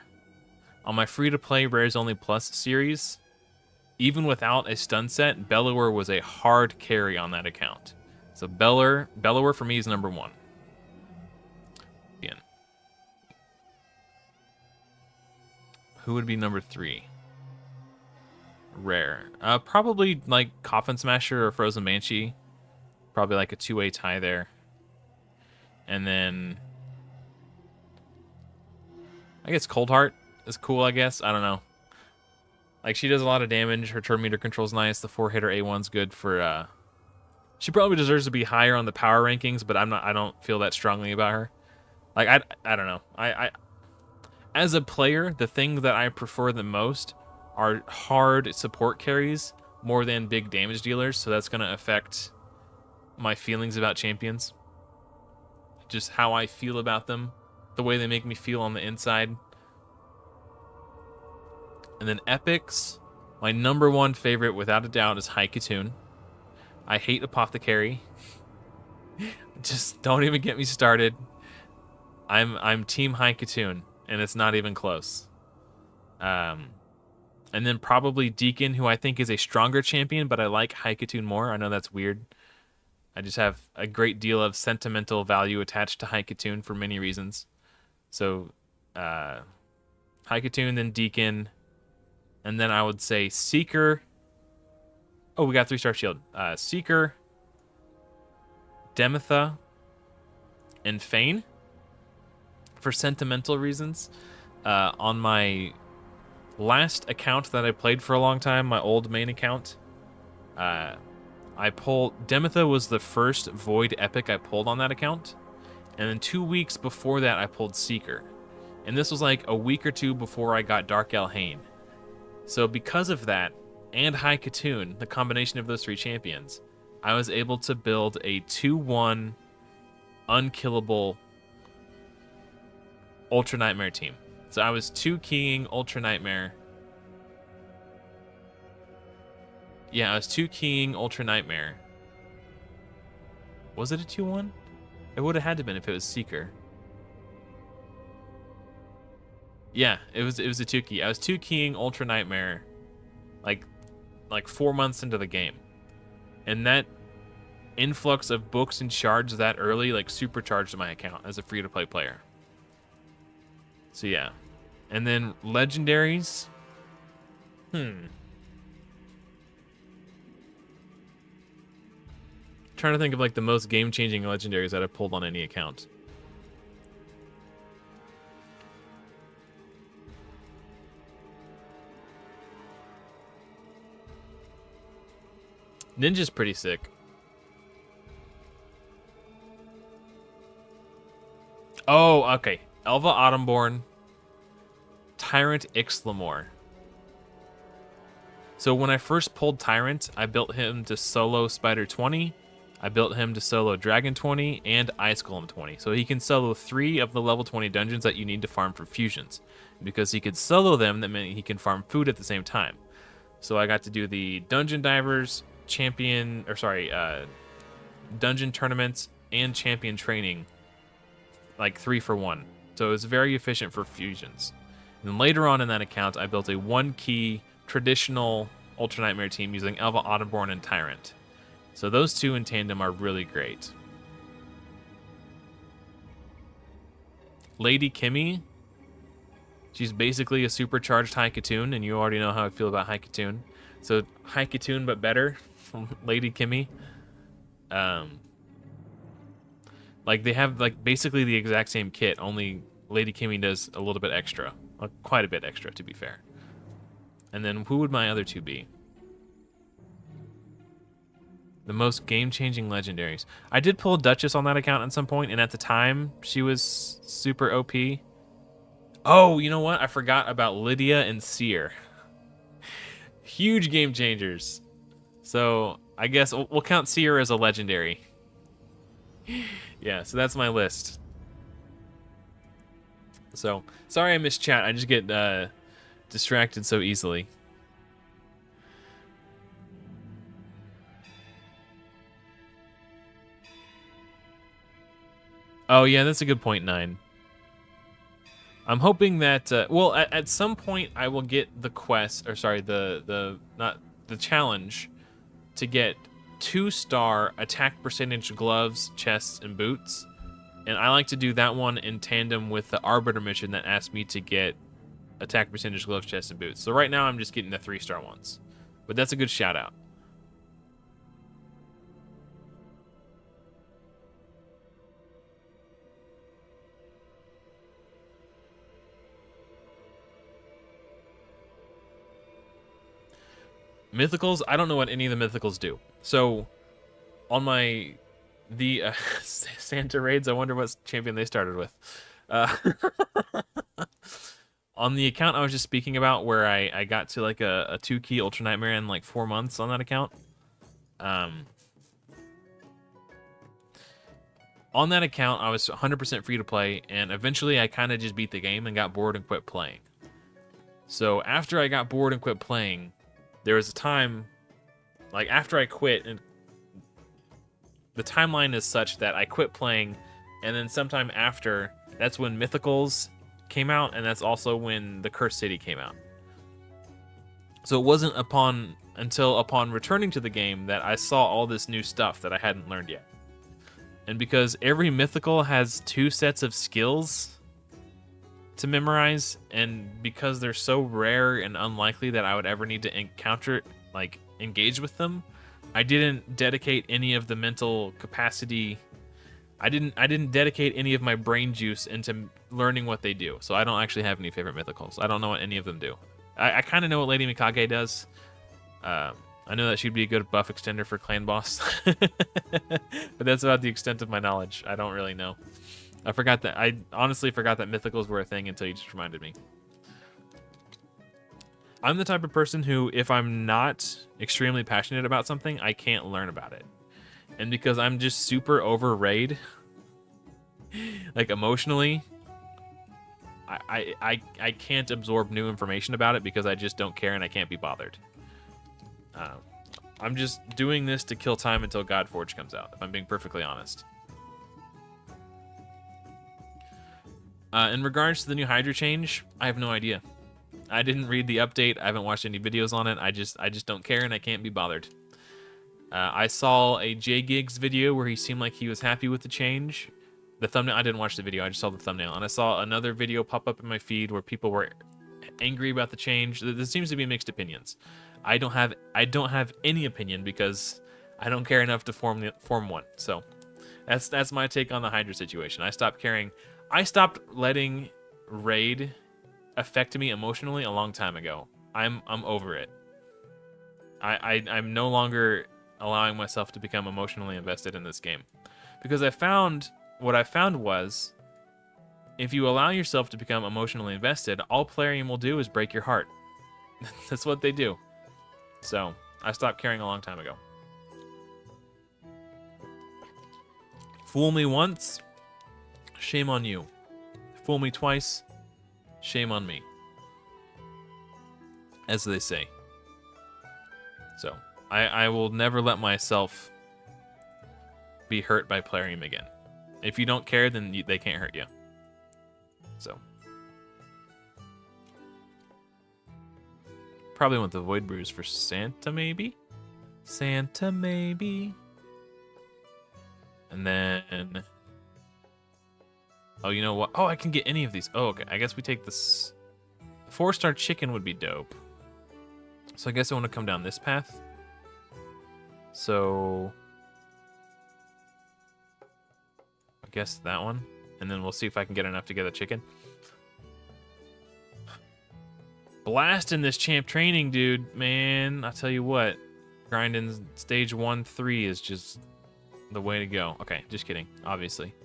[SPEAKER 1] On my free-to-play Rares Only Plus series, even without a stun set, Bellower was a hard carry on that account. So Bellower for me is number 1. Again. Who would be number 3? Rare. Probably like Coffin Smasher or Frozen Banshee. Probably like a 2-way tie there. And then I guess Cold Heart is cool, I guess. I don't know. Like, she does a lot of damage. Her turn meter control's nice. The 4-hitter A1's good for she probably deserves to be higher on the power rankings, but I don't feel that strongly about her. Like, I don't know. I as a player, the thing that I prefer the most are hard support carries more than big damage dealers, so that's going to affect my feelings about champions. Just how I feel about them, the way they make me feel on the inside. And then epics, my number one favorite without a doubt is Hexweaver. I hate Apothecary. Just don't even get me started. I'm team Hexweaver, and it's not even close. And then probably Deacon, who I think is a stronger champion, but I like Hexweaver more. I know that's weird. I just have a great deal of sentimental value attached to Hexweaver for many reasons. So, Hexweaver, then Deacon, and then I would say Seeker. Oh, we got 3-star shield. Seeker, Demetha, and Fane. For sentimental reasons. On my last account that I played for a long time, my old main account, I pulled... Demetha was the first Void Epic I pulled on that account. And then 2 weeks before that, I pulled Seeker. And this was like a week or two before I got Dark Elhain. So because of that, and Hexweaver, the combination of those 3 champions, I was able to build a 2-1 unkillable Ultra Nightmare team. So I was 2-keying Ultra Nightmare. Yeah, I was 2-keying Ultra Nightmare. Was it a 2-1? It would have had to been if it was Seeker. Yeah, it was a 2-key. I was 2-keying Ultra Nightmare like 4 months into the game. And that influx of books and shards that early like supercharged my account as a free-to-play player. So yeah. And then legendaries. Trying to think of like the most game-changing legendaries that I've pulled on any account. Ninja's pretty sick. Oh, okay. Elva Autumnborn, Tyrant Ixlamore. So when I first pulled Tyrant, I built him to solo Spider 20, I built him to solo Dragon 20, and Ice Golem 20. So he can solo 3 of the level 20 dungeons that you need to farm for fusions. Because he could solo them, that meant he can farm food at the same time. So I got to do the Dungeon Divers, dungeon tournaments, and champion training, like 3 for 1. So it was very efficient for fusions. And then later on in that account, I built a 1-key traditional Ultra Nightmare team using Elva Autumnborn and Tyrant. So those 2 in tandem are really great. Lady Kimmy, she's basically a supercharged Hexweaver, and you already know how I feel about Hexweaver. So Hexweaver but better from Lady Kimmy. Like they have like basically the exact same kit, only Lady Kimmy does a little bit extra. Quite a bit extra, to be fair. And then who would my other 2 be? The most game-changing legendaries. I did pull Duchess on that account at some point, and at the time, she was super OP. Oh, you know what? I forgot about Lydia and Seer. Huge game changers. So I guess we'll count Seer as a legendary. Yeah, so that's my list. So, sorry I missed chat. I just get distracted so easily. Oh, yeah, that's a good point, 9. I'm hoping that, well, at some point I will get the quest, or sorry, not the challenge to get 2-star attack percentage gloves, chests, and boots. And I like to do that one in tandem with the Arbiter mission that asked me to get attack percentage gloves, chests, and boots. So right now I'm just getting the 3-star ones. But that's a good shout out. Mythicals, I don't know what any of the mythicals do. So on the Santa raids, I wonder what champion they started with. Uh, on the account I was just speaking about, where I got to like a 2-key Ultra Nightmare in like 4 months on that account. On that account, I was 100% free to play, and eventually I kind of just beat the game and got bored and quit playing. So after I got bored and quit playing, there was a time, like after I quit, and the timeline is such that I quit playing, and then sometime after, that's when Mythicals came out, and that's also when the Cursed City came out. So it wasn't until upon returning to the game that I saw all this new stuff that I hadn't learned yet. And because every mythical has 2 sets of skills to memorize, and because they're so rare and unlikely that I would ever need to engage with them, I didn't dedicate any of the mental capacity. I didn't dedicate any of my brain juice into learning what they do. So I don't actually have any favorite mythicals. I don't know what any of them do. I kind of know what Lady Mikage does. I know that she'd be a good buff extender for Clan Boss. But that's about the extent of my knowledge. I don't really know. I honestly forgot that mythicals were a thing until you just reminded me. I'm the type of person who, if I'm not extremely passionate about something, I can't learn about it. And because I'm just super over raid, like emotionally, I can't absorb new information about it because I just don't care and I can't be bothered. I'm just doing this to kill time until Godforge comes out, if I'm being perfectly honest. In regards to the new Hydra change, I have no idea. I didn't read the update. I haven't watched any videos on it. I just don't care and I can't be bothered. I saw a J-Gigs video where he seemed like he was happy with the change. The thumbnail, I didn't watch the video, I just saw the thumbnail. And I saw another video pop up in my feed where people were angry about the change. There seems to be mixed opinions. I don't have any opinion because I don't care enough to form one. So that's my take on the Hydra situation. I stopped caring. I stopped letting raid affect me emotionally a long time ago. I'm over it. I'm no longer allowing myself to become emotionally invested in this game, because what I found was, if you allow yourself to become emotionally invested, all playing will do is break your heart. That's what they do. So I stopped caring a long time ago. Fool me once, shame on you. Fool me twice, shame on me, as they say. So I will never let myself be hurt by Plarium again. If you don't care, then they can't hurt you. So probably want the Void Brews for Santa, maybe? Santa, maybe? And then... oh, you know what? Oh, I can get any of these. Oh, okay. I guess we take this... 4-star chicken would be dope. So I guess I want to come down this path. So... I guess that one. And then we'll see if I can get enough to get a chicken. Blasting this champ training, dude. Man, I tell you what. Grinding stage 1-3 is just the way to go. Okay, just kidding. Obviously.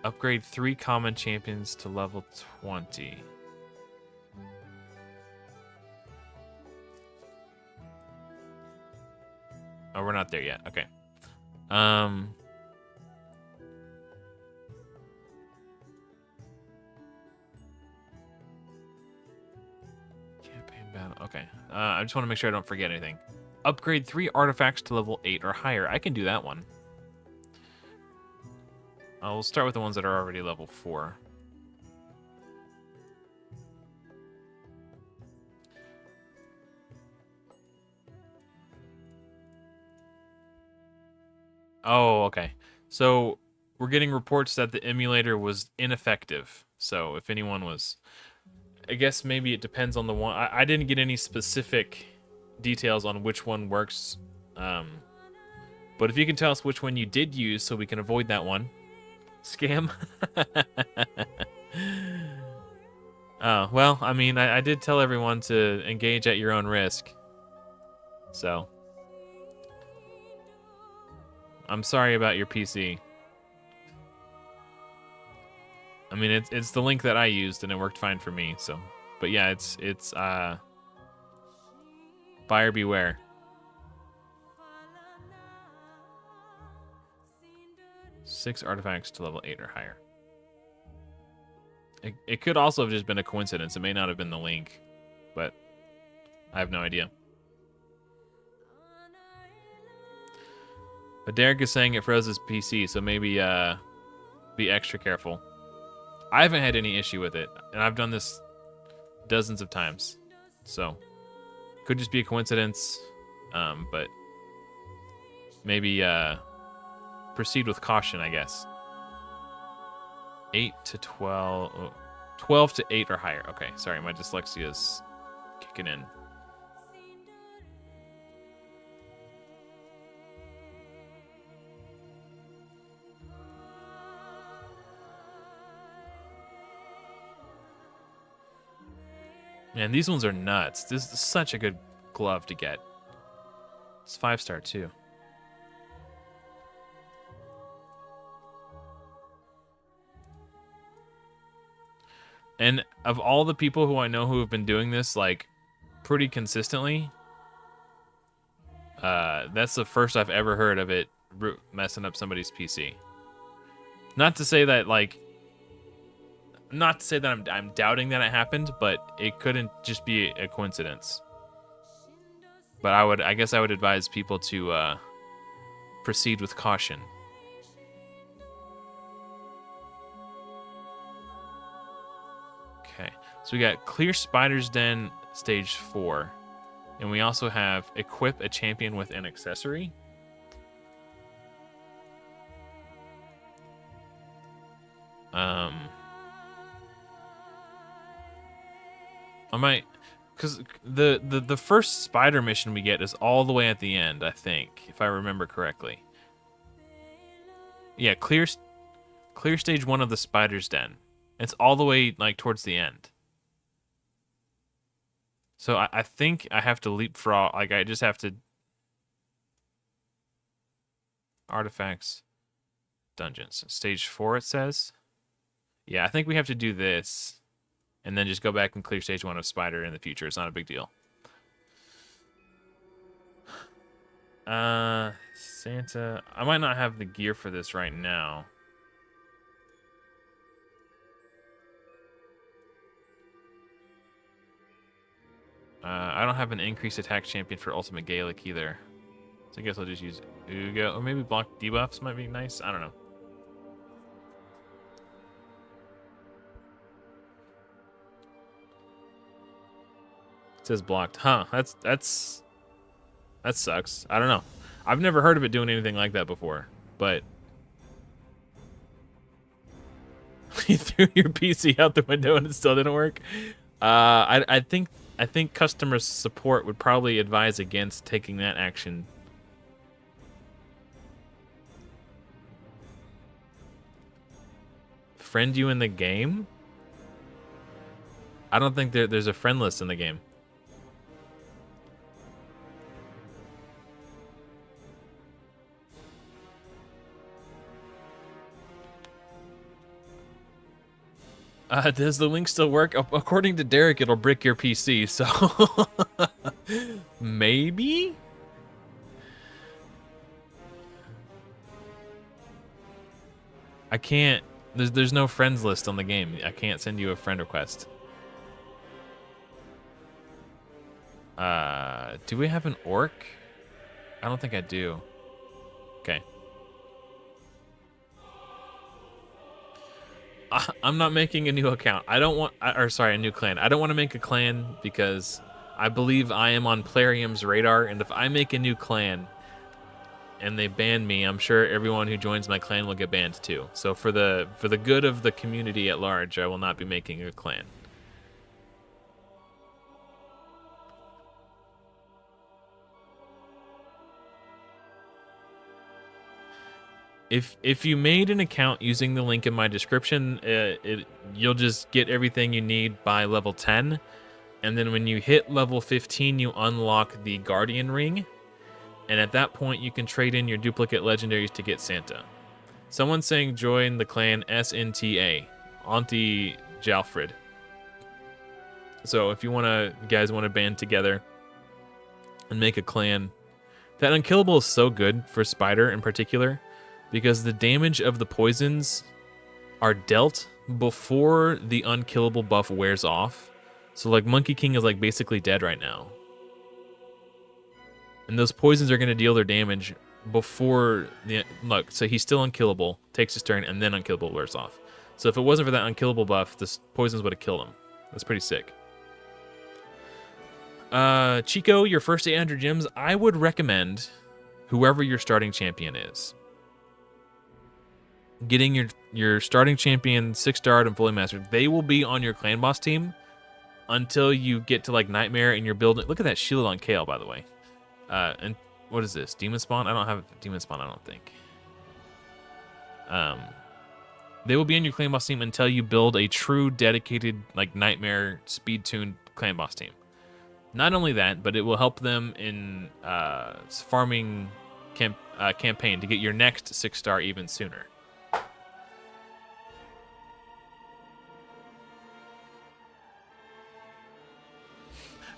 [SPEAKER 1] Upgrade 3 common champions to level 20. Oh, we're not there yet. Okay. Campaign battle. Okay. I just want to make sure I don't forget anything. Upgrade 3 artifacts to level 8 or higher. I can do that one. I'll start with the ones that are already level 4. Oh, okay. So we're getting reports that the emulator was ineffective. So if anyone was... I guess maybe it depends on the one. I didn't get any specific details on which one works. But if you can tell us which one you did use so we can avoid that one. Scam? Oh, well, I mean, I did tell everyone to engage at your own risk. So I'm sorry about your PC. I mean, it's the link that I used and it worked fine for me. So, but yeah, it's buyer beware. 6 artifacts to level 8 or higher. It could also have just been a coincidence. It may not have been the link, but I have no idea. But Derek is saying it froze his PC, so maybe be extra careful. I haven't had any issue with it, and I've done this dozens of times, so could just be a coincidence. But maybe proceed with caution, I guess. 8 to 12, 12 to 8 or higher. Okay, sorry, my dyslexia is kicking in. Man, these ones are nuts. This is such a good glove to get. It's 5-star too. And of all the people who I know who have been doing this, like, pretty consistently, that's the first I've ever heard of it messing up somebody's PC. Not to say that, like, not to say that I'm doubting that it happened, but it couldn't just be a coincidence. But I guess I would advise people to proceed with caution. Okay, so we got Clear Spider's Den stage 4, and we also have equip a champion with an accessory. I might, because the first spider mission we get is all the way at the end, I think, if I remember correctly. Yeah, clear stage 1 of the Spider's Den. It's all the way, like, towards the end. So I think I have to leapfrog, like, I just have to... Artifacts. Dungeons. Stage 4, it says. Yeah, I think we have to do this. And then just go back and clear stage 1 of Spider in the future. It's not a big deal. Santa... I might not have the gear for this right now. I don't have an increased attack champion for Ultimate Gaelic either. So I guess I'll just use Ugo. Or maybe block debuffs might be nice. I don't know. It says blocked. Huh, that sucks. I don't know. I've never heard of it doing anything like that before, but you threw your PC out the window and it still didn't work. I think customer support would probably advise against taking that action. Friend you in the game? I don't think there's a friend list in the game. Does the link still work? According to Derek, it'll brick your PC, so... Maybe? I can't... There's no friends list on the game. I can't send you a friend request. Do we have an orc? I don't think I do. Okay. I'm not making a new account. I don't want, or sorry, a new clan. I don't want to make a clan because I believe I am on Plarium's radar, and if I make a new clan and they ban me, I'm sure everyone who joins my clan will get banned too. So for the good of the community at large, I will not be making a clan. If you made an account using the link in my description, you'll just get everything you need by level 10. And then when you hit level 15, you unlock the Guardian Ring. And at that point, you can trade in your duplicate legendaries to get Santa. Someone's saying join the clan SNTA, Auntie Jalfred. So if you guys want to band together and make a clan, that unkillable is so good for Spider in particular, because the damage of the poisons are dealt before the unkillable buff wears off. So like Monkey King is like basically dead right now. And those poisons are going to deal their damage before the... Look, so he's still unkillable, takes his turn, and then unkillable wears off. So if it wasn't for that unkillable buff, the poisons would have killed him. That's pretty sick. Chico, your first 800 gems, I would recommend whoever your starting champion is. Getting your starting champion 6-starred and fully mastered. They will be on your clan boss team until you get to like Nightmare and you're building... Look at that shield on Kale, by the way. And what is this? Demon Spawn? I don't have Demon Spawn, I don't think. They will be on your clan boss team until you build a true dedicated like Nightmare speed-tuned clan boss team. Not only that, but it will help them in farming campaign to get your next 6-star even sooner.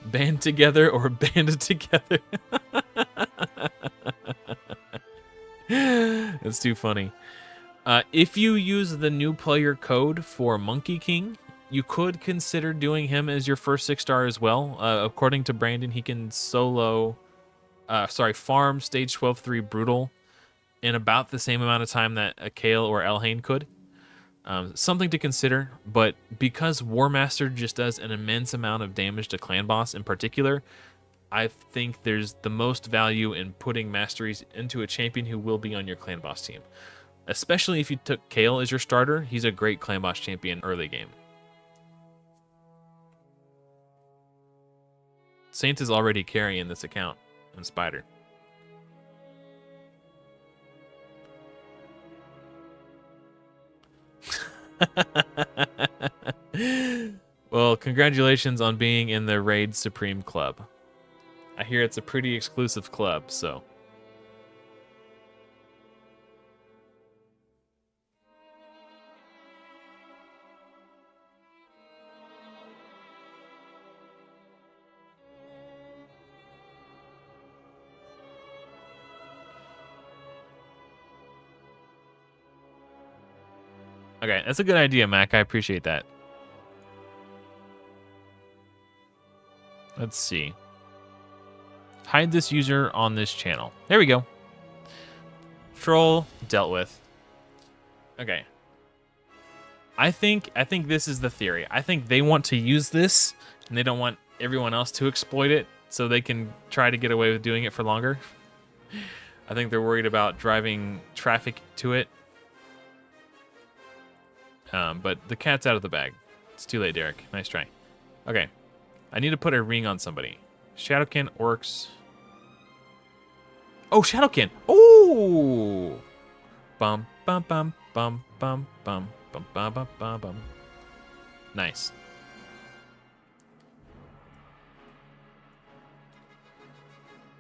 [SPEAKER 1] Band together or banded together. That's too funny. If you use the new player code for Monkey King, you could consider doing him as your first 6-star as well. According to Brandon, he can farm stage 12-3 Brutal in about the same amount of time that a Kale or Elhain could. Something to consider, but because War Master just does an immense amount of damage to Clan Boss in particular, I think there's the most value in putting masteries into a champion who will be on your Clan Boss team. Especially if you took Kale as your starter, he's a great Clan Boss champion early game. Saint is already carrying this account in Spider. Well, congratulations on being in the Raid Supreme Club. I hear it's a pretty exclusive club, so... Okay, that's a good idea, Mac. I appreciate that. Let's see. Hide this user on this channel. There we go. Troll dealt with. Okay. I think this is the theory. I think they want to use this, and they don't want everyone else to exploit it, so they can try to get away with doing it for longer. I think they're worried about driving traffic to it. But the cat's out of the bag. It's too late, Derek. Nice try. Okay. I need to put a ring on somebody. Shadowkin, Orcs. Oh, Shadowkin. Oh! Bum, bum, bum, bum, bum, bum, bum, bum, bum, bum, bum. Nice.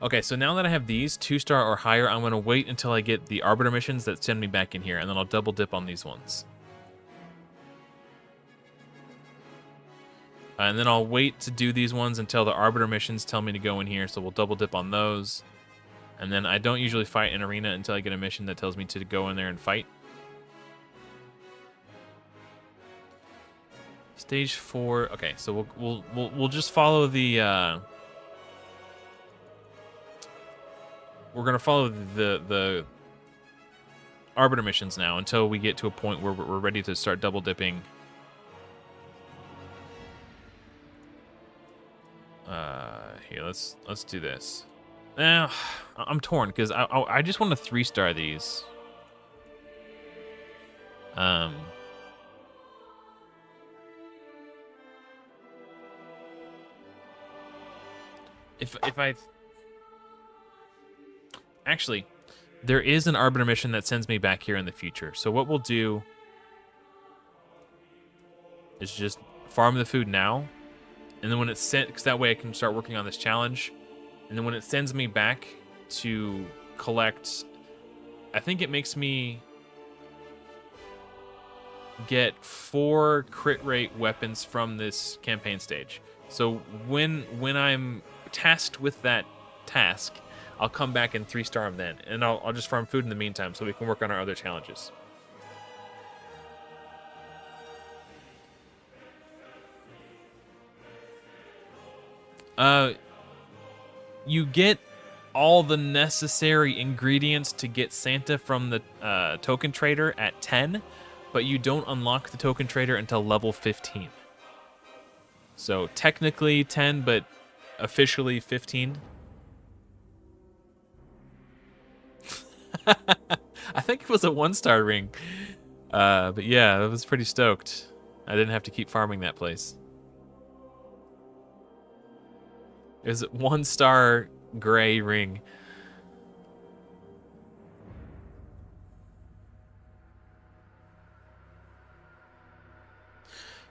[SPEAKER 1] Okay, so now that I have these 2-star or higher, I'm going to wait until I get the Arbiter missions that send me back in here, and then I'll double dip on these ones. And then I'll wait to do these ones until the Arbiter missions tell me to go in here, so we'll double dip on those. And then I don't usually fight in Arena until I get a mission that tells me to go in there and fight. Stage 4. Okay, so we'll just follow the we're gonna follow the Arbiter missions now until we get to a point where we're ready to start double dipping. Here, let's do this. I'm torn because I just want to 3-star these. If I actually, there is an Arbiter mission that sends me back here in the future. So what we'll do is just farm the food now. And then when it's sent, because that way I can start working on this challenge. And then when it sends me back to collect, I think it makes me get 4 crit rate weapons from this campaign stage. So when I'm tasked with that task, I'll come back and 3-star them then. And I'll just farm food in the meantime so we can work on our other challenges. You get all the necessary ingredients to get Santa from the token trader at 10, but you don't unlock the token trader until level 15. So technically 10, but officially 15. I think it was a 1-star ring. But yeah, I was pretty stoked. I didn't have to keep farming that place. It was a 1-star gray ring.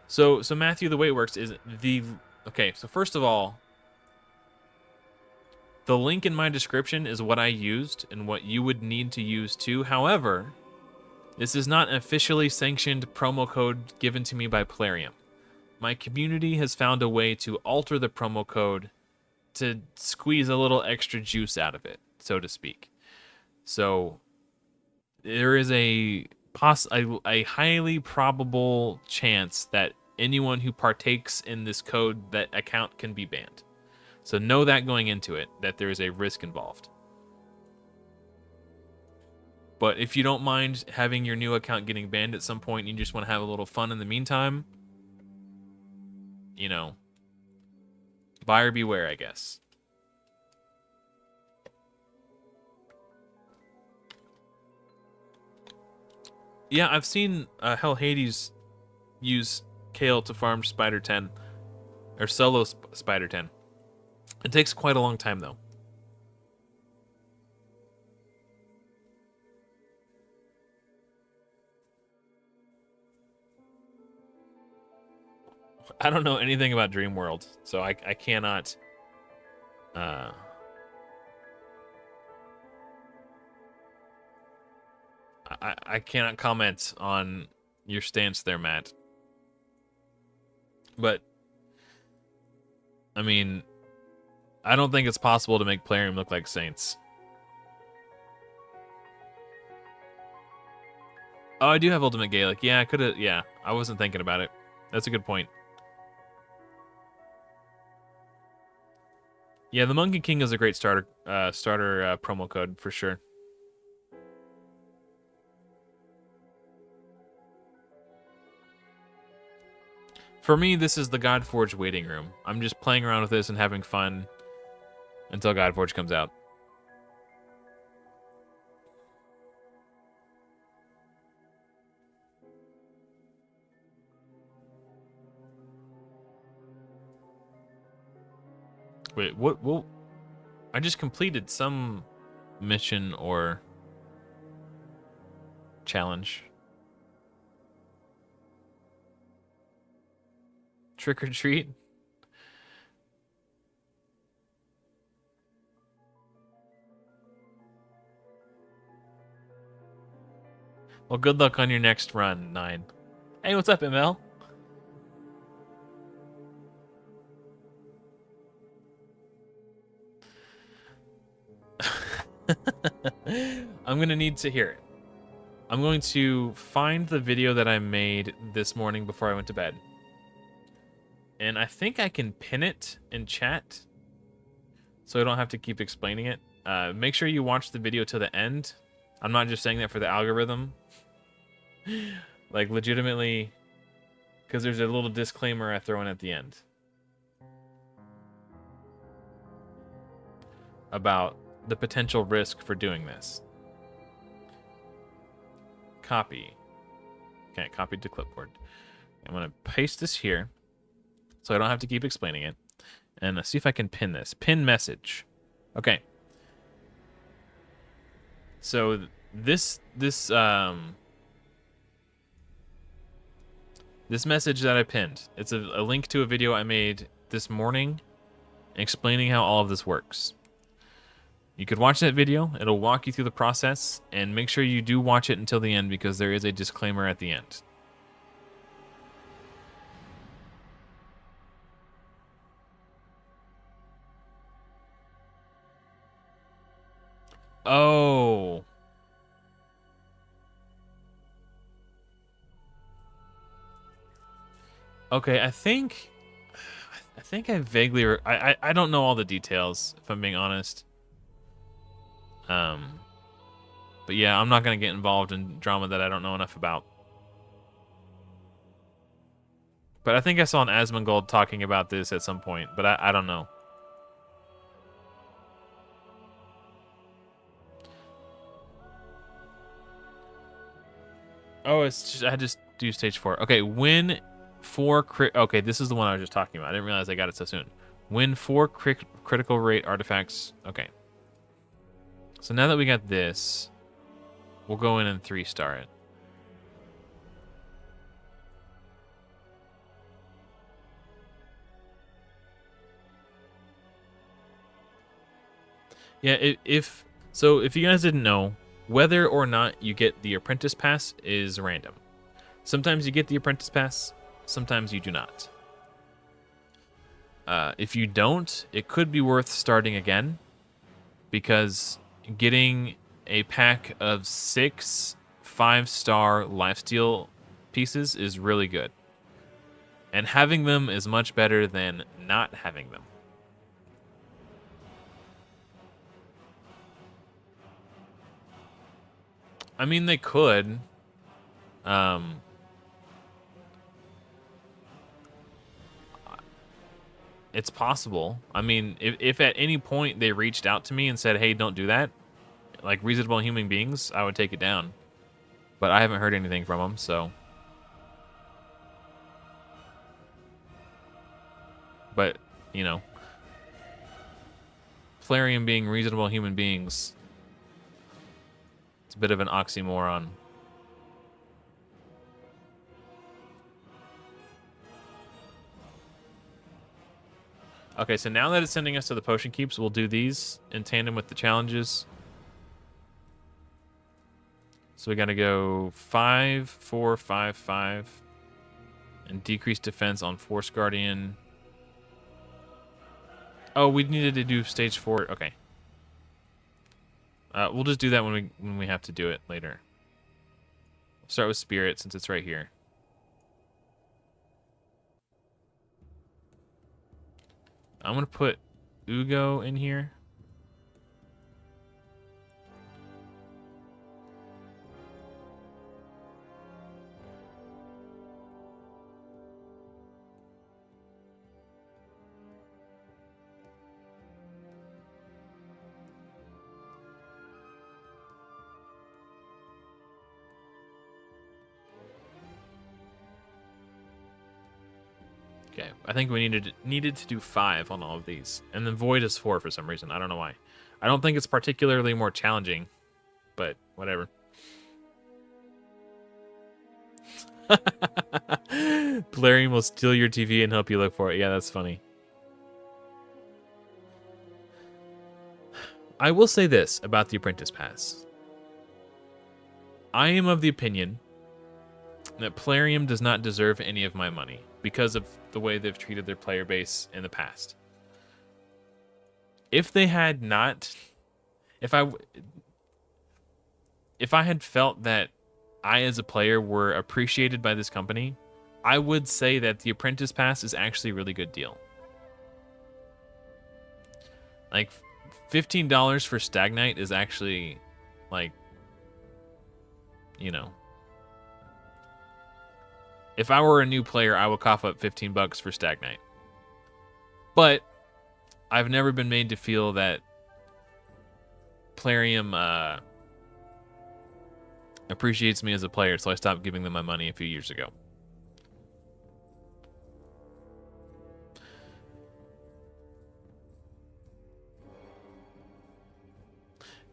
[SPEAKER 1] So Matthew, the way it works is okay, so first of all, the link in my description is what I used and what you would need to use too. However, this is not an officially sanctioned promo code given to me by Plarium. My community has found a way to alter the promo code to squeeze a little extra juice out of it, so to speak. So there is a highly probable chance that anyone who partakes in this code, that account can be banned. So know that going into it, that there is a risk involved. But if you don't mind having your new account getting banned at some point and you just want to have a little fun in the meantime, you know, buyer beware, I guess. Yeah, I've seen Hell Hades use Kale to farm Spider 10, or solo Spider 10. It takes quite a long time, though. I don't know anything about Dreamworld, so I cannot... I cannot comment on your stance there, Matt. But, I mean, I don't think it's possible to make Plarium look like Saints. Oh, I do have Ultimate Gaelic. Yeah, I could have... Yeah, I wasn't thinking about it. That's a good point. Yeah, the Monkey King is a great starter promo code for sure. For me, this is the Godforge waiting room. I'm just playing around with this and having fun until Godforge comes out. Wait, what? I just completed some mission or challenge. Trick or treat? Well, good luck on your next run, 9. Hey, what's up, ML? I'm going to need to hear it. I'm going to find the video that I made this morning before I went to bed. And I think I can pin it in chat so I don't have to keep explaining it. Make sure you watch the video to the end. I'm not just saying that for the algorithm. Like, legitimately, because there's a little disclaimer I throw in at the end about the potential risk for doing this. Copy. Okay, copied to clipboard. I'm going to paste this here so I don't have to keep explaining it. And let's see if I can pin this. Pin message. Okay. So this message that I pinned, it's a link to a video I made this morning explaining how all of this works. You could watch that video. It'll walk you through the process, and make sure you do watch it until the end because there is a disclaimer at the end. Oh. Okay, I think I vaguely I don't know all the details, if I'm being honest. But yeah, I'm not gonna get involved in drama that I don't know enough about. But I think I saw an Asmongold talking about this at some point, but I don't know. Oh, it's just I just do stage 4. Okay, win 4 crit. Okay, this is the one I was just talking about. I didn't realize I got it so soon. Win 4 critical rate artifacts. Okay. So now that we got this, we'll go in and 3-star it. Yeah, if you guys didn't know, whether or not you get the apprentice pass is random. Sometimes you get the apprentice pass, sometimes you do not. If you don't, it could be worth starting again, because getting a pack of 6 5-star lifesteal pieces is really good. And having them is much better than not having them. I mean, they could. It's possible. I mean, if at any point they reached out to me and said, hey, don't do that, like reasonable human beings, I would take it down. But I haven't heard anything from them, so. But, you know, Plarium being reasonable human beings, it's a bit of an oxymoron. Okay, so now that it's sending us to the potion keeps, we'll do these in tandem with the challenges. So we got to go 5, 4, 5, 5. And decrease defense on Force Guardian. Oh, we needed to do stage 4. Okay. We'll just do that when we have to do it later. Start with Spirit since it's right here. I'm going to put Ugo in here. Okay, I think we needed to do 5 on all of these. And then Void is 4 for some reason. I don't know why. I don't think it's particularly more challenging, but whatever. Plarium will steal your TV and help you look for it. Yeah, that's funny. I will say this about the Apprentice Pass. I am of the opinion that Plarium does not deserve any of my money because of the way they've treated their player base in the past. If they had not... If I had felt that I as a player were appreciated by this company, I would say that the Apprentice Pass is actually a really good deal. Like, $15 for Stagnite is actually, like, you know... If I were a new player, I would cough up $15 for Stagnite. But I've never been made to feel that Plarium appreciates me as a player, so I stopped giving them my money a few years ago.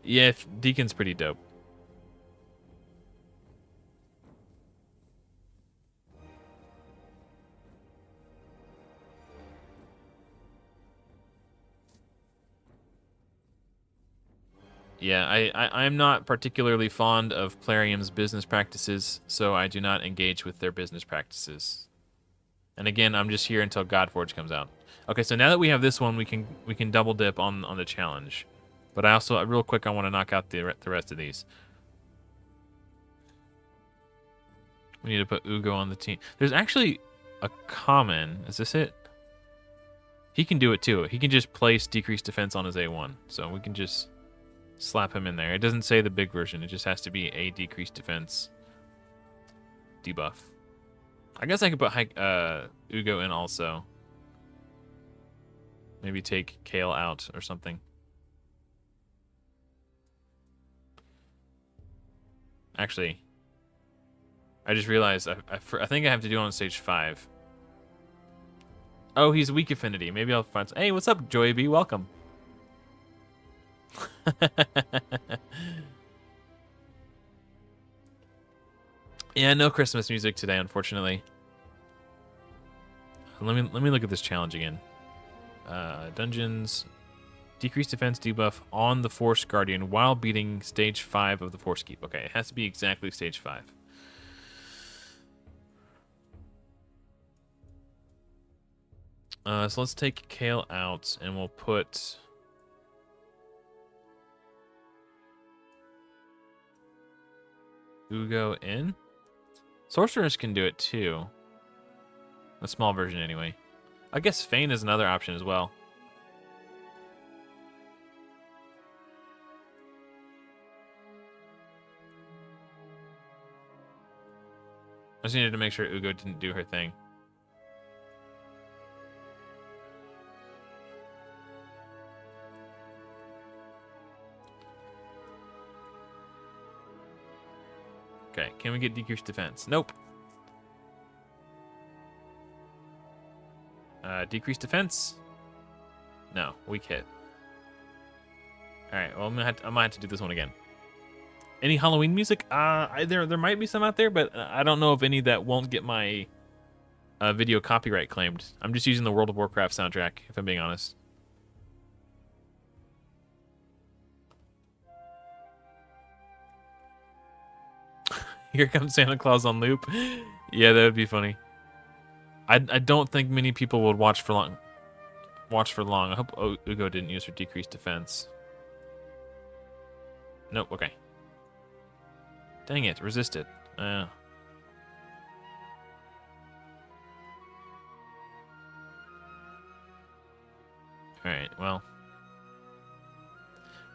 [SPEAKER 1] Yeah, Deacon's pretty dope. Yeah, I'm not particularly fond of Plarium's business practices, so I do not engage with their business practices. And again, I'm just here until Godforge comes out. Okay, so now that we have this one, we can double dip on the challenge. But I also, real quick, I want to knock out the rest of these. We need to put Ugo on the team. There's actually a common. Is this it? He can do it too. He can just place decreased defense on his A1. So we can just slap him in there. It doesn't say the big version. It just has to be a decreased defense debuff. I guess I could put Ugo in also. Maybe take Kale out or something. Actually, I just realized I think I have to do it on stage 5. Oh, he's weak affinity. Maybe I'll find. Hey, what's up, Joy B? Welcome. Yeah, no Christmas music today, unfortunately. Let me look at this challenge again. Dungeons, decreased defense debuff on the Force Guardian while beating stage 5 of the Force Keep. Okay, it has to be exactly stage 5. So let's take Kale out, and we'll put Ugo in. Sorceress can do it too. A small version anyway. I guess Feign is another option as well. I just needed to make sure Ugo didn't do her thing. Okay, can we get decreased defense? Nope. Decreased defense? No, weak hit. All right, well, I might have to do this one again. Any Halloween music? There might be some out there, but I don't know of any that won't get my video copyright claimed. I'm just using the World of Warcraft soundtrack, if I'm being honest. Here comes Santa Claus on loop. Yeah, that would be funny. I don't think many people would watch for long. I hope Ugo didn't use her decreased defense. Nope. Okay. Dang it! Resisted. All right. Well.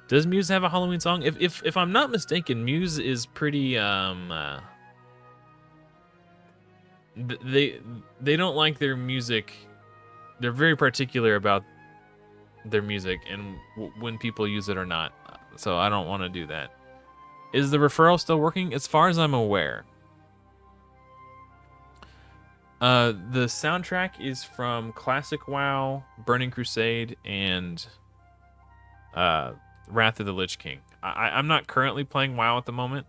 [SPEAKER 1] Does Muse have a Halloween song? If I'm not mistaken, Muse is pretty they don't like their music. They're very particular about their music and when people use it or not. So I don't want to do that. Is the referral still working? As far as I'm aware. The soundtrack is from Classic WoW, Burning Crusade, and Wrath of the Lich King. I'm not currently playing WoW at the moment.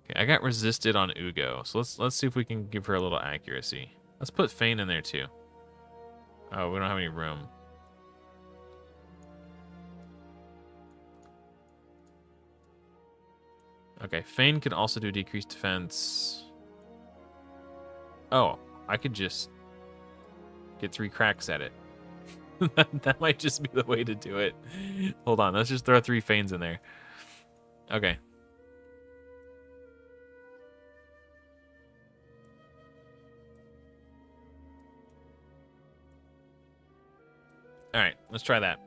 [SPEAKER 1] Okay, I got resisted on Ugo, so let's see if we can give her a little accuracy. Let's put Feign in there too. Oh, we don't have any room. Okay, Feign could also do decreased defense. Oh, I could just get 3 cracks at it. That might just be the way to do it. Hold on, let's just throw 3 Feigns in there. Okay. All right, let's try that.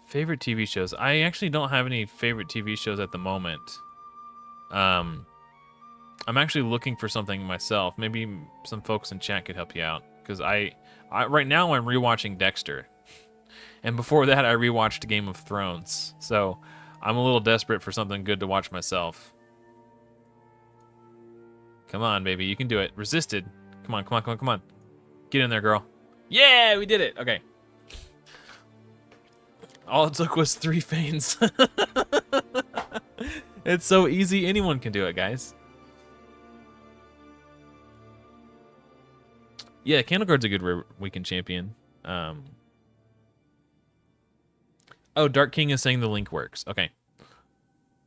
[SPEAKER 1] Favorite TV shows? I actually don't have any favorite TV shows at the moment. I'm actually looking for something myself. Maybe some folks in chat could help you out. Because I right now I'm rewatching Dexter. And before that I rewatched Game of Thrones. So I'm a little desperate for something good to watch myself. Come on, baby. You can do it. Resisted. Come on, come on, come on, come on. Get in there, girl. Yeah, we did it. Okay. All it took was 3 Feigns. It's so easy. Anyone can do it, guys. Yeah, Candle Guard's a good weekend champion. Oh, Dark King is saying the link works. Okay.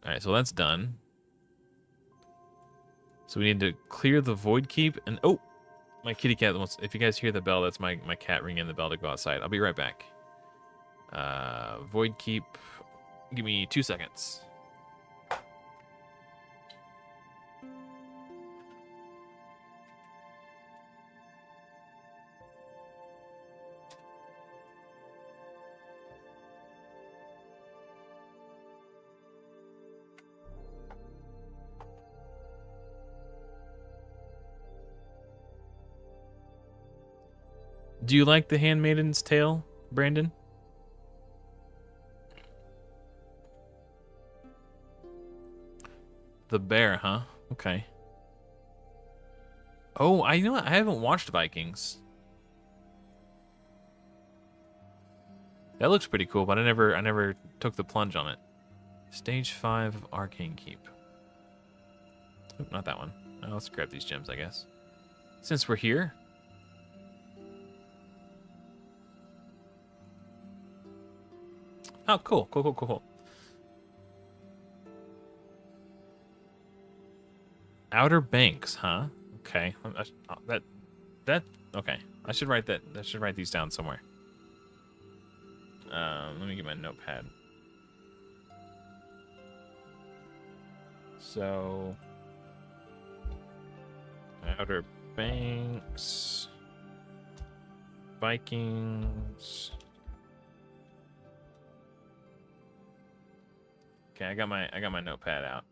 [SPEAKER 1] All right, so that's done. So we need to clear the Void Keep. And, oh, my kitty cat wants... If you guys hear the bell, that's my cat ringing the bell to go outside. I'll be right back. Void Keep. Give me 2 seconds. Do you like the Handmaiden's Tale, Brandon? The bear, huh? Okay. Oh, I know what? I haven't watched Vikings. That looks pretty cool, but I never took the plunge on it. Stage 5 of Arcane Keep. Oop, not that one. Oh, let's grab these gems, I guess. Since we're here. Oh, cool. Cool. Outer Banks, huh? Okay. Okay. I should write that. I should write these down somewhere. Let me get my notepad. So, Outer Banks, Vikings. Okay, I got my notepad out.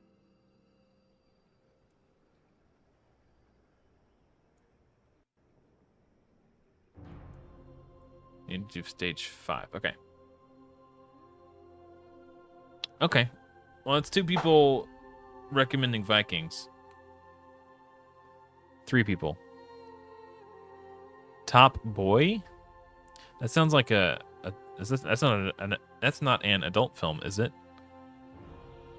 [SPEAKER 1] Need to do stage 5. Okay. Okay. Well, it's 2 people recommending Vikings. 3 people. Top Boy? That sounds like that's not an adult film, is it?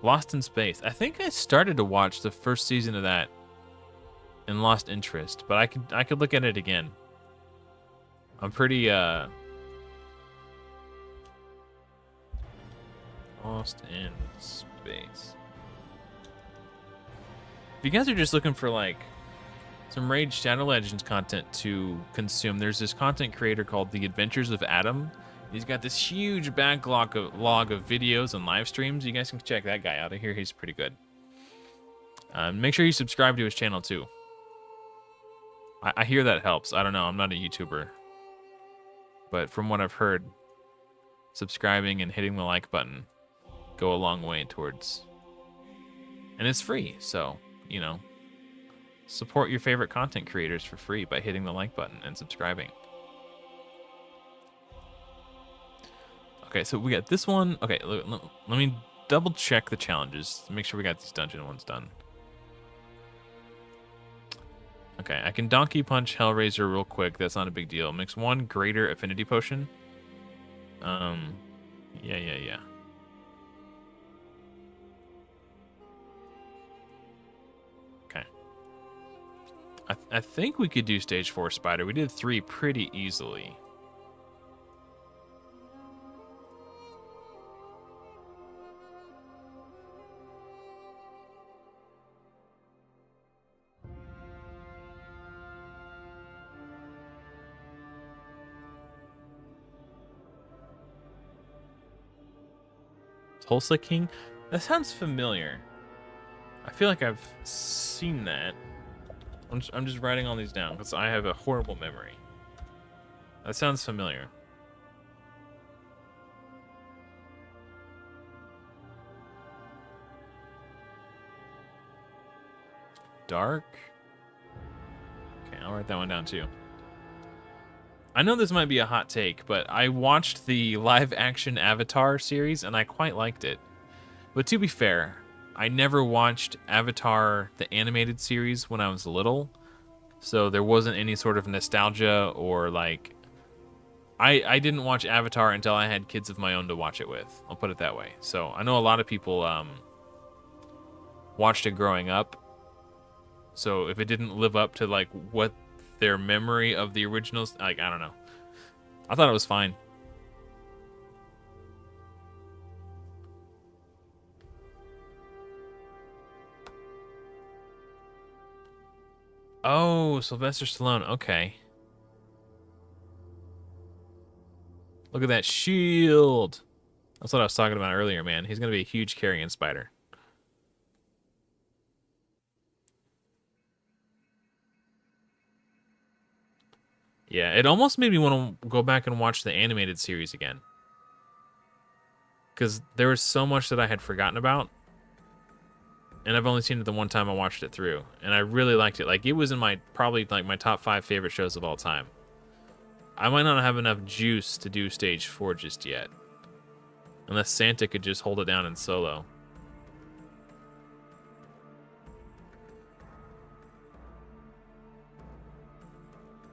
[SPEAKER 1] Lost in Space. I think I started to watch the first season of that and lost interest, but I could look at it again. I'm pretty Lost in Space. If you guys are just looking for like some Raid Shadow Legends content to consume, there's this content creator called The Adventures of Adam. He's got this huge backlog of videos and live streams. You guys can check that guy out. I hear he's pretty good. Make sure you subscribe to his channel too. I hear that helps. I don't know. I'm not a YouTuber. But from what I've heard, subscribing and hitting the like button go a long way towards... And it's free, so, you know, support your favorite content creators for free by hitting the like button and subscribing. Okay, so we got this one. Okay, let me double check the challenges to make sure we got these dungeon ones done. Okay, I can Donkey Punch Hellraiser real quick. That's not a big deal. Mix 1 greater affinity potion. Yeah. Okay. I think we could do stage 4 spider. We did 3 pretty easily. Tulsa King? That sounds familiar. I feel like I've seen that. I'm just writing all these down because I have a horrible memory. That sounds familiar. Dark? Okay, I'll write that one down too. I know this might be a hot take, but I watched the live-action Avatar series, and I quite liked it. But to be fair, I never watched Avatar, the animated series, when I was little, so there wasn't any sort of nostalgia or, like... I didn't watch Avatar until I had kids of my own to watch it with. I'll put it that way. So I know a lot of people watched it growing up, so if it didn't live up to, like, what their memory of the originals. Like, I don't know. I thought it was fine. Oh, Sylvester Stallone. Okay. Look at that shield. That's what I was talking about earlier, man. He's going to be a huge carrion spider. Yeah, it almost made me want to go back and watch the animated series again. Because there was so much that I had forgotten about. And I've only seen it the one time I watched it through. And I really liked it. Like, it was in my, probably, like, my top 5 favorite shows of all time. I might not have enough juice to do stage 4 just yet. Unless Santa could just hold it down in solo.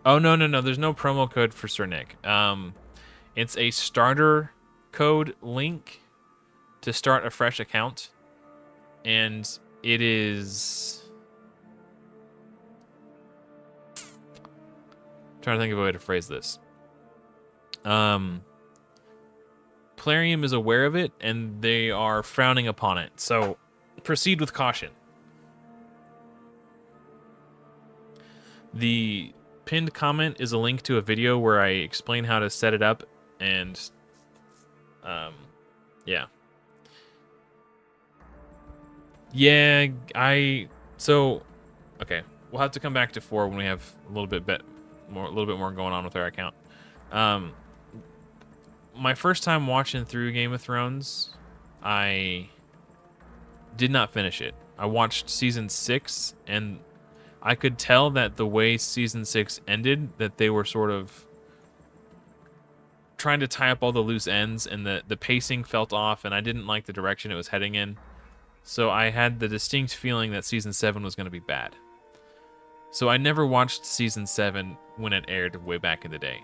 [SPEAKER 1] Oh, no. There's no promo code for Sir Nick. It's a starter code link to start a fresh account. And it is... I'm trying to think of a way to phrase this. Plarium is aware of it, and they are frowning upon it. So, proceed with caution. The pinned comment is a link to a video where I explain how to set it up, and, yeah. Yeah, so, okay. We'll have to come back to 4 when we have a little bit more going on with our account. My first time watching through Game of Thrones, I did not finish it. I watched season 6, and I could tell that the way season 6 ended, that they were sort of trying to tie up all the loose ends, and the pacing felt off, and I didn't like the direction it was heading in. So I had the distinct feeling that season 7 was going to be bad. So I never watched season 7 when it aired way back in the day.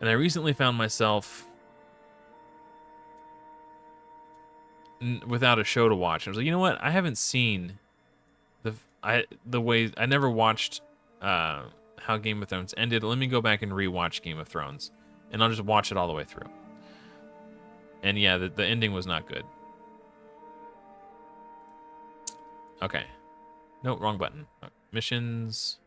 [SPEAKER 1] And I recently found myself without a show to watch. I was like, you know what? I haven't seen the way I never watched how Game of Thrones ended. Let me go back and rewatch Game of Thrones, and I'll just watch it all the way through. And yeah, the ending was not good. Okay. No, wrong button. Missions.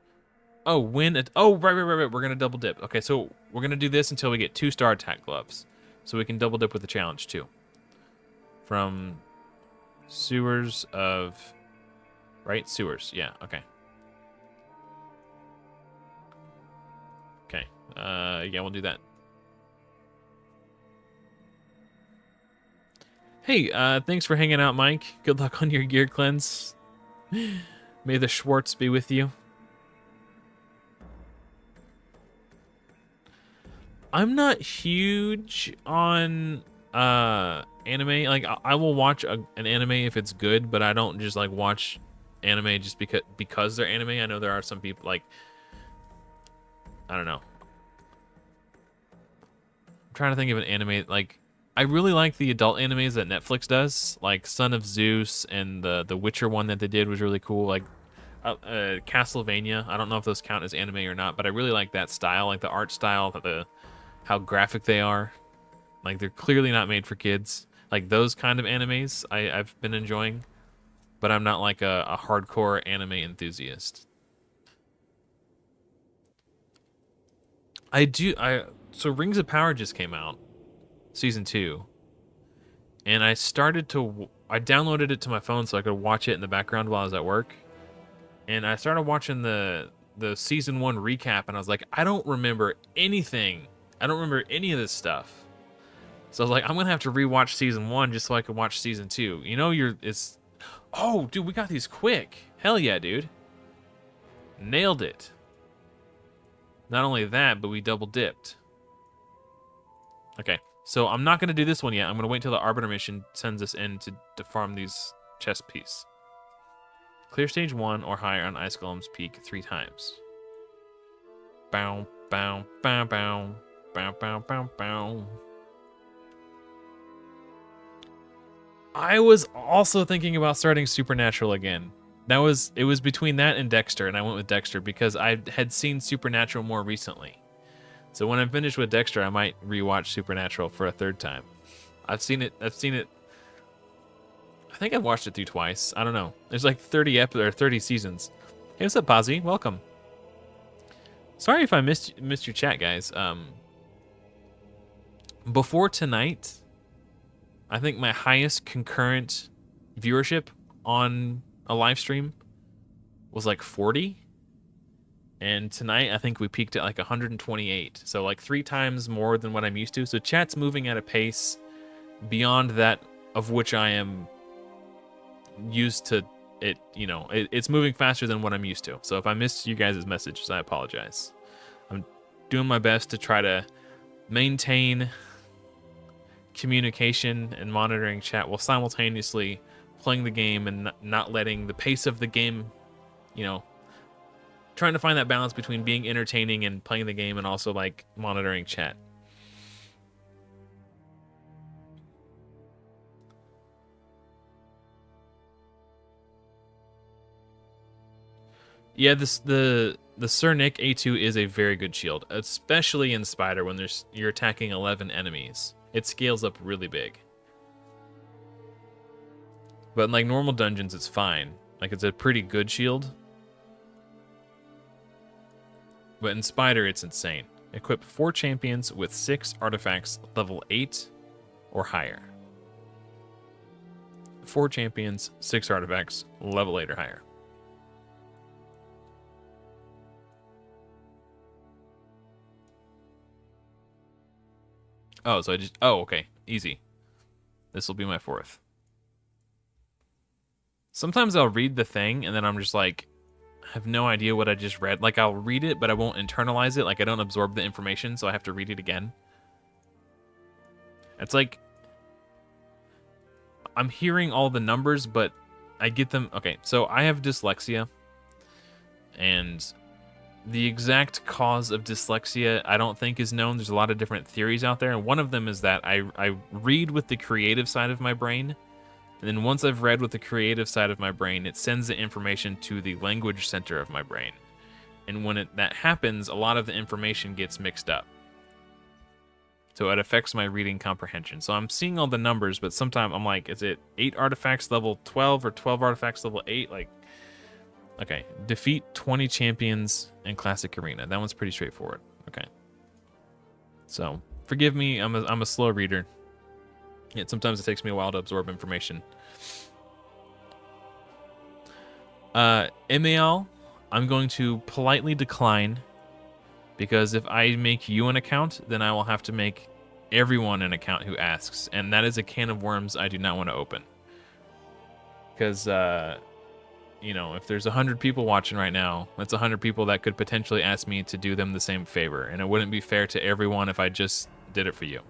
[SPEAKER 1] Oh, win it. Oh, right. We're going to double dip. Okay, so we're going to do this until we get 2-star attack gloves. So we can double dip with the challenge, too. From sewers of... Right? Sewers. Yeah, okay. Okay. Yeah, we'll do that. Hey, thanks for hanging out, Mike. Good luck on your gear cleanse. May the Schwartz be with you. I'm not huge on anime. Like, I will watch an anime if it's good, but I don't just like watch anime just because they're anime. I know there are some people like, I don't know. I'm trying to think of an anime. Like, I really like the adult animes that Netflix does, like Son of Zeus, and the Witcher one that they did was really cool. Like Castlevania. I don't know if those count as anime or not, but I really like that style, like the art style, how graphic they are. Like, they're clearly not made for kids. Like, those kind of animes I've been enjoying, but I'm not like a hardcore anime enthusiast. So Rings of Power just came out, season 2, and I downloaded it to my phone so I could watch it in the background while I was at work, and I started watching the season 1 recap, and I was like, I don't remember anything. I don't remember any of this stuff. So I was like, I'm gonna have to rewatch season 1 just so I can watch season 2. You know, oh, dude, we got these quick. Hell yeah, dude. Nailed it. Not only that, but we double dipped. Okay, so I'm not gonna do this one yet. I'm gonna wait until the Arbiter mission sends us in to farm these chest piece. Clear stage 1 or higher on Ice Golem's Peak 3 times. Bow, bow, bow, bow. Bow, bow, bow, bow. I was also thinking about starting Supernatural again, it was between that and Dexter, and I went with Dexter because I had seen Supernatural more recently. So when I'm finished with Dexter, I might rewatch Supernatural for a third time. I've seen it. I think I've watched it through twice. I don't know. There's like 30 seasons. Hey, what's up, Pazzy? Welcome. Sorry if I missed your chat, guys. Before tonight, I think my highest concurrent viewership on a live stream was like 40. And tonight, I think we peaked at like 128. So like 3 times more than what I'm used to. So chat's moving at a pace beyond that of which I am used to it. You know, it's moving faster than what I'm used to. So if I missed you guys' messages, I apologize. I'm doing my best to try to maintain communication and monitoring chat while simultaneously playing the game and not letting the pace of the game, you know, trying to find that balance between being entertaining and playing the game and also like monitoring chat. Yeah, the Sir Nick A2 is a very good shield, especially in Spider when you're attacking 11 enemies. It scales up really big. But in like normal dungeons, it's fine. Like it's a pretty good shield. But in Spider, it's insane. Equip 4 champions with 6 artifacts level 8 or higher. 4 champions, 6 artifacts, level 8 or higher. Oh, so okay, easy. This will be my 4th. Sometimes I'll read the thing and then I'm just like, I have no idea what I just read. Like I'll read it, but I won't internalize it. Like I don't absorb the information, so I have to read it again. It's like I'm hearing all the numbers, but I get them. Okay, so I have dyslexia, and the exact cause of dyslexia I don't think is known. There's a lot of different theories out there, and one of them is that I read with the creative side of my brain, and then once I've read with the creative side of my brain, it sends the information to the language center of my brain. And when that happens, a lot of the information gets mixed up. So it affects my reading comprehension. So I'm seeing all the numbers, but sometimes I'm like, is it 8 artifacts level 12 or 12 artifacts level 8? Like, okay, defeat 20 champions in Classic Arena. That one's pretty straightforward. Okay. So forgive me, I'm a slow reader. Yet sometimes it takes me a while to absorb information. MAL, I'm going to politely decline, because if I make you an account, then I will have to make everyone an account who asks, and that is a can of worms I do not want to open. Because, you know, if there's 100 people watching right now, that's 100 people that could potentially ask me to do them the same favor, and it wouldn't be fair to everyone if I just did it for you.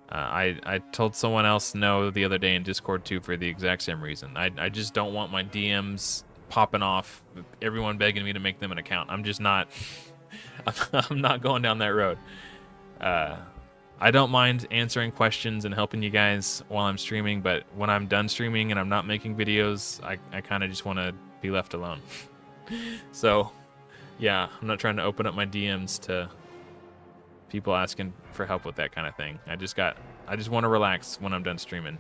[SPEAKER 1] I told someone else no the other day in Discord too for the exact same reason. I just don't want my DMs popping off, everyone begging me to make them an account. I'm just not, I'm not going down that road. I don't mind answering questions and helping you guys while I'm streaming, but when I'm done streaming and I'm not making videos, I kind of just want to be left alone. So, yeah, I'm not trying to open up my DMs to people asking for help with that kind of thing. I just want to relax when I'm done streaming.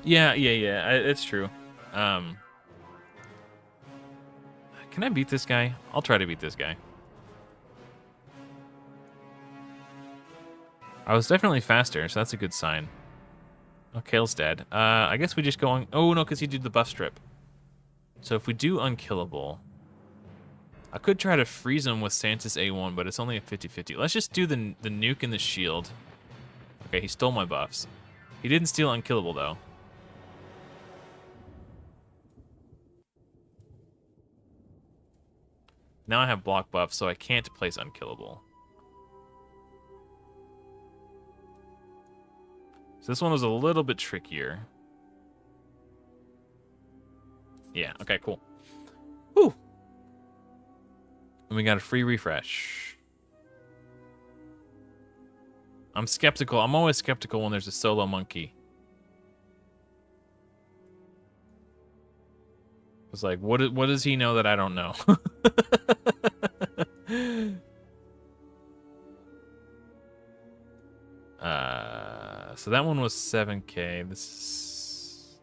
[SPEAKER 1] Yeah, it's true. Can I beat this guy? I'll try to beat this guy. I was definitely faster, so that's a good sign. Oh, Kale's dead. I guess we just go on... Oh, no, because he did the buff strip. So if we do unkillable... I could try to freeze him with Santis A1, but it's only a 50-50. Let's just do the nuke and the shield. Okay, he stole my buffs. He didn't steal unkillable, though. Now I have block buff, so I can't place unkillable. So this one was a little bit trickier. Yeah, okay, cool. Whew. And we got a free refresh. I'm skeptical. I'm always skeptical when there's a solo monkey. It's like, what does he know that I don't know? So that one was 7K. This is...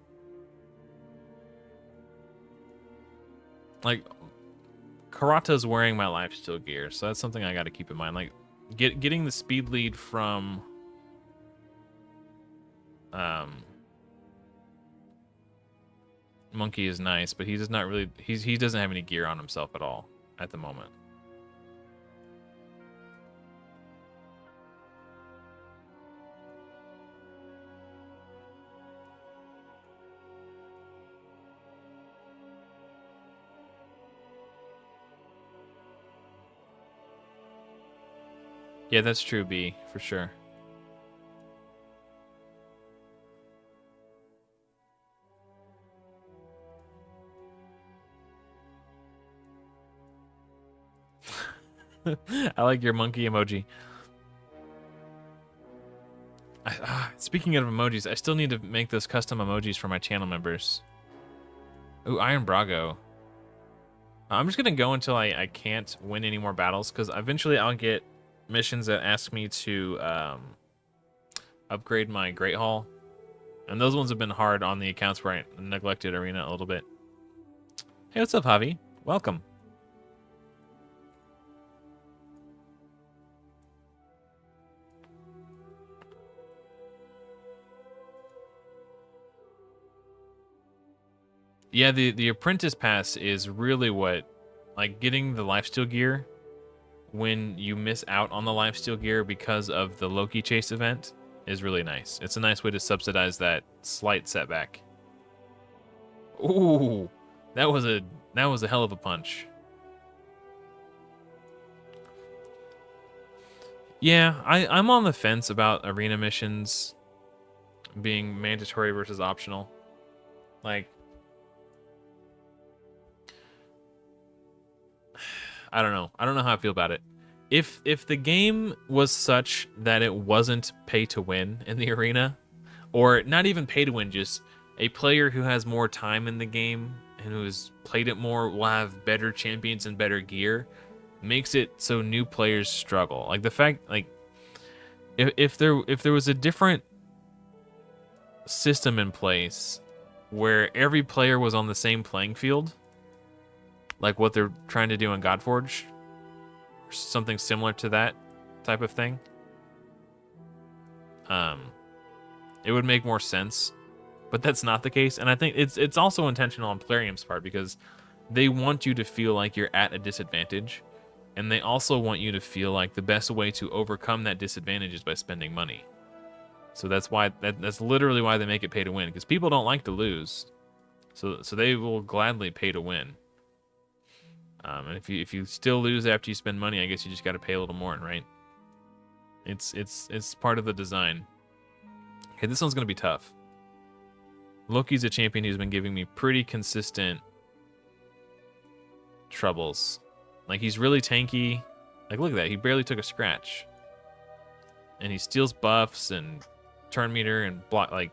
[SPEAKER 1] Like, Karata's wearing my lifesteal gear, so that's something I got to keep in mind. Like, getting the speed lead from... Monkey is nice, but he does not really... He doesn't have any gear on himself at all at the moment. Yeah, that's true, B, for sure. I like your monkey emoji. Speaking of emojis, I still need to make those custom emojis for my channel members. Ooh, Iron Brago. I'm just going to go until I can't win any more battles, because eventually I'll get missions that ask me to upgrade my Great Hall. And those ones have been hard on the accounts where I neglected Arena a little bit. Hey, what's up, Javi? Welcome. Yeah, the Apprentice Pass is really what, like, getting the lifesteal gear when you miss out on the lifesteal gear because of the Loki chase event is really nice. It's a nice way to subsidize that slight setback. Ooh, that was a hell of a punch. Yeah, I'm on the fence about arena missions being mandatory versus optional. Like, I don't know. I don't know how I feel about it. If the game was such that it wasn't pay to win in the arena, or not even pay to win, just a player who has more time in the game and who's played it more will have better champions and better gear, makes it so new players struggle. Like the fact, like if there was a different system in place where every player was on the same playing field, like what they're trying to do in Godforge, or something similar to that type of thing, it would make more sense. But that's not the case, and I think it's also intentional on Plarium's part, because they want you to feel like you're at a disadvantage, and they also want you to feel like the best way to overcome that disadvantage is by spending money. So that's why that's literally why they make it pay to win, because people don't like to lose, so they will gladly pay to win. And if you still lose after you spend money, I guess you just got to pay a little more, right? It's part of the design. Okay, this one's gonna be tough. Loki's a champion who's been giving me pretty consistent troubles. Like, he's really tanky. Like, look at that. He barely took a scratch. And he steals buffs and turn meter and block, like...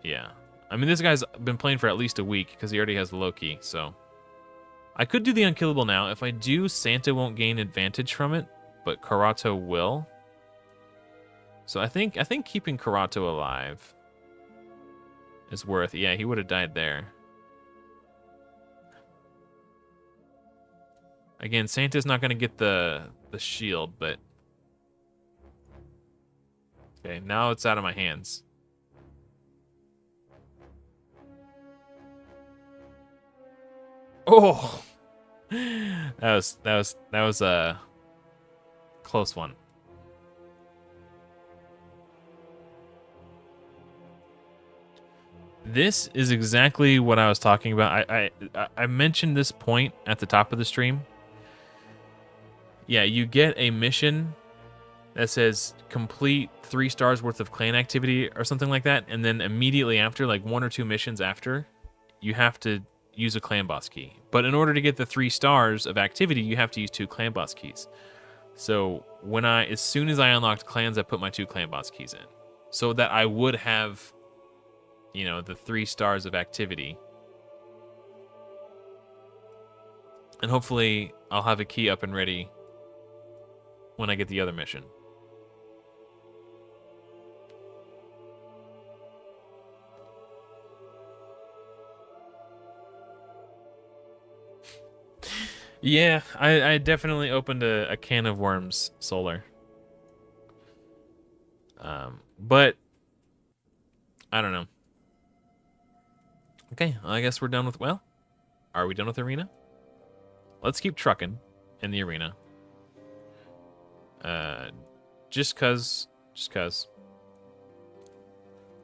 [SPEAKER 1] Yeah. I mean, this guy's been playing for at least a week because he already has the Loki, so... I could do the unkillable now. If I do, Santa won't gain advantage from it, but Karato will. So I think keeping Karato alive is worth... Yeah, he would have died there. Again, Santa's not going to get the shield, but... Okay, now it's out of my hands. Oh! That was a close one. This is exactly what I was talking about. I mentioned this point at the top of the stream. Yeah, you get a mission that says complete 3 stars worth of clan activity or something like that, and then immediately after, like 1 or 2 missions after, you have to use a clan boss key. But in order to get the 3 stars of activity, you have to use 2 clan boss keys. So as soon as I unlocked clans, I put my 2 clan boss keys in, so that I would have, you know, the 3 stars of activity, and hopefully I'll have a key up and ready when I get the other mission. Yeah, I definitely opened a can of worms, Solar. But I don't know. Okay, I guess we're done with, well, are we done with arena? Let's keep trucking in the arena. Just cause.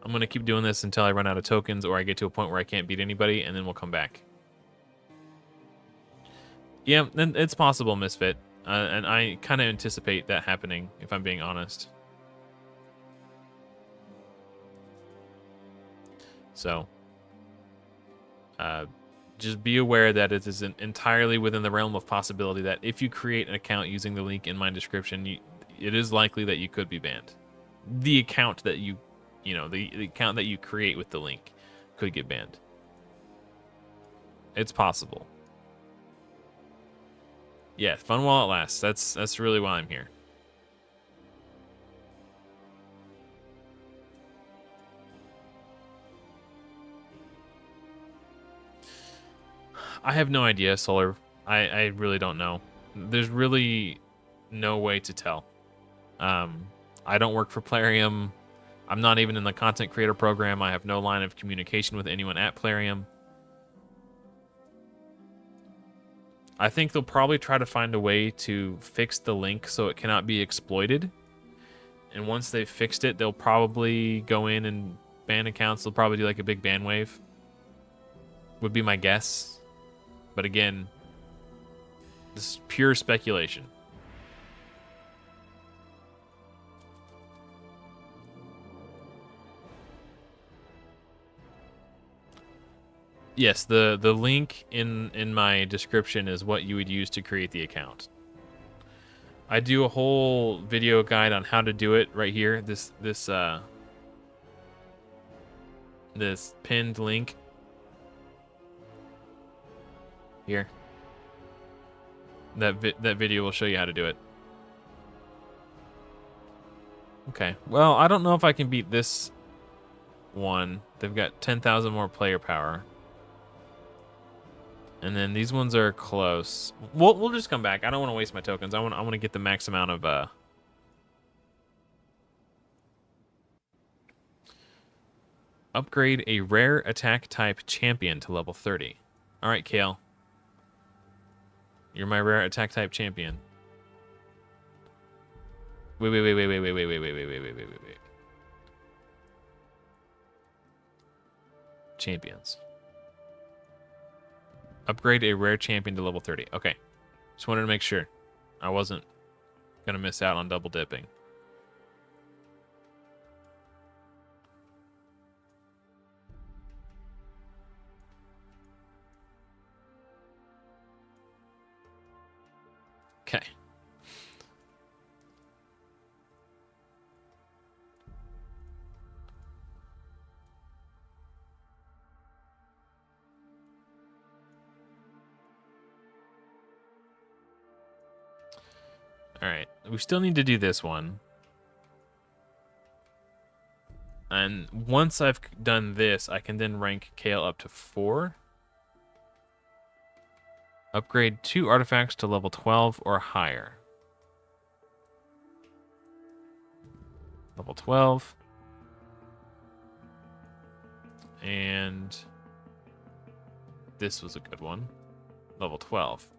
[SPEAKER 1] I'm gonna keep doing this until I run out of tokens or I get to a point where I can't beat anybody, and then we'll come back. Yeah, then it's possible, Misfit. And I kind of anticipate that happening, if I'm being honest. So, just be aware that it is entirely within the realm of possibility that if you create an account using the link in my description, it is likely that you could be banned. The account that the account that you create with the link could get banned. It's possible. Yeah, fun while it lasts. That's really why I'm here. I have no idea, Solar. I really don't know. There's really no way to tell. I don't work for Plarium. I'm not even in the content creator program. I have no line of communication with anyone at Plarium. I think they'll probably try to find a way to fix the link so it cannot be exploited. And once they've fixed it, they'll probably go in and ban accounts. They'll probably do like a big ban wave. Would be my guess. But again, this is pure speculation. Yes, the link in my description is what you would use to create the account. I do a whole video guide on how to do it right here. This pinned link here. That video will show you how to do it. Okay. Well, I don't know if I can beat this one. They've got 10,000 more player power. And then these ones are close. We'll just come back. I don't want to waste my tokens. I want to get the max amount of upgrade a rare attack type champion to level 30. All right, Kale. You're my rare attack type champion. Wait. Champions. Upgrade a rare champion to level 30. Okay. Just wanted to make sure I wasn't going to miss out on double dipping. Okay. All right, we still need to do this one. And once I've done this, I can then rank Kale up to 4. Upgrade 2 artifacts to level 12 or higher. Level 12. And this was a good one. Level 12.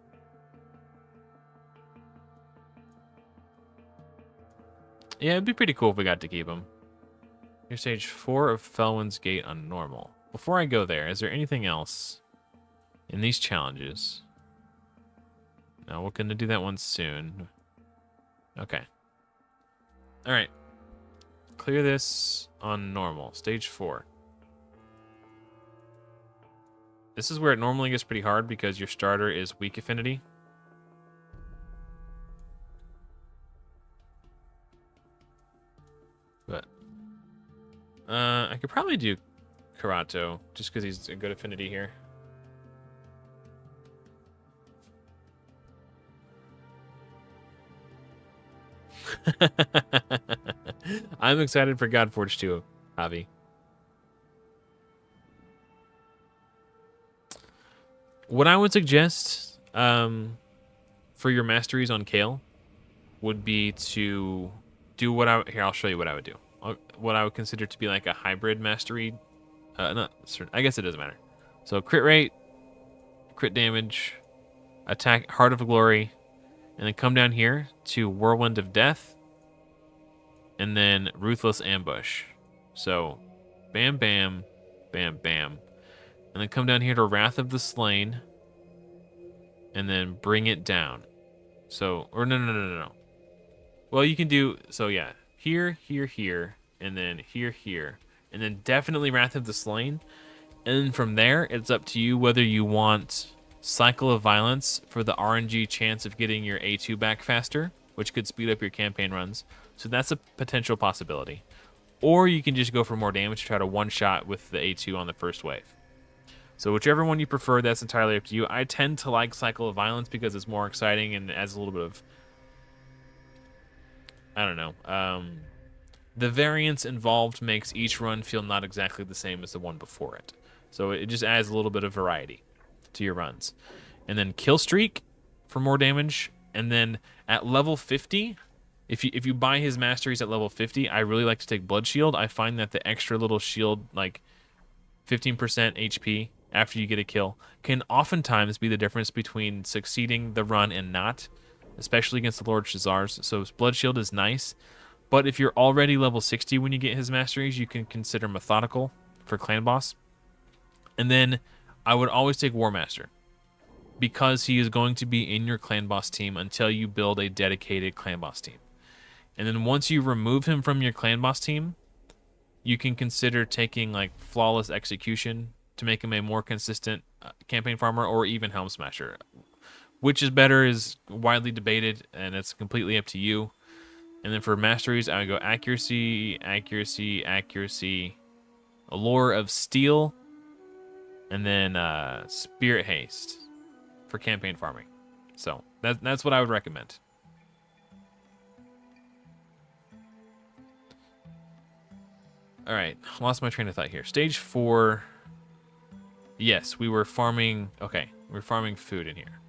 [SPEAKER 1] Yeah, it'd be pretty cool if we got to keep him. Here's stage 4 of Felwyn's Gate on normal. Before I go there, is there anything else in these challenges? No, we're going to do that one soon. Okay. All right. Clear this on normal. Stage 4. This is where it normally gets pretty hard because your starter is weak affinity. I could probably do Karato, just because he's a good affinity here. I'm excited for Godforge too, Javi. What I would suggest for your masteries on Kale would be to do what I'll show you what I would do. What I would consider to be like a hybrid mastery. Not certain. I guess it doesn't matter. So crit rate, crit damage, attack, Heart of Glory, and then come down here to Whirlwind of Death, and then Ruthless Ambush. So bam, bam, bam, bam. And then come down here to Wrath of the Slain, and then bring it down. So, or no. Well, you can do, so yeah, here, and then here, and then definitely Wrath of the Slain. And then from there, it's up to you whether you want Cycle of Violence for the RNG chance of getting your A2 back faster, which could speed up your campaign runs. So that's a potential possibility. Or you can just go for more damage to try to one-shot with the A2 on the first wave. So whichever one you prefer, that's entirely up to you. I tend to like Cycle of Violence because it's more exciting and adds a little bit of, I don't know, the variance involved makes each run feel not exactly the same as the one before it. So it just adds a little bit of variety to your runs. And then Kill Streak for more damage. And then at level 50, if you buy his masteries at level 50, I really like to take Blood Shield. I find that the extra little shield, like 15% HP after you get a kill, can oftentimes be the difference between succeeding the run and not, especially against the Lord Shazars. So Blood Shield is nice. But if you're already level 60 when you get his masteries, you can consider Methodical for Clan Boss. And then I would always take War Master, because he is going to be in your Clan Boss team until you build a dedicated Clan Boss team. And then once you remove him from your Clan Boss team, you can consider taking like Flawless Execution to make him a more consistent campaign farmer, or even Helm Smasher. Which is better is widely debated, and it's completely up to you. And then for masteries, I would go Accuracy, Allure of Steel, and then Spirit Haste for campaign farming. So that's what I would recommend. All right, lost my train of thought here. Stage 4. Yes, we were farming. Okay, we're farming food in here.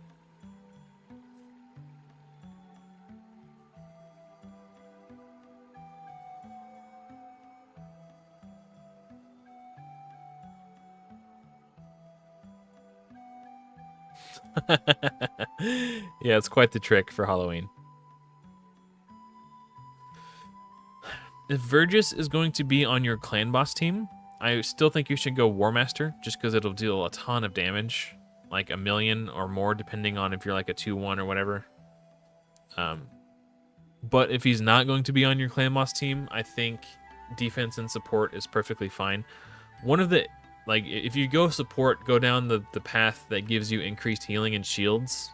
[SPEAKER 1] Yeah, it's quite the trick for Halloween. If Vergis is going to be on your Clan Boss team, I still think you should go War Master, just because it'll deal a ton of damage, like 1 million or more, depending on if you're like a 2-1 or whatever. But if he's not going to be on your Clan Boss team, I think defense and support is perfectly fine. One of the, like, if you go support, go down the path that gives you increased healing and shields,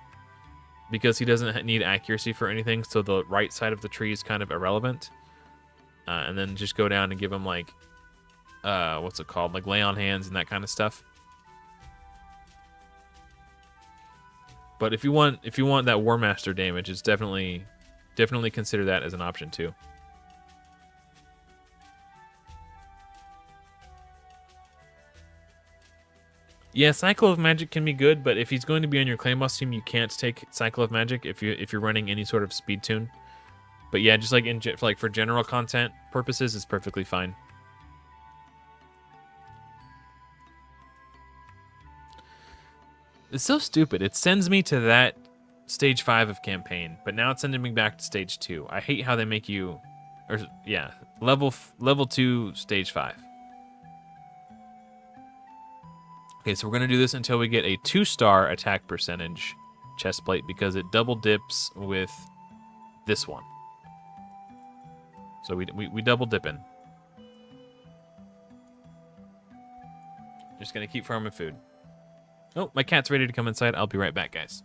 [SPEAKER 1] because he doesn't need accuracy for anything, so the right side of the tree is kind of irrelevant. And then just go down and give him, like, what's it called? Like, lay on hands and that kind of stuff. But if you want that War Master damage, it's definitely consider that as an option too. Yeah, Cycle of Magic can be good, but if he's going to be on your Clan Boss team, you can't take Cycle of Magic if you're running any sort of speed tune. But yeah, just like for general content purposes, it's perfectly fine. It's so stupid. It sends me to that stage 5 of campaign, but now it's sending me back to stage 2. I hate how they make you, or yeah, level 2, stage 5. Okay, so we're gonna do this until we get a 2-star attack percentage chest plate, because it double dips with this one. So we double dipping. Just gonna keep farming food. Oh, my cat's ready to come inside. I'll be right back, guys.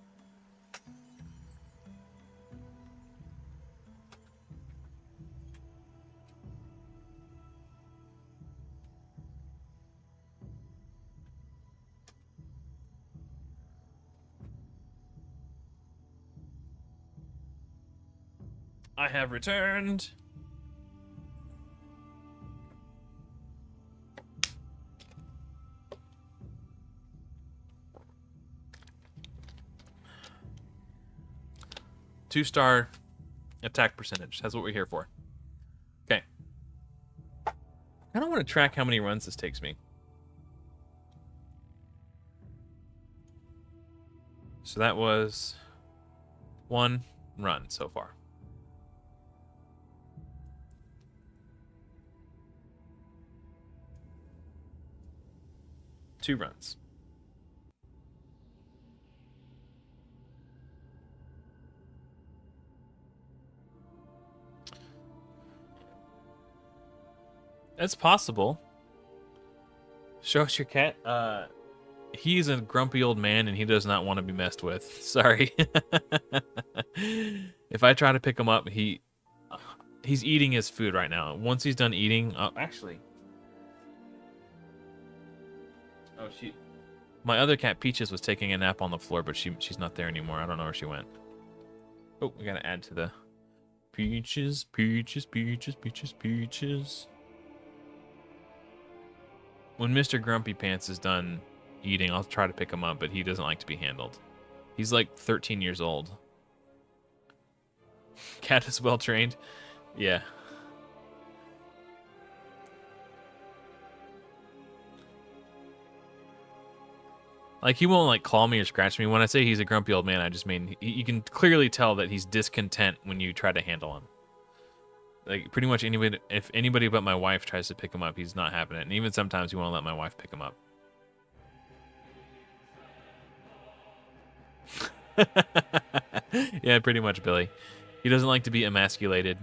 [SPEAKER 1] I have returned. Two-star attack percentage. That's what we're here for. Okay. I don't want to track how many runs this takes me. So that was 1 run so far. Two runs. That's possible. Show us your cat. He's a grumpy old man and he does not want to be messed with. Sorry. If I try to pick him up, he's eating his food right now. Once he's done eating, actually. Oh, my other cat Peaches was taking a nap on the floor, but she's not there anymore. I don't know where she went. Oh, we gotta add to the Peaches, Peaches, Peaches, Peaches, Peaches. When Mr. Grumpy Pants is done eating, I'll try to pick him up, but he doesn't like to be handled. He's like 13 years old. Cat is well trained. Yeah. Like, he won't like claw me or scratch me. When I say he's a grumpy old man, I just mean you can clearly tell that he's discontent when you try to handle him. Like, pretty much anybody, if anybody but my wife tries to pick him up, he's not having it. And even sometimes he won't let my wife pick him up. Yeah, pretty much, Billy. He doesn't like to be emasculated.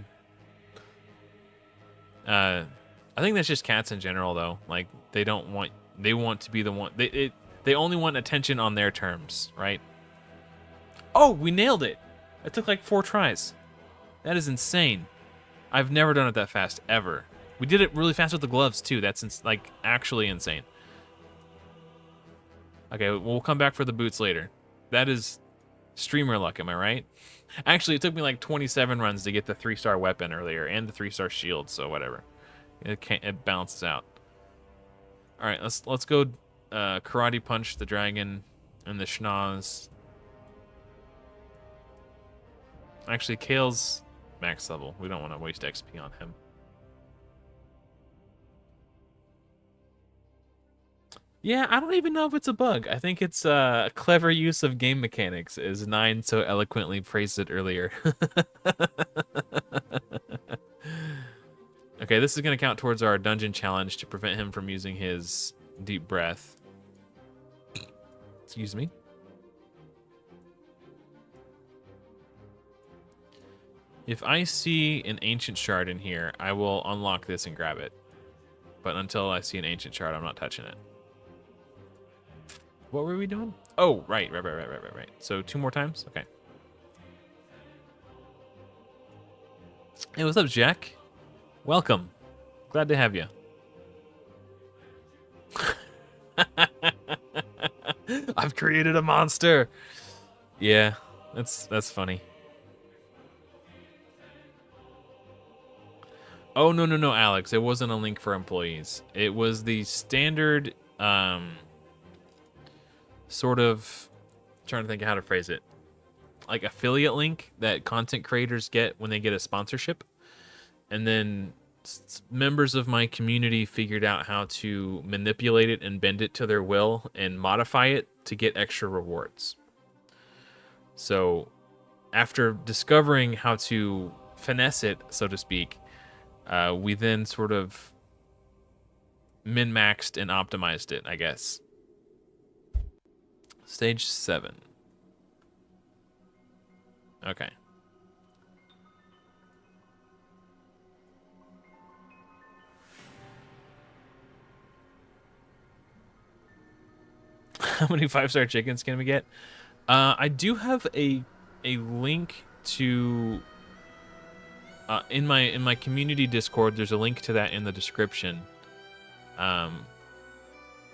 [SPEAKER 1] I think that's just cats in general, though. Like, they want to be the one. They only want attention on their terms, right? Oh, we nailed it. It took like 4 tries. That is insane. I've never done it that fast, ever. We did it really fast with the gloves, too. That's, like, actually insane. Okay, we'll come back for the boots later. That is streamer luck, am I right? Actually, it took me like 27 runs to get the 3-star weapon earlier and the 3-star shield, so whatever. It balances out. All right, let's go karate punch the dragon and the schnoz. Actually, Kale's max level. We don't want to waste XP on him. Yeah, I don't even know if it's a bug. I think it's a clever use of game mechanics, as Nine so eloquently phrased it earlier. Okay, this is going to count towards our dungeon challenge to prevent him from using his deep breath. Excuse me. If I see an ancient shard in here, I will unlock this and grab it. But until I see an ancient shard, I'm not touching it. What were we doing? Oh, right. So 2 more times? Okay. Hey, what's up, Jack? Welcome. Glad to have you. I've created a monster. Yeah, that's funny. Oh, no, Alex. It wasn't a link for employees. It was the standard, sort of, trying to think of how to phrase it, like affiliate link that content creators get when they get a sponsorship. And then members of my community figured out how to manipulate it and bend it to their will and modify it to get extra rewards. So after discovering how to finesse it, so to speak, we then sort of min-maxed and optimized it, I guess. Stage 7. Okay. How many 5-star chickens can we get? I do have a link to in my community Discord. There's a link to that in the description.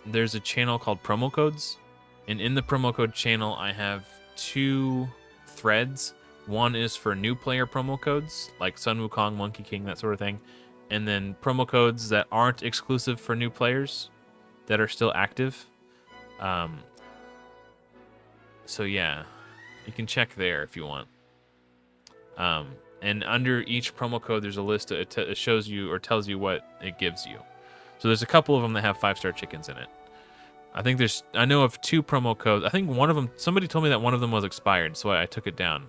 [SPEAKER 1] There's a channel called Promo Codes, and in the promo code channel, I have 2 threads One is for new player promo codes, like Sun Wukong, Monkey King, that sort of thing. And then promo codes that aren't exclusive for new players that are still active. So yeah, you can check there if you want. And under each promo code, there's a list. It shows you or tells you what it gives you. So there's a couple of them that have 5-star chickens in it. I know of 2 promo codes. I think one of them, somebody told me that one of them was expired, so I took it down.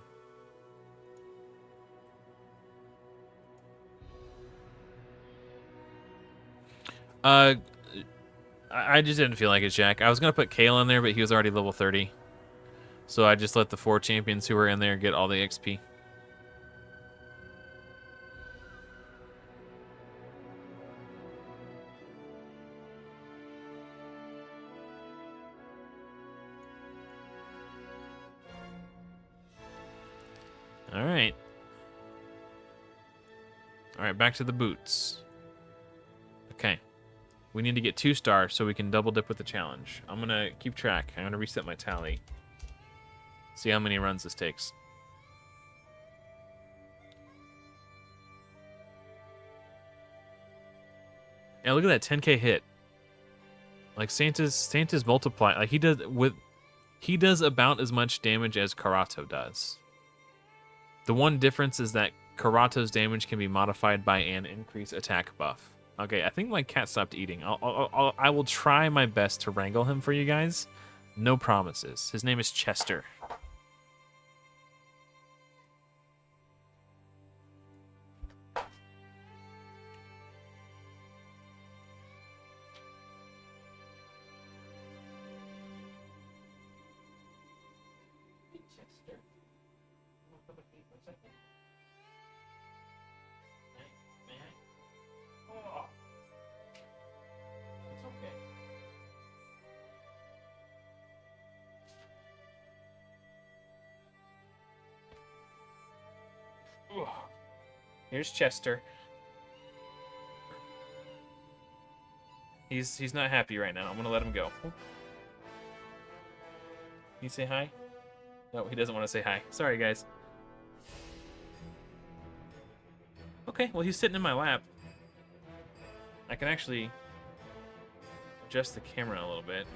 [SPEAKER 1] I just didn't feel like it, Jack. I was gonna put Kale in there, but he was already level 30. So I just let the 4 champions who were in there get all the XP. Alright. Alright, back to the boots. Okay. We need to get 2 stars so we can double dip with the challenge. I'm gonna keep track. I'm gonna reset my tally. See how many runs this takes. Yeah, look at that 10k hit. Like Santa's multiply. Like he does about as much damage as Karato does. The one difference is that Karato's damage can be modified by an increased attack buff. Okay, I think my cat stopped eating. I will try my best to wrangle him for you guys. No promises. His name is Chester. Here's Chester. He's not happy right now. I'm gonna let him go. Can you say hi? No, he doesn't want to say hi. Sorry, guys. Okay, well, he's sitting in my lap. I can actually adjust the camera a little bit.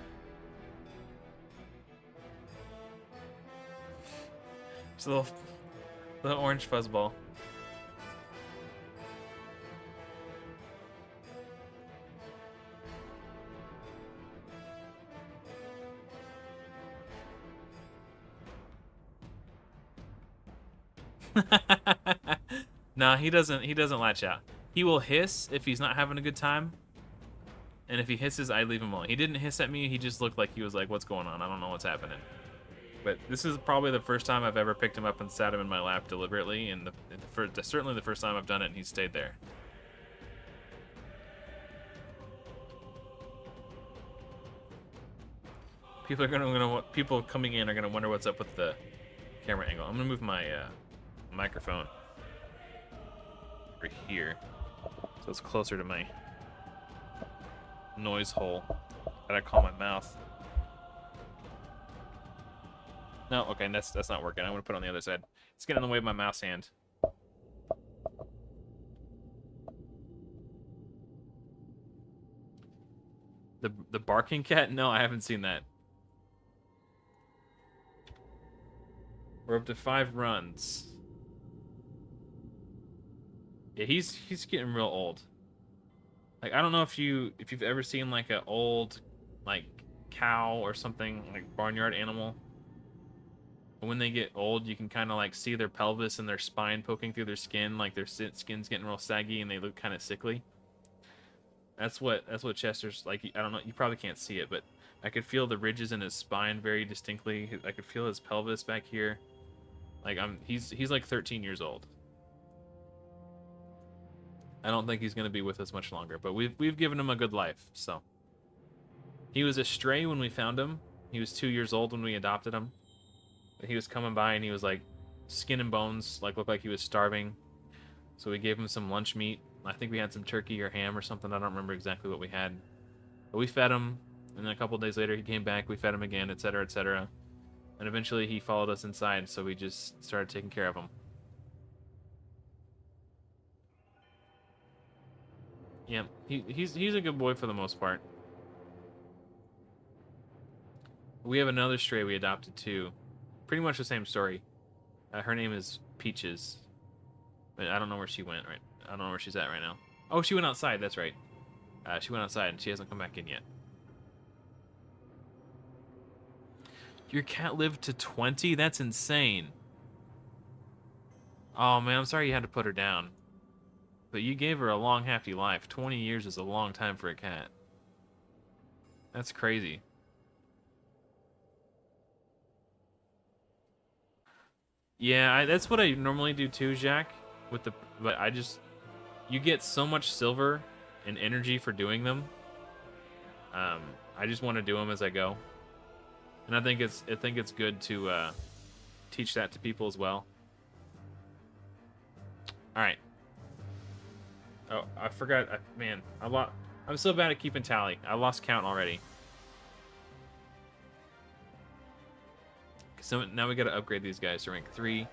[SPEAKER 1] Just a little orange fuzzball. Nah, he doesn't latch out. He will hiss if he's not having a good time. And if he hisses, I leave him alone. He didn't hiss at me, he just looked like he was like, what's going on? I don't know what's happening. But this is probably the first time I've ever picked him up and sat him in my lap deliberately, and certainly the first time I've done it and he stayed there. People coming in are gonna wonder what's up with the camera angle. I'm gonna move my microphone over here so it's closer to my noise hole that I call my mouth. No, okay, that's not working. I'm gonna put it on the other side. It's getting in the way of my mouse hand. The barking cat? No, I haven't seen that. We're up to 5 runs. Yeah, he's getting real old. Like, I don't know if you've ever seen like an old like cow or something, like barnyard animal. When they get old, you can kind of like see their pelvis and their spine poking through their skin, like their skin's getting real saggy and they look kind of sickly. That's what Chester's like. I don't know, you probably can't see it, but I could feel the ridges in his spine very distinctly. I could feel his pelvis back here. Like he's like 13 years old. I don't think he's gonna be with us much longer, but we've given him a good life. So he was a stray when we found him. He was 2 years old when we adopted him. He was coming by and he was like skin and bones, like looked like he was starving. So we gave him some lunch meat. I think we had some turkey or ham or something. I don't remember exactly what we had. But we fed him, and then a couple days later he came back. We fed him again, etc., etc. And eventually he followed us inside, so we just started taking care of him. Yeah, he's a good boy for the most part. We have another stray we adopted too. Pretty much the same story. Her name is Peaches. But I don't know where she went, right? I don't know where she's at right now. Oh, she went outside, that's right. She went outside and she hasn't come back in yet. Your cat lived to 20? That's insane. Oh man, I'm sorry you had to put her down. But you gave her a long, happy life. 20 years is a long time for a cat. That's crazy. Yeah, that's what I normally do too, Jack. But I just... You get so much silver and energy for doing them. I just want to do them as I go. And I think it's good to teach that to people as well. All right. Oh, I forgot. Man, I'm so bad at keeping tally. I lost count already. So now we got to upgrade these guys to rank 3.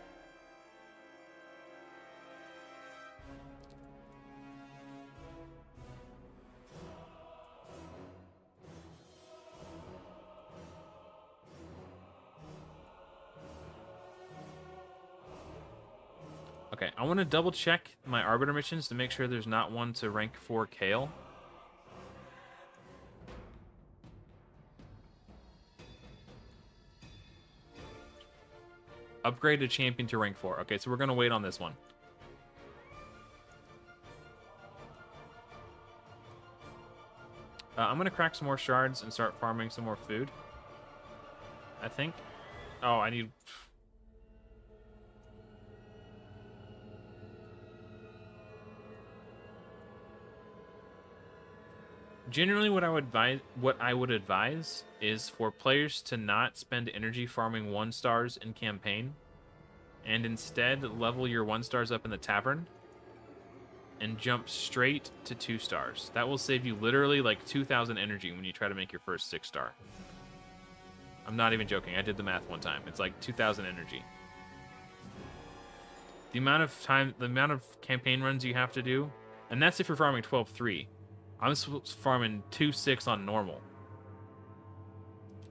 [SPEAKER 1] Okay, I want to double check my Arbiter missions to make sure there's not one to rank 4 Kale. Upgrade a champion to rank 4. Okay, so we're going to wait on this one. I'm going to crack some more shards and start farming some more food. I think. Oh, I need... Generally, what I would advise is for players to not spend energy farming 1-stars in campaign, and instead level your 1-stars up in the tavern, and jump straight to 2-stars. That will save you literally like 2,000 energy when you try to make your first 6-star. I'm not even joking. I did the math one time. It's like 2,000 energy. The amount of campaign runs you have to do, and that's if you're farming 12-3. I'm farming 2-6 on normal.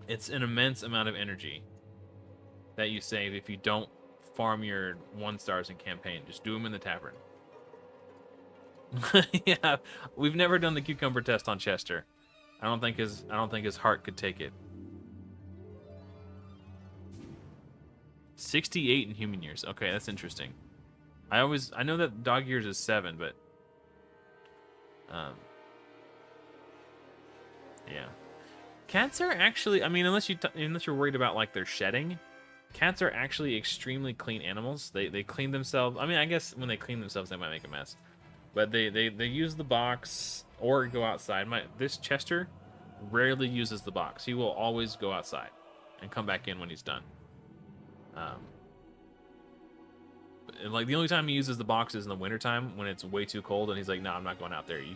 [SPEAKER 1] It's an immense amount of energy that you save if you don't farm your 1-stars in campaign. Just do them in the tavern. Yeah, we've never done the cucumber test on Chester. I don't think his heart could take it. 68 in human years. Okay, that's interesting. I know that dog years is 7, but yeah. Cats are actually, I mean, unless you're worried about like their shedding, cats are actually extremely clean animals. They clean themselves. I mean, I guess when they clean themselves, they might make a mess, but they use the box or go outside. This Chester rarely uses the box. He will always go outside and come back in when he's done. Like the only time he uses the box is in the wintertime when it's way too cold, and he's like, "No, I'm not going out there. You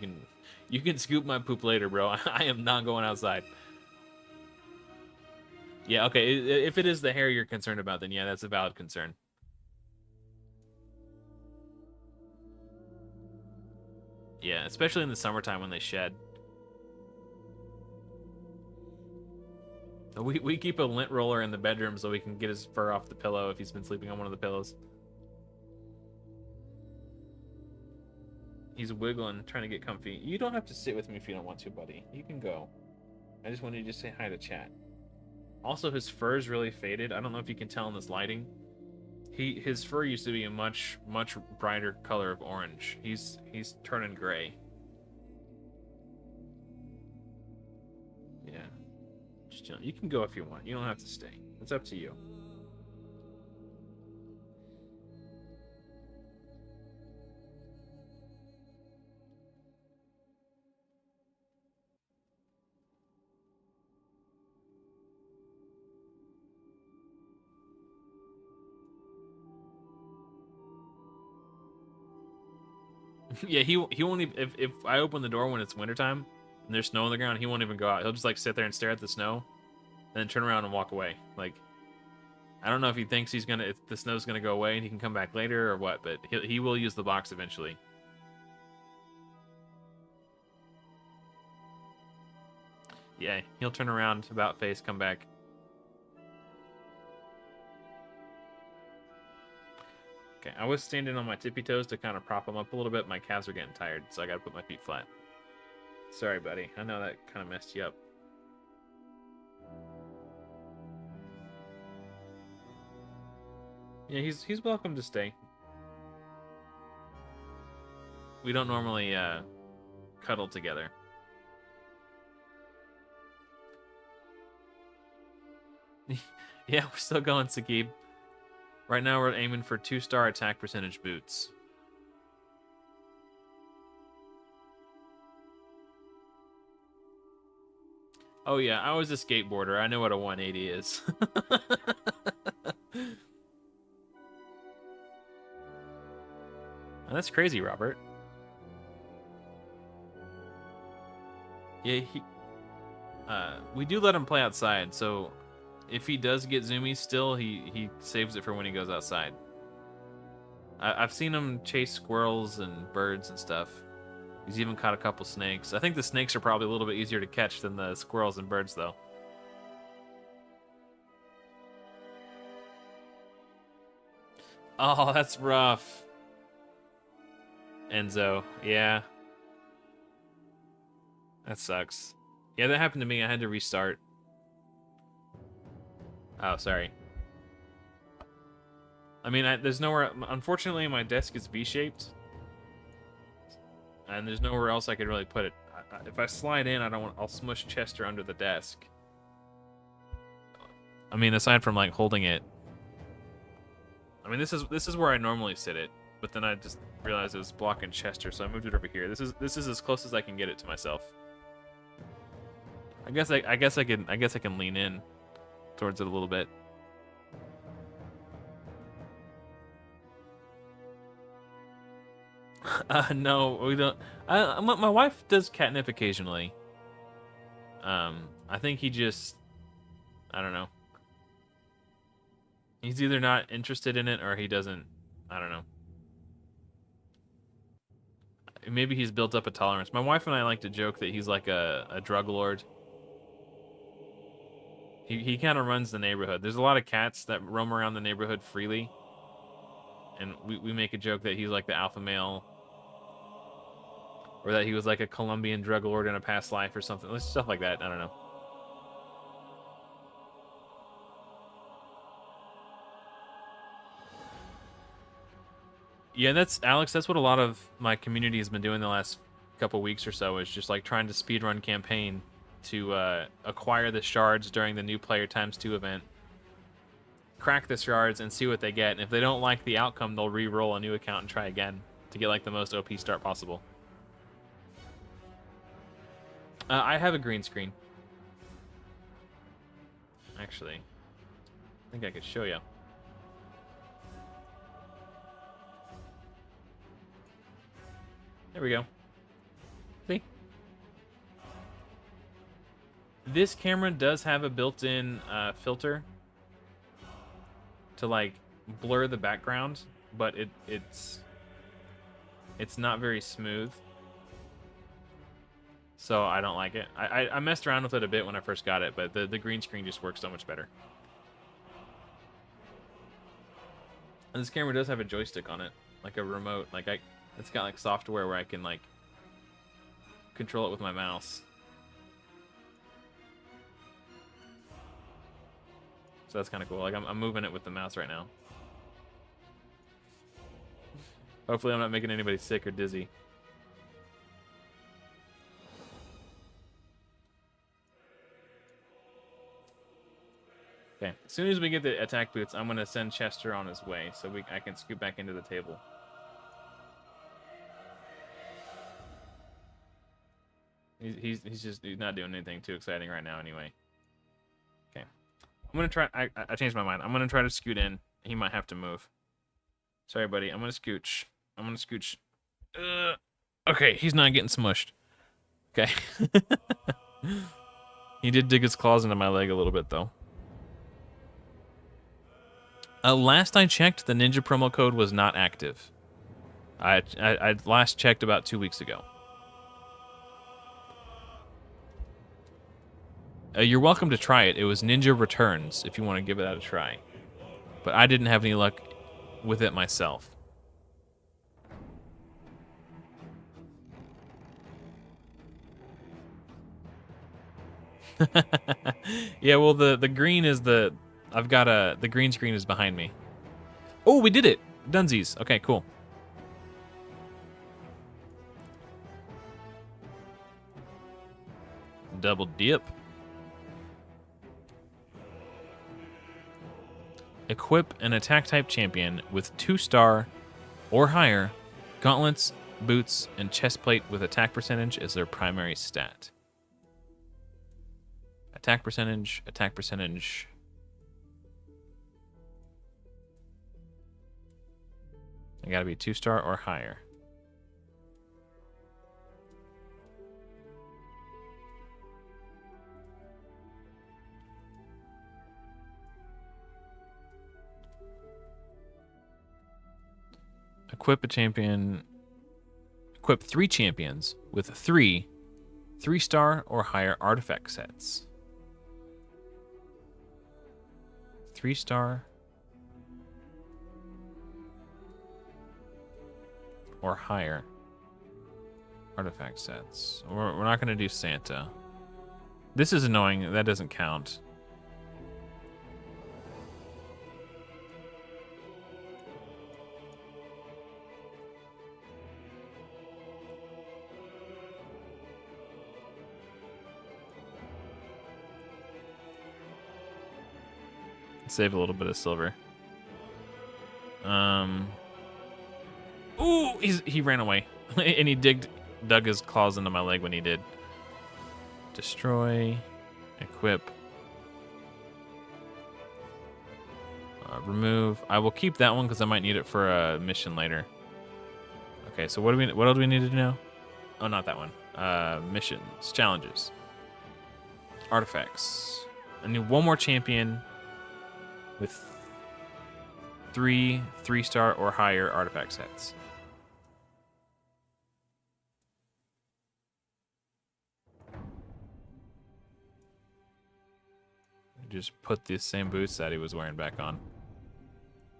[SPEAKER 1] can scoop my poop later, bro. I am not going outside." Yeah, okay. If it is the hair you're concerned about, then yeah, that's a valid concern. Yeah, especially in the summertime when they shed. We keep a lint roller in the bedroom so we can get his fur off the pillow if he's been sleeping on one of the pillows. He's wiggling, trying to get comfy. You don't have to sit with me if you don't want to, buddy. You can go. I just wanted you to say hi to chat. Also, his fur is really faded. I don't know if you can tell in this lighting. His fur used to be a much brighter color of orange. He's turning gray. Yeah. Just chilling. You can go if you want. You don't have to stay. It's up to you. Yeah, he won't even, if I open the door when it's wintertime and there's snow on the ground, he won't even go out. He'll just like sit there and stare at the snow and then turn around and walk away. Like, I don't know if he thinks if the snow's gonna go away and he can come back later or what, but he will use the box eventually. Yeah, he'll turn around, about face, come back. Okay, I was standing on my tippy toes to kind of prop him up a little bit. My calves are getting tired, so I gotta put my feet flat. Sorry, buddy. I know that kind of messed you up. Yeah, he's welcome to stay. We don't normally cuddle together. Yeah, we're still going, Sakib. Right now we're aiming for 2-star attack percentage boots. Oh yeah, I was a skateboarder. I know what a 180 is. Oh, that's crazy, Robert. Yeah, we do let him play outside, so if he does get zoomies still, he saves it for when he goes outside. I've seen him chase squirrels and birds and stuff. He's even caught a couple snakes. I think the snakes are probably a little bit easier to catch than the squirrels and birds, though. Oh, that's rough. Enzo, yeah. That sucks. Yeah, that happened to me. I had to restart. Oh, sorry. I mean, there's nowhere... Unfortunately, my desk is V-shaped. And there's nowhere else I could really put it. If I slide in, I'll smush Chester under the desk. I mean, aside from, like, holding it. I mean, this is where I normally sit it. But then I just realized it was blocking Chester, so I moved it over here. This is as close as I can get it to myself. I guess I can lean in towards it a little bit. No, we don't. My wife does catnip occasionally. I think he just, I don't know. He's either not interested in it or he doesn't. I don't know. Maybe he's built up a tolerance. My wife and I like to joke that he's like a drug lord. He kind of runs the neighborhood. There's a lot of cats that roam around the neighborhood freely. And we make a joke that he's like the alpha male. Or that he was like a Colombian drug lord in a past life or something. Stuff like that. I don't know. Yeah, Alex, that's what a lot of my community has been doing the last couple weeks or so, is just like trying to speedrun campaign to acquire the shards during the new player ×2 event. Crack the shards and see what they get. And if they don't like the outcome, they'll re-roll a new account and try again to get like the most OP start possible. I have a green screen. Actually, I think I could show you. There we go. See? This camera does have a built-in filter to like blur the background, but it's not very smooth. So I don't like it. I messed around with it a bit when I first got it, but the green screen just works so much better. And this camera does have a joystick on it, like a remote. Like it's got like software where I can like control it with my mouse. So that's kind of cool. Like I'm moving it with the mouse right now. Hopefully I'm not making anybody sick or dizzy. Okay, as soon as we get the attack boots, I'm gonna send Chester on his way so I can scoot back into the table. He's not doing anything too exciting right now anyway. Okay, I'm gonna try. I changed my mind. I'm gonna try to scoot in. He might have to move. Sorry, buddy. I'm gonna scooch. Okay, he's not getting smushed. Okay. He did dig his claws into my leg a little bit though. Last I checked, the Ninja promo code was not active. I last checked about 2 weeks ago. You're welcome to try it. It was Ninja Returns, if you want to give it a try. But I didn't have any luck with it myself. Yeah, well, the green is the... I've got the green screen is behind me. Oh, we did it! Dunsies. Okay, cool. Double dip. Equip an attack type champion with 2-star or higher gauntlets, boots, and chest plate with attack percentage as their primary stat. Attack percentage, attack percentage. I gotta be 2-star or higher. Equip a champion. Equip 3 champions with 3 3-star or higher artifact sets. 3-star or higher artifact sets. We're not going to do Santa. This is annoying. That doesn't count. Save a little bit of silver. Ooh, he ran away. And he dug his claws into my leg when he did. Destroy. Equip. Remove. I will keep that one because I might need it for a mission later. Okay, so what else do we need to do now? Oh, not that one. Missions. Challenges. Artifacts. I need one more champion with 3 3-star or higher artifact sets. Just put the same boots that he was wearing back on.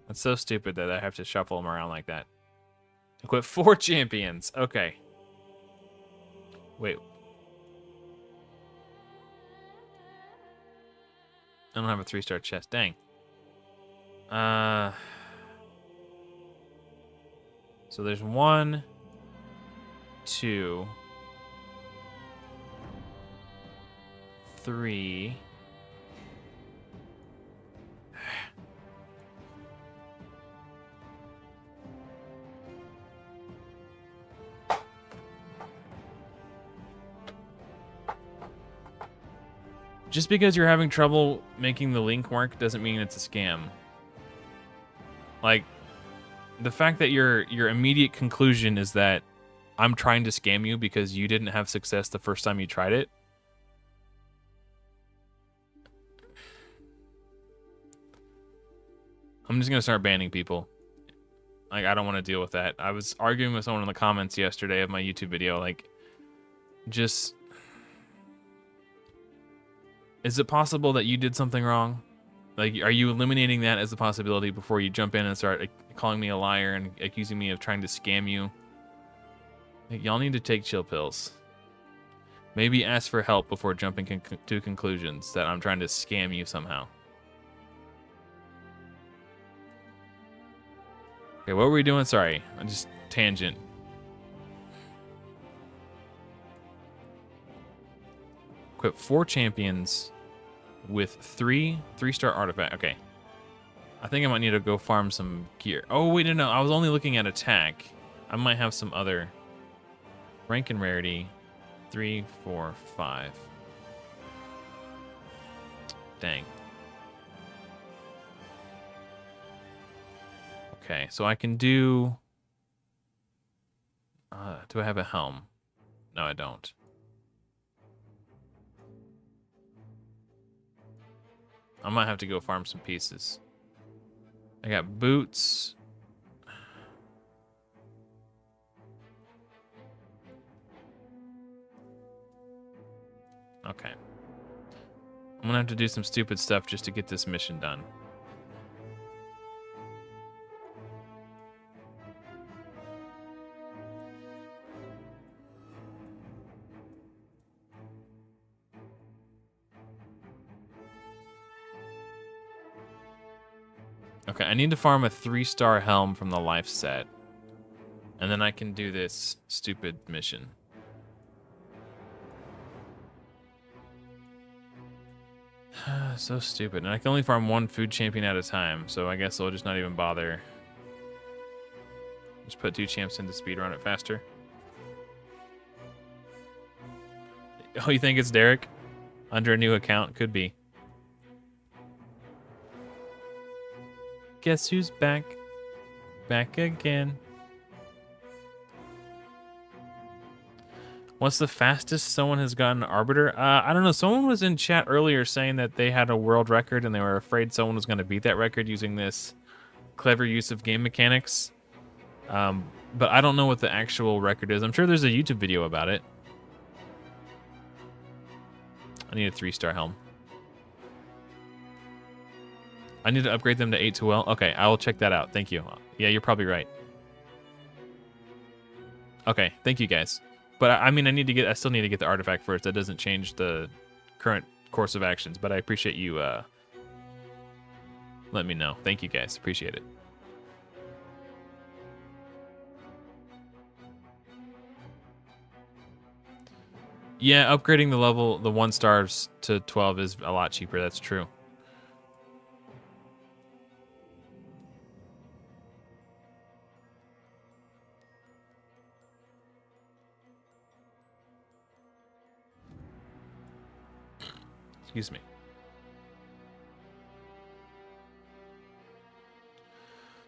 [SPEAKER 1] That's so stupid that I have to shuffle them around like that. Equip 4 champions. Okay. Wait. I don't have a 3-star chest. Dang. So there's 1, 2, 3. Just because you're having trouble making the link work doesn't mean it's a scam. Like, the fact that your immediate conclusion is that I'm trying to scam you because you didn't have success the first time you tried it. I'm just going to start banning people. Like, I don't want to deal with that. I was arguing with someone in the comments yesterday of my YouTube video. Like, just... Is it possible that you did something wrong? Like, are you eliminating that as a possibility before you jump in and start calling me a liar and accusing me of trying to scam you? Like, y'all need to take chill pills. Maybe ask for help before jumping to conclusions that I'm trying to scam you somehow. Okay, what were we doing? Sorry, I just tangent. Equip 4 champions with 3 3-star artifact. Okay. I think I might need to go farm some gear. Oh, wait, no. I was only looking at attack. I might have some other rank and rarity. 3, 4, 5. Dang. Okay, so I can do... do I have a helm? No, I don't. I might have to go farm some pieces. I got boots. Okay. I'm gonna have to do some stupid stuff just to get this mission done. Okay, I need to farm a 3-star helm from the life set. And then I can do this stupid mission. So stupid. And I can only farm 1 food champion at a time, so I guess I'll just not even bother. Just put 2 champs in to speedrun it faster. Oh, you think it's Derek? Under a new account? Could be. Guess who's back? Back again. What's the fastest someone has gotten an Arbiter? I don't know. Someone was in chat earlier saying that they had a world record and they were afraid someone was going to beat that record using this clever use of game mechanics. But I don't know what the actual record is. I'm sure there's a YouTube video about it. I need a 3-star helm. I need to upgrade them to 8 to well. Okay, I will check that out. Thank you. Yeah, you're probably right. Okay, thank you guys. But I mean, I still need to get the artifact first. That doesn't change the current course of actions. But I appreciate you let me know. Thank you guys. Appreciate it. Yeah, upgrading the 1 stars to 12 is a lot cheaper. That's true. Excuse me.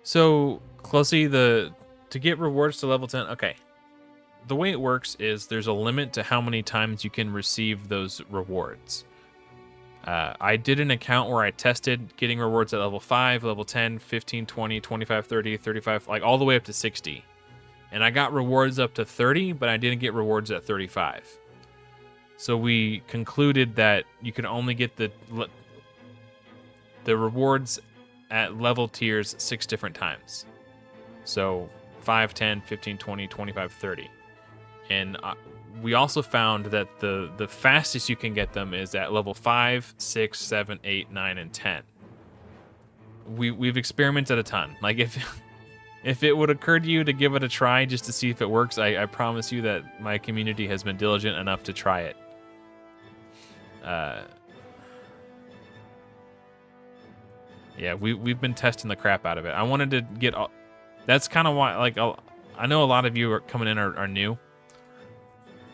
[SPEAKER 1] So, Closey, to get rewards to level 10, okay. The way it works is there's a limit to how many times you can receive those rewards. I did an account where I tested getting rewards at level 5, level 10, 15, 20, 25, 30, 35, like all the way up to 60. And I got rewards up to 30, but I didn't get rewards at 35. So we concluded that you could only get the rewards at level tiers 6 different times. So 5, 10, 15, 20, 25, 30. And we also found that the fastest you can get them is at level 5, 6, 7, 8, 9, and 10. We've experimented a ton. Like if it would occur to you to give it a try just to see if it works, I promise you that my community has been diligent enough to try it. Yeah, we've been testing the crap out of it. I wanted to get all, that's kind of why, like, I know a lot of you are coming in are new,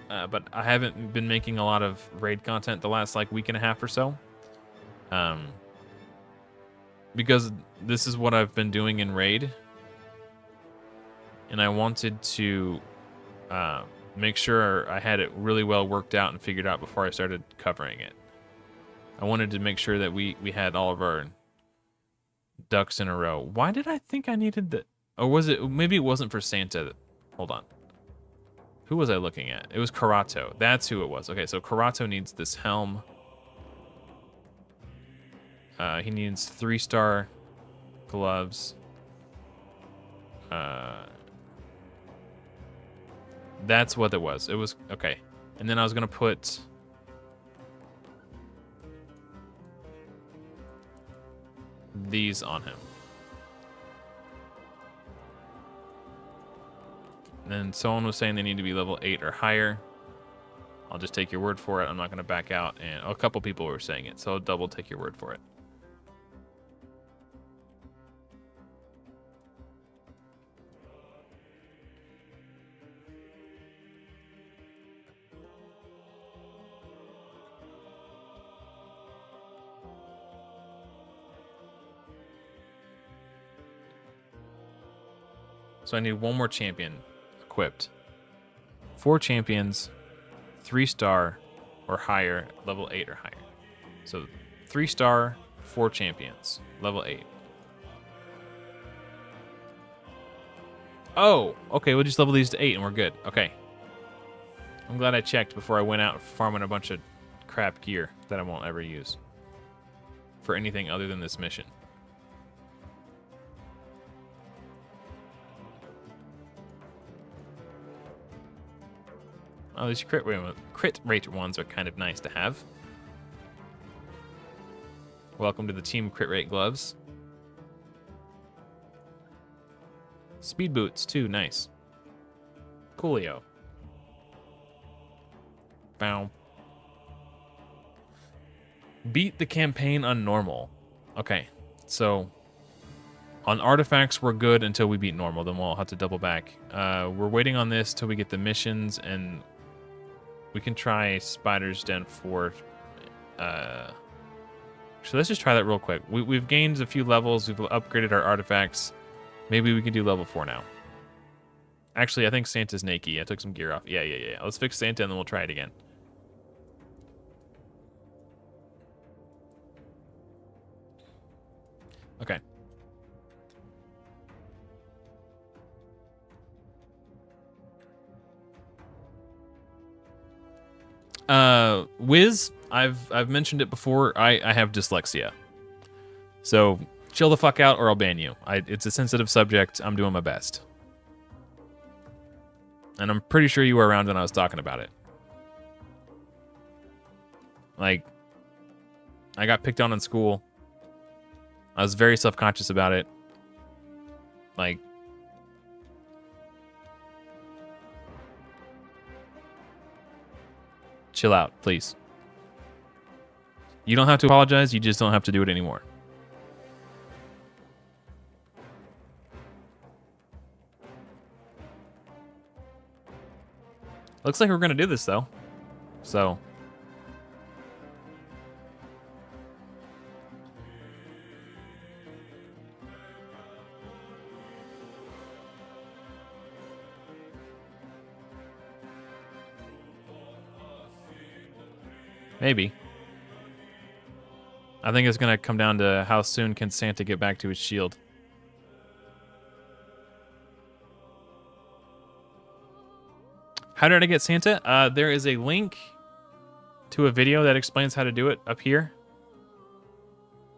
[SPEAKER 1] but I haven't been making a lot of raid content the last like week and a half or so, because this is what I've been doing in raid, and I wanted to make sure I had it really well worked out and figured out before I started covering it. I wanted to make sure that we had all of our ducks in a row. Why did I think I needed the... Or was it... Maybe it wasn't for Santa. Hold on. Who was I looking at? It was Karato. That's who it was. Okay, so Karato needs this helm. He needs 3-star gloves. That's what it was. It was... Okay. And then I was going to put... these on him. And then someone was saying they need to be level 8 or higher. I'll just take your word for it. I'm not going to back out. And a couple people were saying it, so I'll double take your word for it. So I need one more champion equipped. 4 champions, 3-star or higher, level 8 or higher. So 3-star, 4 champions, level 8. Oh, okay, we'll just level these to 8 and we're good. Okay. I'm glad I checked before I went out farming a bunch of crap gear that I won't ever use for anything other than this mission. Oh, these crit rate ones are kind of nice to have. Welcome to the team crit rate gloves. Speed boots too, nice. Coolio. Bow. Beat the campaign on normal. Okay, so on artifacts we're good until we beat normal. Then we'll have to double back. We're waiting on this till we get the missions, and we can try Spider's Den 4. So let's just try that real quick. We've gained a few levels. We've upgraded our artifacts. Maybe we can do level 4 now. Actually, I think Santa's naked. I took some gear off. Yeah. Let's fix Santa and then we'll try it again. Okay. Wiz, I've mentioned it before. I have dyslexia. So chill the fuck out or I'll ban you. It's a sensitive subject. I'm doing my best. And I'm pretty sure you were around when I was talking about it. Like, I got picked on in school. I was very self-conscious about it. Like, chill out, please. You don't have to apologize. You just don't have to do it anymore. Looks like we're going to do this, though. So. Maybe. I think it's going to come down to how soon can Santa get back to his shield. How did I get Santa? There is a link to a video that explains how to do it up here.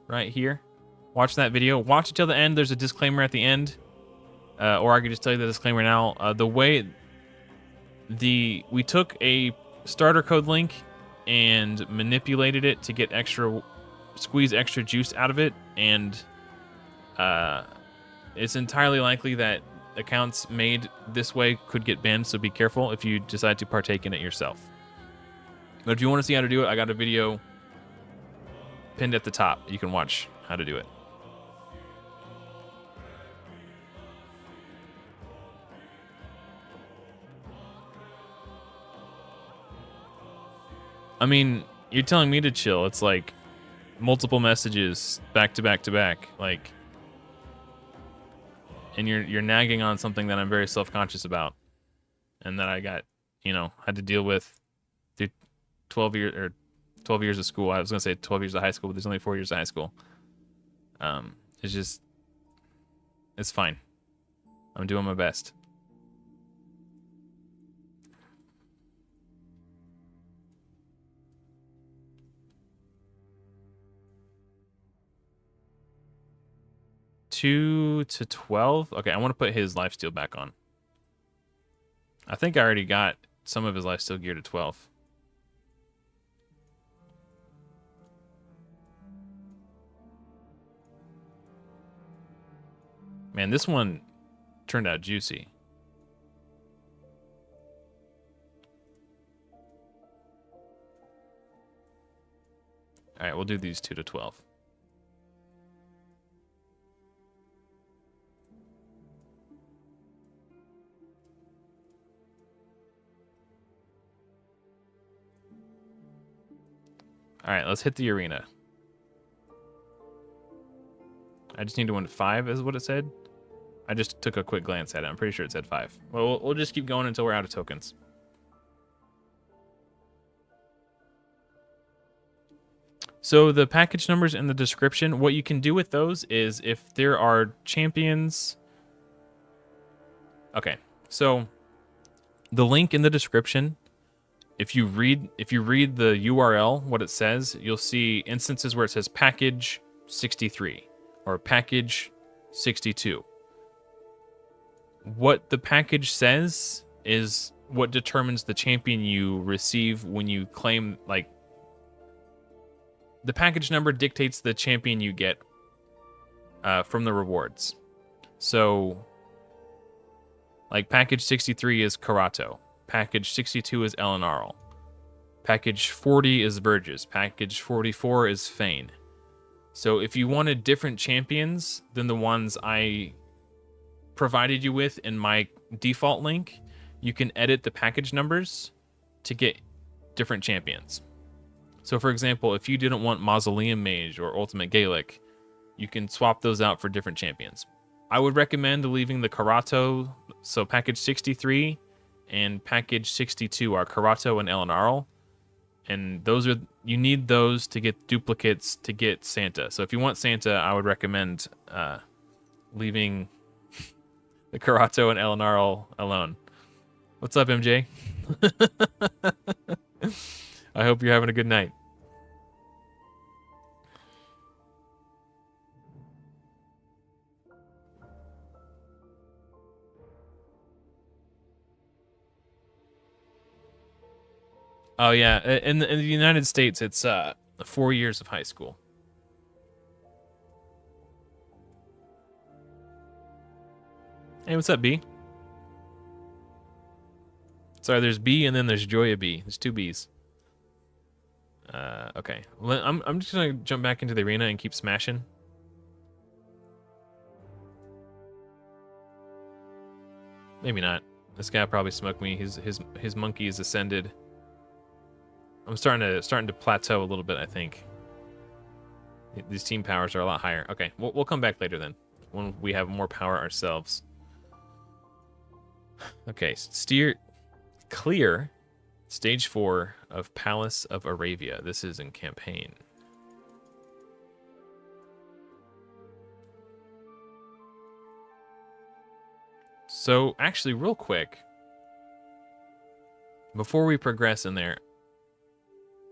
[SPEAKER 1] Right here. Watch that video. Watch it till the end. There's a disclaimer at the end. Or I could just tell you the disclaimer now. We took a starter code link and manipulated it to get squeeze extra juice out of it, and it's entirely likely that accounts made this way could get banned, so be careful if you decide to partake in it yourself. But if you want to see how to do it, I got a video pinned at the top. You can watch how to do it. I mean, you're telling me to chill. It's like multiple messages back to back to back, like, and you're nagging on something that I'm very self-conscious about, and that I got, had to deal with through 12 years of school. I was gonna say 12 years of high school, but there's only 4 years of high school. It's fine. I'm doing my best. $2 to $12. Okay, I want to put his lifesteal back on. I think I already got some of his lifesteal gear to 12. Man, this one turned out juicy. All right, we'll do these 2 to 12. All right, let's hit the arena. I just need to win 5, is what it said. I just took a quick glance at it. I'm pretty sure it said 5. Well, we'll just keep going until we're out of tokens. So the package numbers in the description, what you can do with those is if there are champions Okay, so the link in the description, if you read the URL, what it says, you'll see instances where it says package 63 or package 62. What the package says is what determines the champion you receive when you claim, like, the package number dictates the champion you get from the rewards. So, like, package 63 is Karato. Package 62 is Elenarl. Package 40 is Verges. Package 44 is Fane. So if you wanted different champions than the ones I provided you with in my default link, you can edit the package numbers to get different champions. So for example, if you didn't want Mausoleum Mage or Ultimate Gaelic, you can swap those out for different champions. I would recommend leaving the Karato, so package 63 and package 62 are Karato and Elenarl. And those are, you need those to get duplicates to get Santa. So if you want Santa, I would recommend leaving the Karato and Elenarl alone. What's up, MJ? I hope you're having a good night. Oh yeah, in the United States, it's 4 years of high school. Hey, what's up, B? Sorry, there's B and then there's Joya B. There's two B's. Okay, I'm just gonna jump back into the arena and keep smashing. Maybe not. This guy probably smoked me. His monkey is ascended. I'm starting to plateau a little bit, I think. These team powers are a lot higher. Okay, we'll come back later then, when we have more power ourselves. Okay, clear stage 4 of Palace of Aravia. This is in campaign. So actually, real quick, before we progress in there,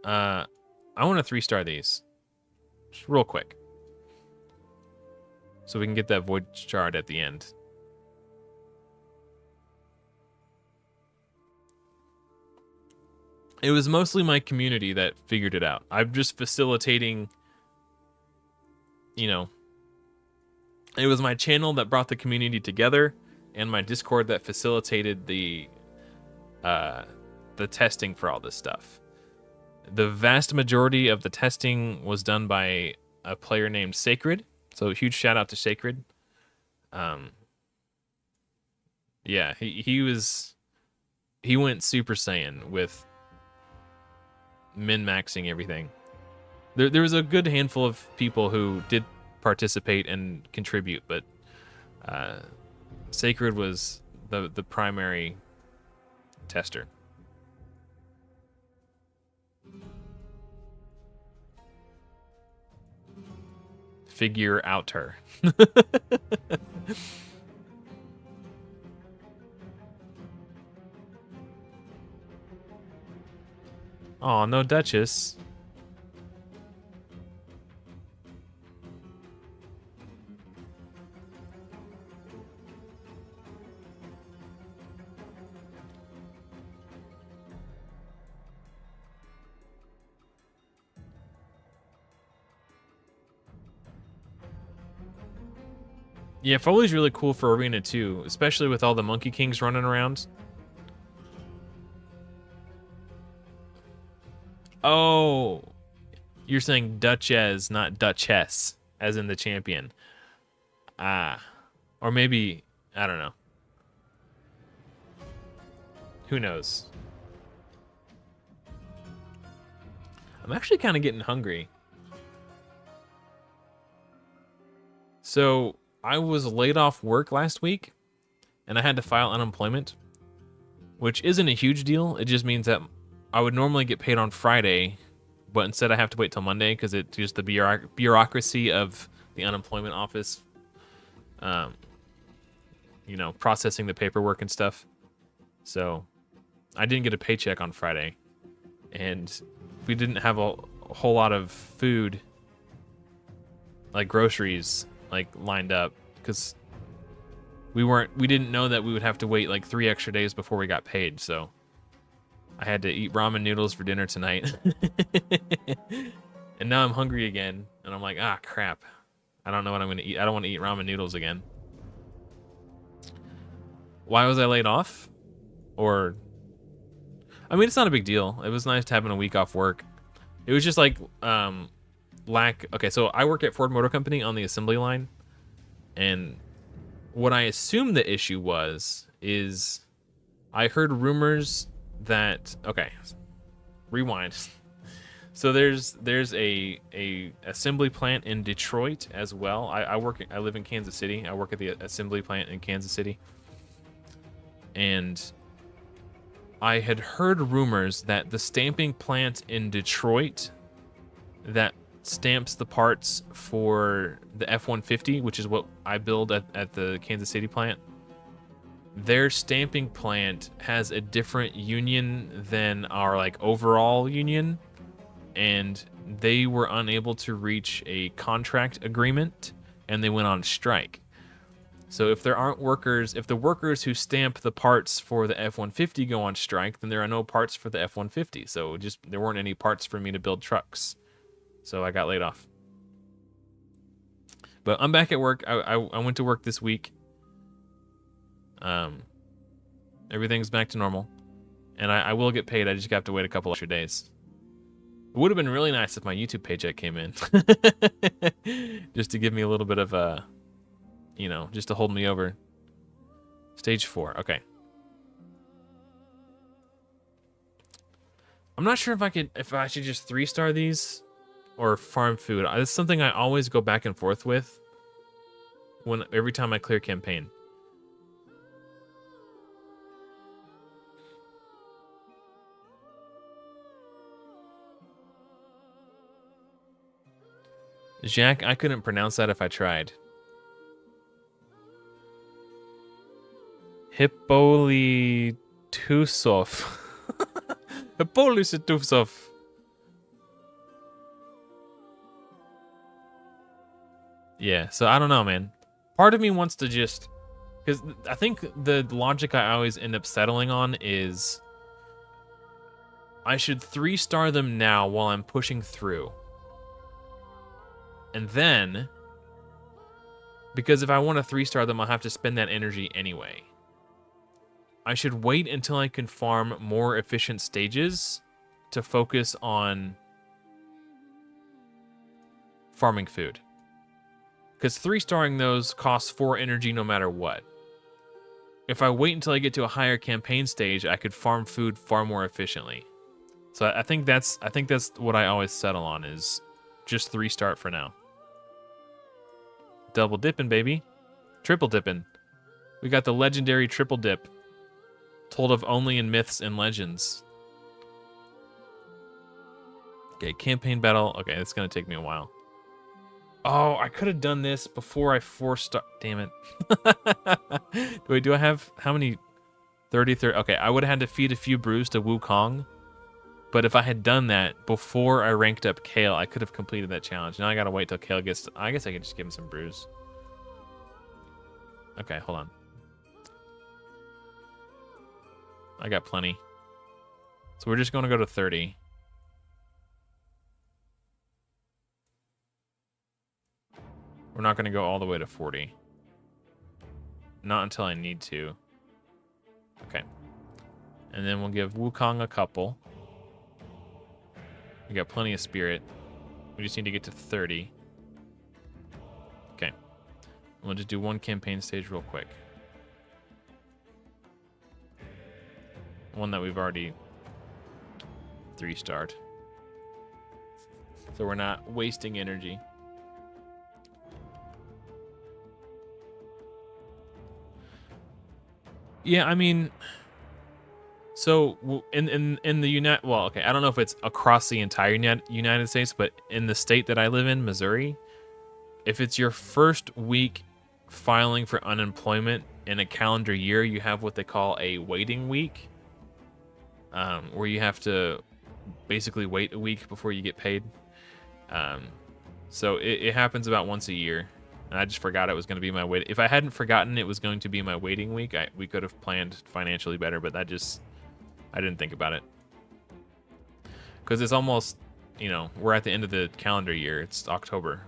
[SPEAKER 1] I want to 3-star these. Just real quick. So we can get that void shard at the end. It was mostly my community that figured it out. I'm just facilitating, you know, it was my channel that brought the community together and my Discord that facilitated the testing for all this stuff. The vast majority of the testing was done by a player named Sacred. So huge shout out to Sacred. Yeah, he went Super Saiyan with min-maxing everything. There was a good handful of people who did participate and contribute, but Sacred was the primary tester. Figure out her. Oh, no Duchess. Yeah, Foley's really cool for Arena too, especially with all the Monkey Kings running around. Oh, you're saying Duchess, not Duchess, as in the champion. Ah, or maybe, I don't know. Who knows? I'm actually kind of getting hungry. So I was laid off work last week, and I had to file unemployment, which isn't a huge deal. It just means that I would normally get paid on Friday, but instead I have to wait till Monday because it's just the bureaucracy of the unemployment office. you know, processing the paperwork and stuff. So I didn't get a paycheck on Friday, and we didn't have a whole lot of food, like groceries, like lined up, because we didn't know that we would have to wait like 3 extra days before we got paid. So I had to eat ramen noodles for dinner tonight. And now I'm hungry again, and I'm like, ah, crap. I don't know what I'm gonna eat. I don't want to eat ramen noodles again. Why was I laid off? Or, I mean, it's not a big deal. It was nice having a week off work. It was just like, okay, so I work at Ford Motor Company on the assembly line, and what I assume the issue is I heard rumors that, okay, rewind. So there's a assembly plant in Detroit as well. I live in Kansas City. I work at the assembly plant in Kansas City. And I had heard rumors that the stamping plant in Detroit that stamps the parts for the F-150, which is what I build at the Kansas City plant, their stamping plant has a different union than our like overall union, and they were unable to reach a contract agreement, and they went on strike. So if there aren't workers, if the workers who stamp the parts for the F-150 go on strike, then there are no parts for the F-150. So there weren't any parts for me to build trucks. So I got laid off. But I'm back at work. I went to work this week. Everything's back to normal. And I will get paid. I just have to wait a couple extra days. It would have been really nice if my YouTube paycheck came in. Just to give me a little bit of a... you know, just to hold me over. Stage 4, okay. I'm not sure if I should just 3-star these or farm food. It's something I always go back and forth with every time I clear campaign. Jack, I couldn't pronounce that if I tried. Hippolytusov. Hippolytusov. Yeah, so I don't know, man. Part of me wants to just... because I think the logic I always end up settling on is... I should 3-star them now while I'm pushing through. And then... because if I want to 3-star them, I'll have to spend that energy anyway. I should wait until I can farm more efficient stages to focus on farming food. Because 3-starring those costs 4 energy no matter what. If I wait until I get to a higher campaign stage, I could farm food far more efficiently. So I think that's what I always settle on, is just 3-star for now. Double dipping, baby. Triple dipping. We got the legendary triple dip. Told of only in myths and legends. Okay, campaign battle. Okay, it's gonna take me a while. Oh, I could have done this before I 4-star. Damn it. Wait, do I have how many? 30. Okay, I would have had to feed a few brews to Wukong. But if I had done that before I ranked up Kale, I could have completed that challenge. Now I gotta wait till Kale gets to, I guess I can just give him some brews. Okay, hold on. I got plenty. So we're just going to go to 30. We're not going to go all the way to 40. Not until I need to. Okay. And then we'll give Wukong a couple. We got plenty of spirit. We just need to get to 30. Okay. We'll just do one campaign stage real quick. One that we've already 3-starred. So we're not wasting energy. Yeah, I mean, so in the well, okay, I don't know if it's across the entire United States, but in the state that I live in, Missouri, if it's your first week filing for unemployment, in a calendar year, you have what they call a waiting week, where you have to basically wait a week before you get paid. So it happens about once a year. And I just forgot it was going to be my wait. If I hadn't forgotten it was going to be my waiting week, we could have planned financially better, but I didn't think about it. Because it's almost, you know, we're at the end of the calendar year. It's October.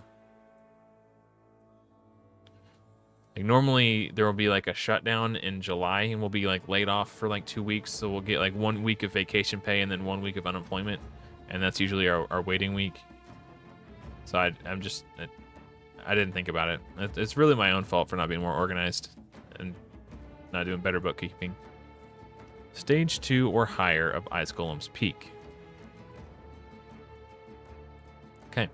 [SPEAKER 1] Like normally there will be like a shutdown in July and we'll be like laid off for like 2 weeks. So we'll get like 1 week of vacation pay and then 1 week of unemployment. And that's usually our waiting week. So I didn't think about it. It's really my own fault for not being more organized and not doing better bookkeeping. Stage 2 or higher of Ice Golem's Peak. Okay.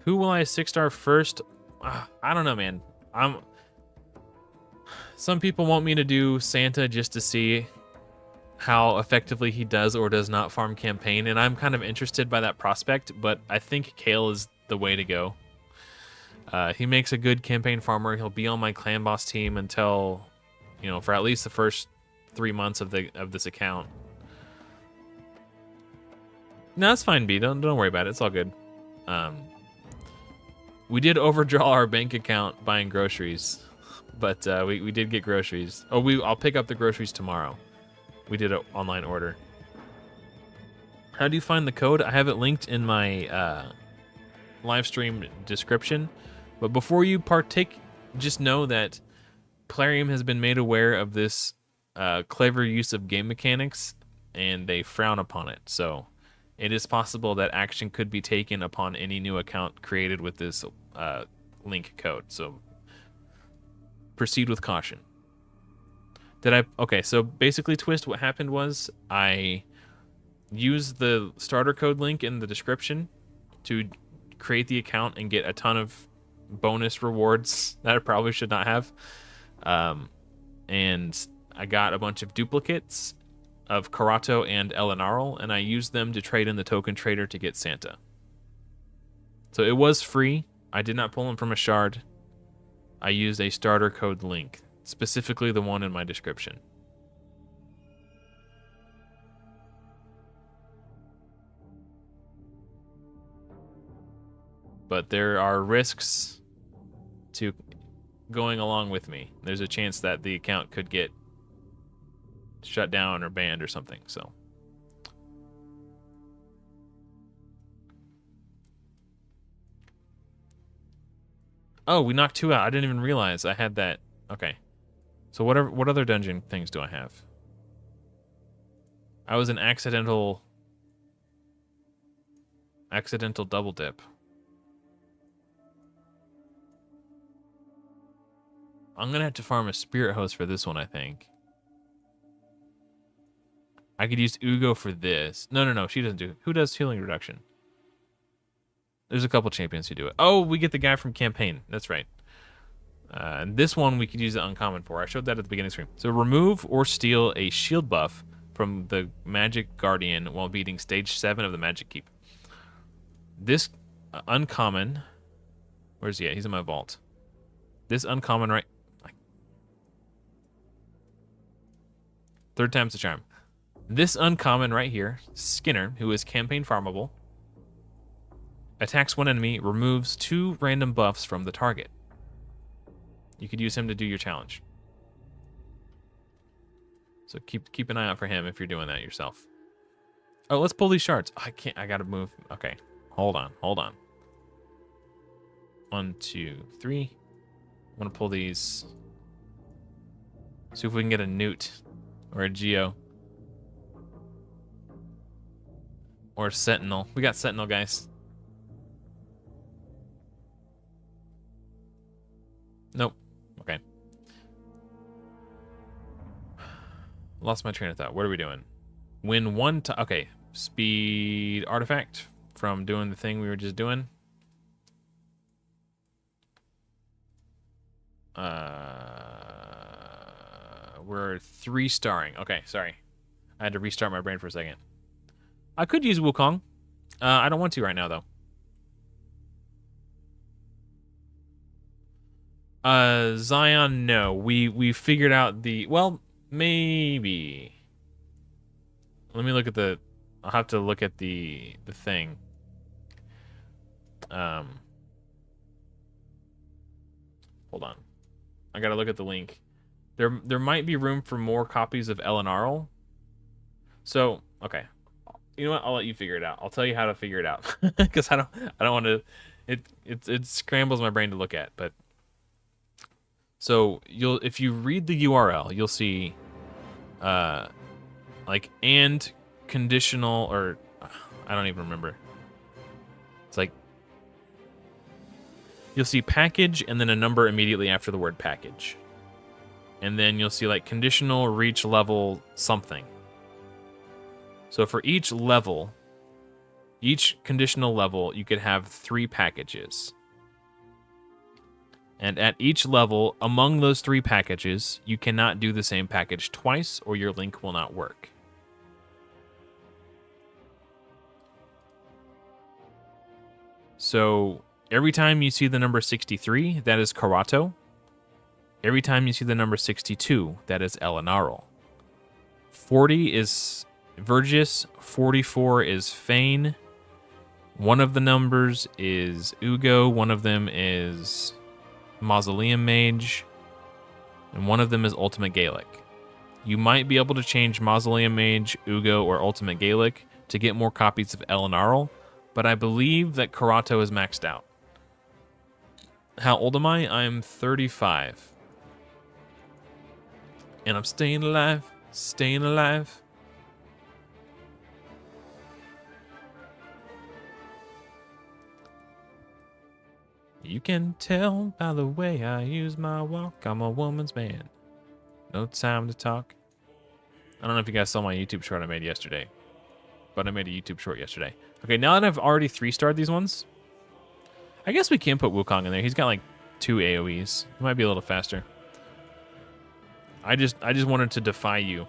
[SPEAKER 1] Who will I 6-star first? I don't know, man. Some people want me to do Santa just to see how effectively he does or does not farm campaign, and I'm kind of interested by that prospect, but I think Kale is the way to go. He makes a good campaign farmer. He'll be on my clan boss team until, you know, for at least the first 3 months of this account. No, that's fine, B. Don't worry about it. It's all good. We did overdraw our bank account buying groceries, but we did get groceries. Oh, I'll pick up the groceries tomorrow. We did an online order. How do you find the code? I have it linked in my live stream description. But before you partake, just know that Plarium has been made aware of this clever use of game mechanics, and they frown upon it. So it is possible that action could be taken upon any new account created with this link code. So proceed with caution. Okay, so basically, Twist, what happened was I used the starter code link in the description to create the account and get a ton of bonus rewards that I probably should not have. And I got a bunch of duplicates of Karato and Elenarl, and I used them to trade in the token trader to get Santa. So it was free. I did not pull them from a shard. I used a starter code link, specifically the one in my description. But there are risks to going along with me. There's a chance that the account could get shut down or banned or something, so. Oh, we knocked 2 out. I didn't even realize I had that. Okay. So what other dungeon things do I have? I was an accidental double dip. I'm gonna have to farm a spirit host for this one, I think. I could use Ugo for this. No, she doesn't do it. Who does healing reduction? There's a couple champions who do it. Oh, we get the guy from campaign. That's right. And this one we could use the uncommon for. I showed that at the beginning screen. So remove or steal a shield buff from the Magic Guardian while beating stage 7 of the Magic Keep. This uncommon... Where's he at? He's in my vault. This uncommon right... Third time's the charm. This uncommon right here, Skinner, who is campaign farmable, attacks one enemy, removes 2 random buffs from the target. You could use him to do your challenge. So keep an eye out for him if you're doing that yourself. Oh, let's pull these shards. I can't. I gotta move. Okay, hold on. 1, 2, 3. I'm gonna pull these. See if we can get a Newt or a Geo or a Sentinel. We got Sentinel, guys. Nope. Okay. Lost my train of thought. What are we doing? Win 1 time. Okay. Speed artifact from doing the thing we were just doing. We're 3-starring. Okay, sorry. I had to restart my brain for a second. I could use Wukong. I don't want to right now, though. Zion, no. We figured out the... Well, maybe. Let me look at the... I'll have to look at the thing. Hold on. I gotta look at the link. There might be room for more copies of Elenarl. So, okay. You know what? I'll let you figure it out. I'll tell you how to figure it out. Because I don't want to... It scrambles my brain to look at, but... So if you read the URL, you'll see, like and conditional or I don't even remember. It's like you'll see package and then a number immediately after the word package, and then you'll see like conditional reach level something. So for each level, each conditional level, you could have 3 packages. And at each level, among those 3 packages, you cannot do the same package twice or your link will not work. So every time you see the number 63, that is Karato. Every time you see the number 62, that is Elenarl. 40 is Vergis, 44 is Fane. One of the numbers is Ugo, one of them is Mausoleum Mage, and one of them is Ultimate Gaelic. You might be able to change Mausoleum Mage, Ugo, or Ultimate Gaelic to get more copies of Elenarl, but I believe that Karato is maxed out. How old am I? I'm 35. And I'm staying alive, staying alive. You can tell by the way I use my walk, I'm a woman's man. No time to talk. I don't know if you guys saw my YouTube short I made yesterday, but I made a YouTube short yesterday. Okay, now that I've already 3-starred these ones, I guess we can put Wukong in there. He's got like 2 AoEs. He might be a little faster. I just wanted to defy you.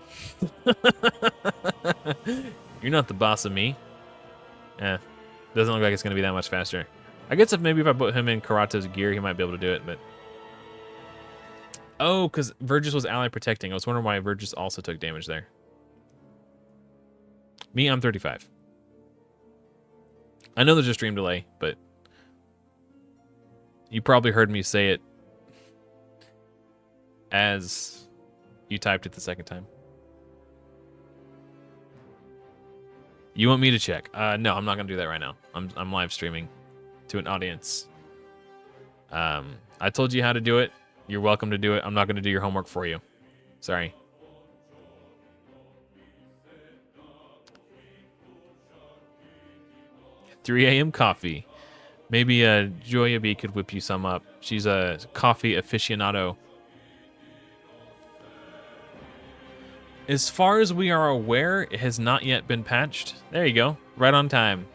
[SPEAKER 1] You're not the boss of me. Doesn't look like it's gonna be that much faster. I guess if I put him in Karato's gear, he might be able to do it, but... Oh, because Vergis was ally protecting. I was wondering why Vergis also took damage there. Me, I'm 35. I know there's a stream delay, but... You probably heard me say it as you typed it the second time. You want me to check? No, I'm not going to do that right now. I'm live streaming to an audience. I told you how to do it. You're welcome to do it. I'm not going to do your homework for you. Sorry. $3 a.m. coffee. Maybe Joya B could whip you some up. She's a coffee aficionado. As far as we are aware, it has not yet been patched. There you go. Right on time.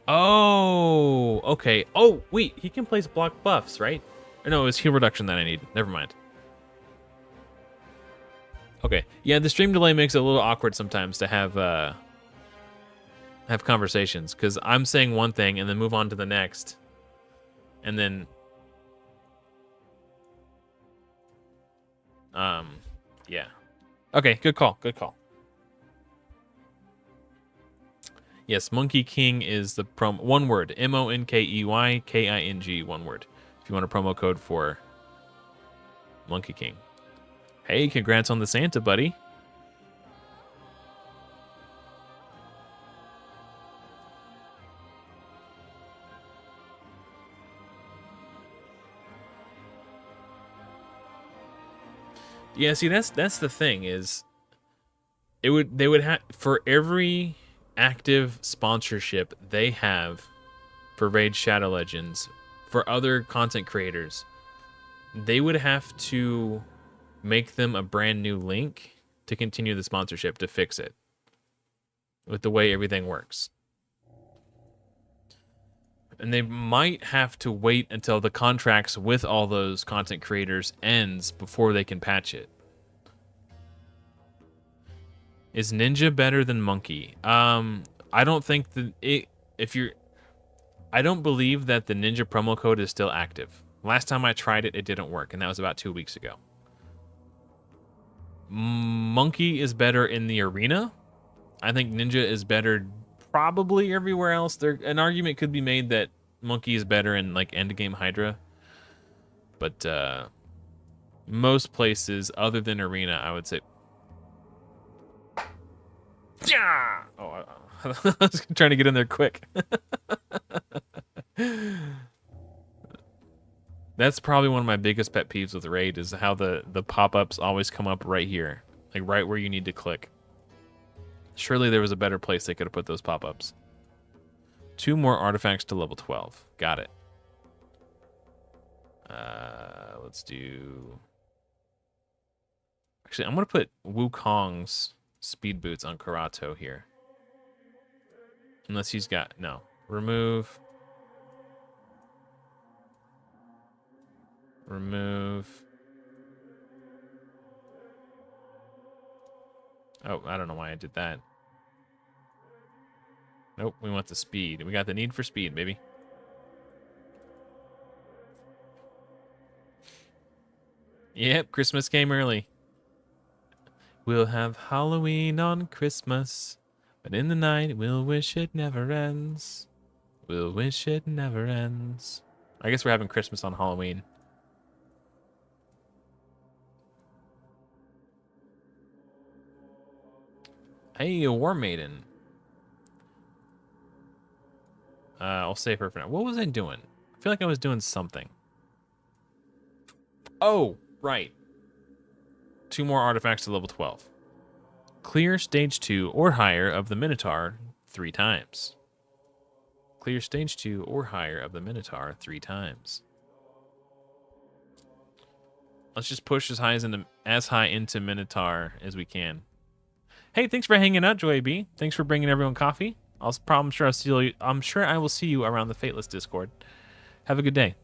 [SPEAKER 1] Oh, okay. Oh, wait. He can place block buffs, right? Or no, it was heal reduction that I need. Never mind. Okay. Yeah, the stream delay makes it a little awkward sometimes to have conversations, because I'm saying one thing and then move on to the next. And then... yeah. Okay, good call. Good call. Yes, Monkey King is the promo. One word. MONKEYKING. One word. If you want a promo code for Monkey King. Hey, congrats on the Santa, buddy. Yeah, see, that's the thing is, they would have for every active sponsorship they have for Raid Shadow Legends, for other content creators, they would have to make them a brand new link to continue the sponsorship to fix it with the way everything works. And they might have to wait until the contracts with all those content creators ends before they can patch it. Is Ninja better than Monkey? I don't think that I don't believe that the Ninja promo code is still active. Last time I tried it, it didn't work, and that was about 2 weeks ago. Monkey is better in the arena. I think Ninja is better probably everywhere else. An argument could be made that Monkey is better in like endgame Hydra, but most places other than arena, I would say. Yeah. Oh, I was trying to get in there quick. That's probably one of my biggest pet peeves with Raid is how the pop-ups always come up right here, like right where you need to click. Surely there was a better place they could have put those pop-ups. 2 more artifacts to level 12. Got it. Let's do... Actually, I'm going to put Wukong's speed boots on Karato here. Unless he's got... No. Remove. Oh, I don't know why I did that. Nope, we want the speed. We got the need for speed, baby. Yep, Christmas came early. We'll have Halloween on Christmas, but in the night we'll wish it never ends. We'll wish it never ends. I guess we're having Christmas on Halloween. Hey, a War Maiden. I'll save her for now. What was I doing? I feel like I was doing something. Oh, right. 2 more artifacts to level 12. Clear stage 2 or higher of the Minotaur 3 times. Clear stage 2 or higher of the Minotaur 3 times. Let's just push as high into Minotaur as we can. Hey, thanks for hanging out, Joy B. Thanks for bringing everyone coffee. I'm sure I will see you around the Fateless Discord. Have a good day.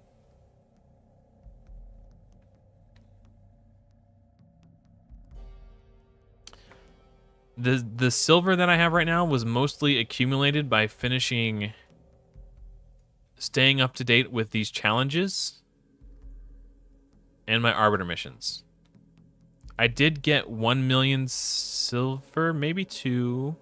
[SPEAKER 1] The silver that I have right now was mostly accumulated by staying up to date with these challenges and my Arbiter missions. I did get 1 million silver, maybe 2.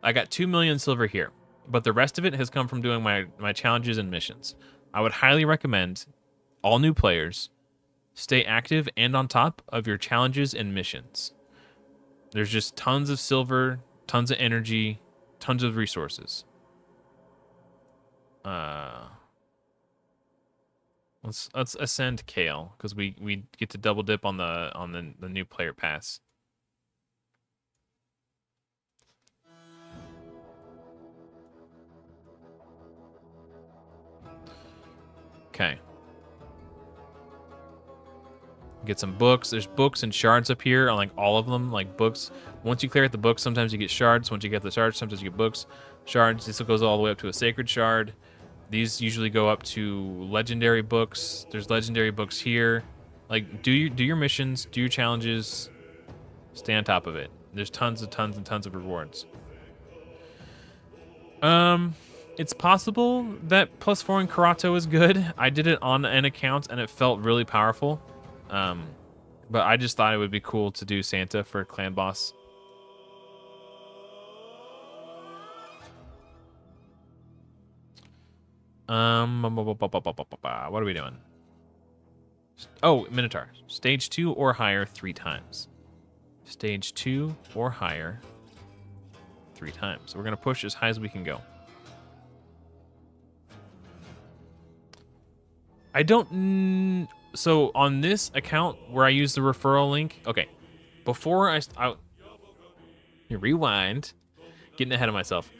[SPEAKER 1] I got 2 million silver here, but the rest of it has come from doing my challenges and missions. I would highly recommend all new players stay active and on top of your challenges and missions. There's just tons of silver, tons of energy, tons of resources. Let's ascend Kale because we get to double dip on the new player pass. Okay. Get some books. There's books and shards up here on like all of them, like books. Once you clear out the books, sometimes you get shards. Once you get the shards, sometimes you get books. Shards, this goes all the way up to a sacred shard. These usually go up to legendary books. There's legendary books here. Like do your missions, do your challenges, stay on top of it. There's tons of rewards. It's possible that +4 in Karato is good. I did it on an account and it felt really powerful. But I just thought it would be cool to do Santa for clan boss. What are we doing? Oh, Minotaur. Stage 2 or higher 3 times. Stage 2 or higher 3 times. So we're going to push as high as we can go. I don't... So on this account where I use the referral link... Okay. Before I rewind. Getting ahead of myself.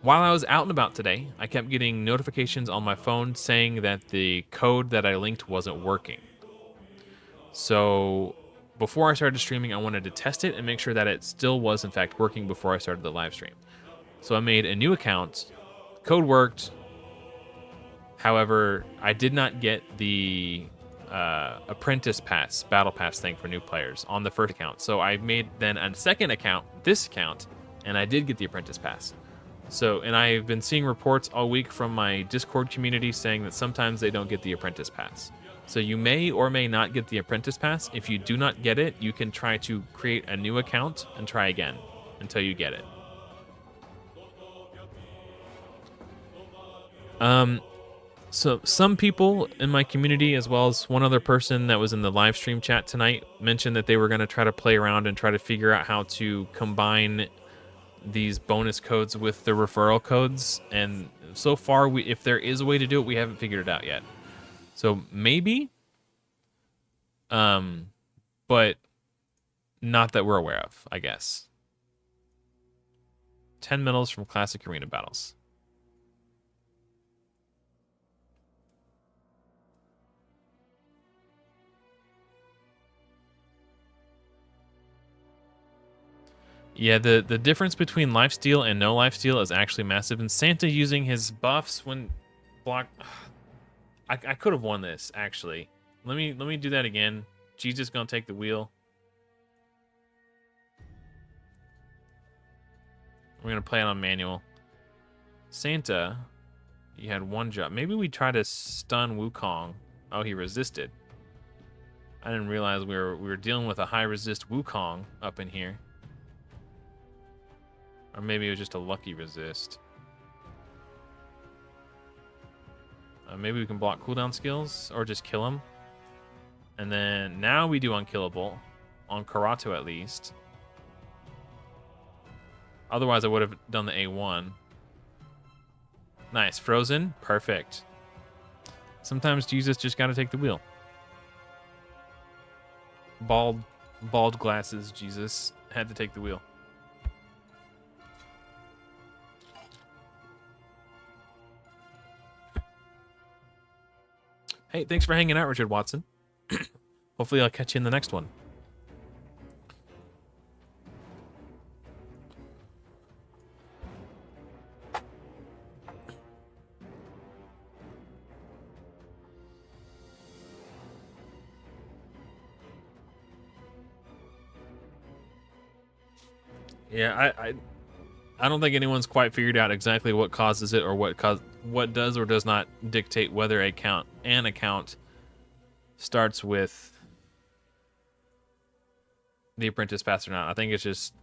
[SPEAKER 1] While I was out and about today, I kept getting notifications on my phone saying that the code that I linked wasn't working. So before I started streaming, I wanted to test it and make sure that it still was in fact working before I started the live stream. So I made a new account. Code worked. However, I did not get the apprentice pass, battle pass thing for new players on the first account. So I made then a second account, this account, and I did get the apprentice pass. So, and I've been seeing reports all week from my Discord community saying that sometimes they don't get the apprentice pass. So you may or may not get the apprentice pass. If you do not get it, you can try to create a new account and try again until you get it. So some people in my community, as well as one other person that was in the live stream chat tonight, mentioned that they were going to try to play around and try to figure out how to combine these bonus codes with the referral codes. And so far, if there is a way to do it, we haven't figured it out yet. So maybe, but not that we're aware of, I guess. 10 medals from classic arena battles. Yeah, the difference between lifesteal and no lifesteal is actually massive. And Santa using his buffs when block... I could have won this, actually. Let me do that again. Jesus gonna take the wheel. We're gonna play it on manual. Santa, you had one job. Maybe we try to stun Wukong. Oh, he resisted. I didn't realize we were dealing with a high resist Wukong up in here. Or maybe it was just a lucky resist. Maybe we can block cooldown skills or just kill him. And then now we do unkillable. On Karato at least. Otherwise I would have done the A1. Nice. Frozen. Perfect. Sometimes Jesus just got to take the wheel. Bald glasses Jesus had to take the wheel. Hey, thanks for hanging out, Richard Watson. Hopefully I'll catch you in the next one. Yeah, I don't think anyone's quite figured out exactly what causes it or what does or does not dictate whether an account starts with the apprentice pass or not. I think it's just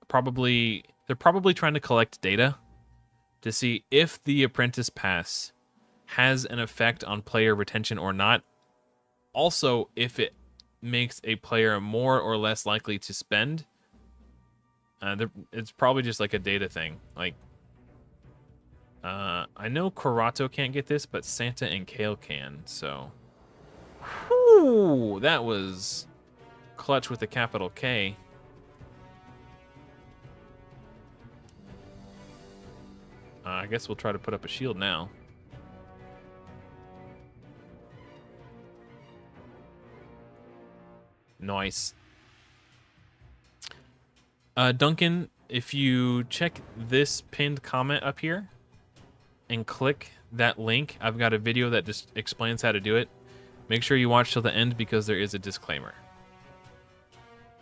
[SPEAKER 1] they're probably trying to collect data to see if the apprentice pass has an effect on player retention or not. Also, if it makes a player more or less likely to spend. It's probably just like a data thing. Like, I know Karato can't get this, but Santa and Kale can. So, whew, that was clutch with a capital K. I guess we'll try to put up a shield now. Nice. Duncan, if you check this pinned comment up here and click that link, I've got a video that just explains how to do it. Make sure you watch till the end because there is a disclaimer.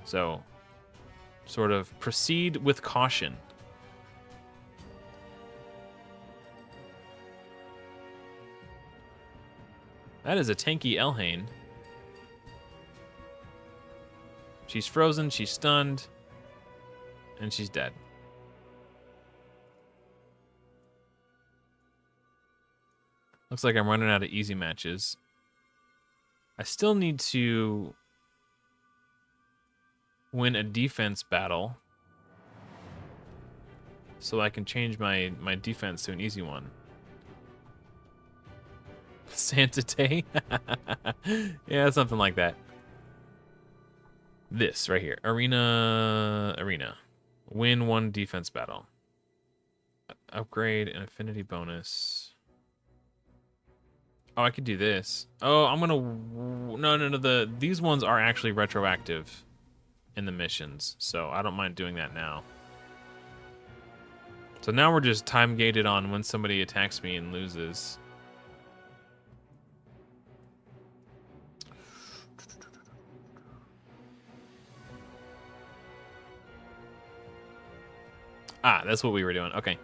[SPEAKER 1] So, sort of proceed with caution. That is a tanky Elhain. She's frozen, she's stunned. And she's dead. Looks like I'm running out of easy matches. I still need to win a defense battle so I can change my defense to an easy one. Santa Day? Yeah, something like that. This right here. Arena. Win one defense battle. upgrade an affinity bonus. Oh, I could do this. Oh, I'm gonna... No. These ones are actually retroactive in the missions, so I don't mind doing that now. So now we're just time gated on when somebody attacks me and loses. Ah, that's what we were doing. Okay.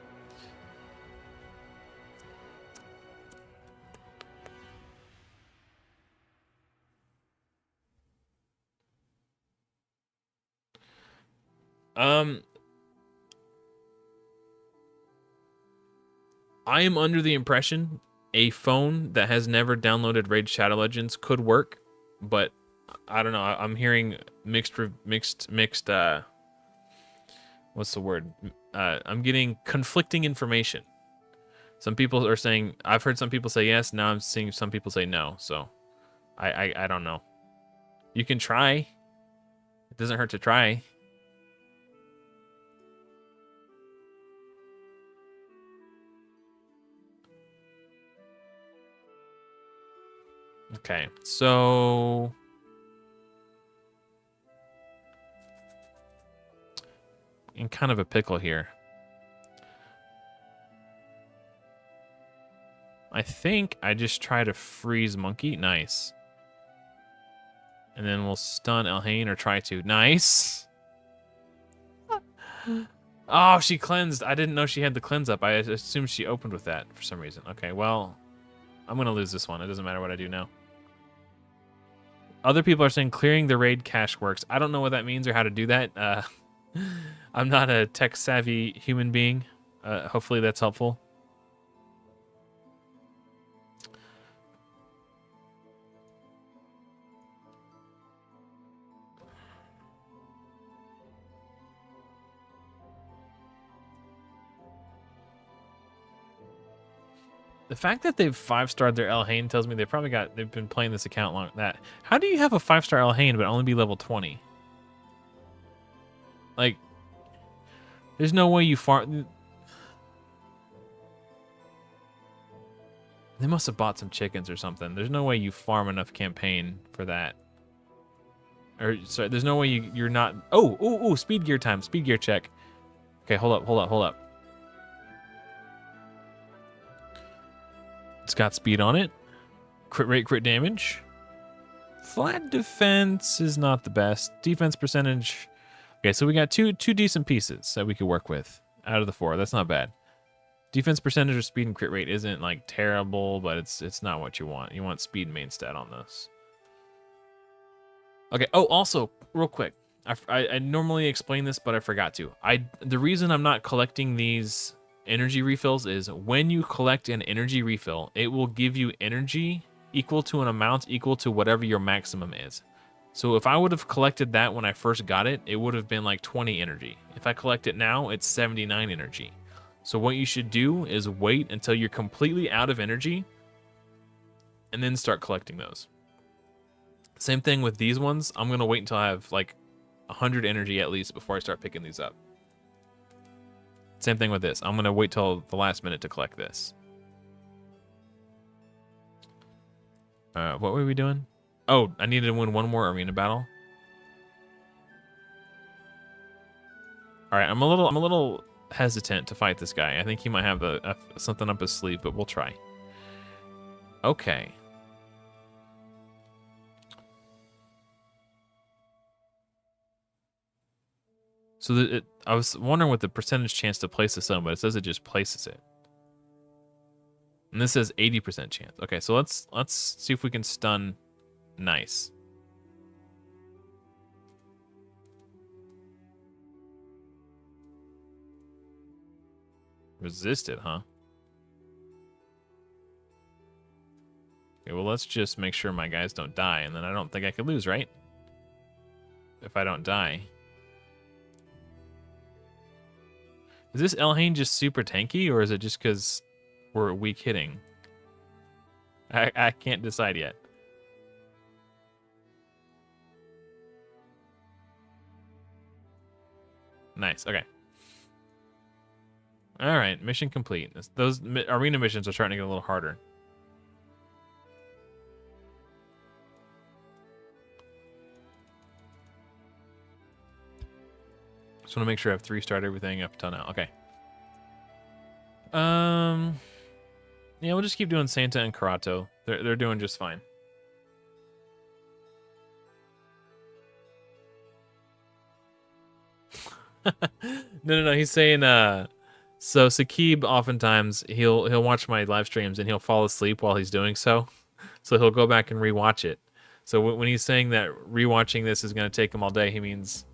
[SPEAKER 1] I am under the impression a phone that has never downloaded Raid Shadow Legends could work, but I don't know. I'm hearing mixed. What's the word? I'm getting conflicting information. Some people are saying, I've heard some people say yes. Now I'm seeing some people say no. So I don't know. You can try. It doesn't hurt to try. Okay, so in kind of a pickle here. I think I just try to freeze Monkey. Nice. And then we'll stun Elhain or try to. Nice. Oh, she cleansed. I didn't know she had the cleanse up. I assumed she opened with that for some reason. Okay, well, I'm going to lose this one. It doesn't matter what I do now. Other people are saying clearing the raid cache works. I don't know what that means or how to do that. I'm not a tech-savvy human being. Hopefully that's helpful. The fact that they've 5-starred their Elhain tells me they've been playing this account long. How do you have a 5-star Elhain but only be level 20? Like, there's no way you farm. They must have bought some chickens or something. There's no way you farm enough campaign for that. Or sorry, there's no way you're not. Oh, speed gear time. Speed gear check. Okay, hold up. It's got speed on it. Crit rate, crit damage. Flat defense is not the best. Defense percentage. Okay, so we got two decent pieces that we could work with out of the 4. That's not bad. Defense percentage or speed and crit rate isn't like terrible, but it's not what you want. You want speed main stat on this. Okay. Oh, also, real quick, I normally explain this, but I forgot to. The reason I'm not collecting these energy refills is when you collect an energy refill, it will give you energy equal to an amount equal to whatever your maximum is. So if I would have collected that when I first got it, it would have been like 20 energy. If I collect it now, it's 79 energy. So what you should do is wait until you're completely out of energy and then start collecting those. Same thing with these ones. I'm going to wait until I have like 100 energy at least before I start picking these up. Same thing with this. I'm going to wait till the last minute to collect this. What were we doing? Oh, I needed to win one more arena battle. All right, I'm a little hesitant to fight this guy. I think he might have something up his sleeve, but we'll try. Okay. So I was wondering what the percentage chance to place this on, but it says it just places it. And this says 80% chance. Okay, so let's see if we can stun. Nice. Resisted, huh? Okay, well, let's just make sure my guys don't die, and then I don't think I could lose, right? If I don't die. Is this Elhain just super tanky, or is it just because we're weak hitting? I can't decide yet. Nice, okay. All right, mission complete. Those arena missions are starting to get a little harder. Just want to make sure I have 3-starred everything up until now. Okay. Yeah, we'll just keep doing Santa and Karato. They're doing just fine. No. He's saying so Sakib oftentimes he'll watch my live streams and he'll fall asleep while he's doing so. So he'll go back and rewatch it. So when he's saying that rewatching this is going to take him all day, he means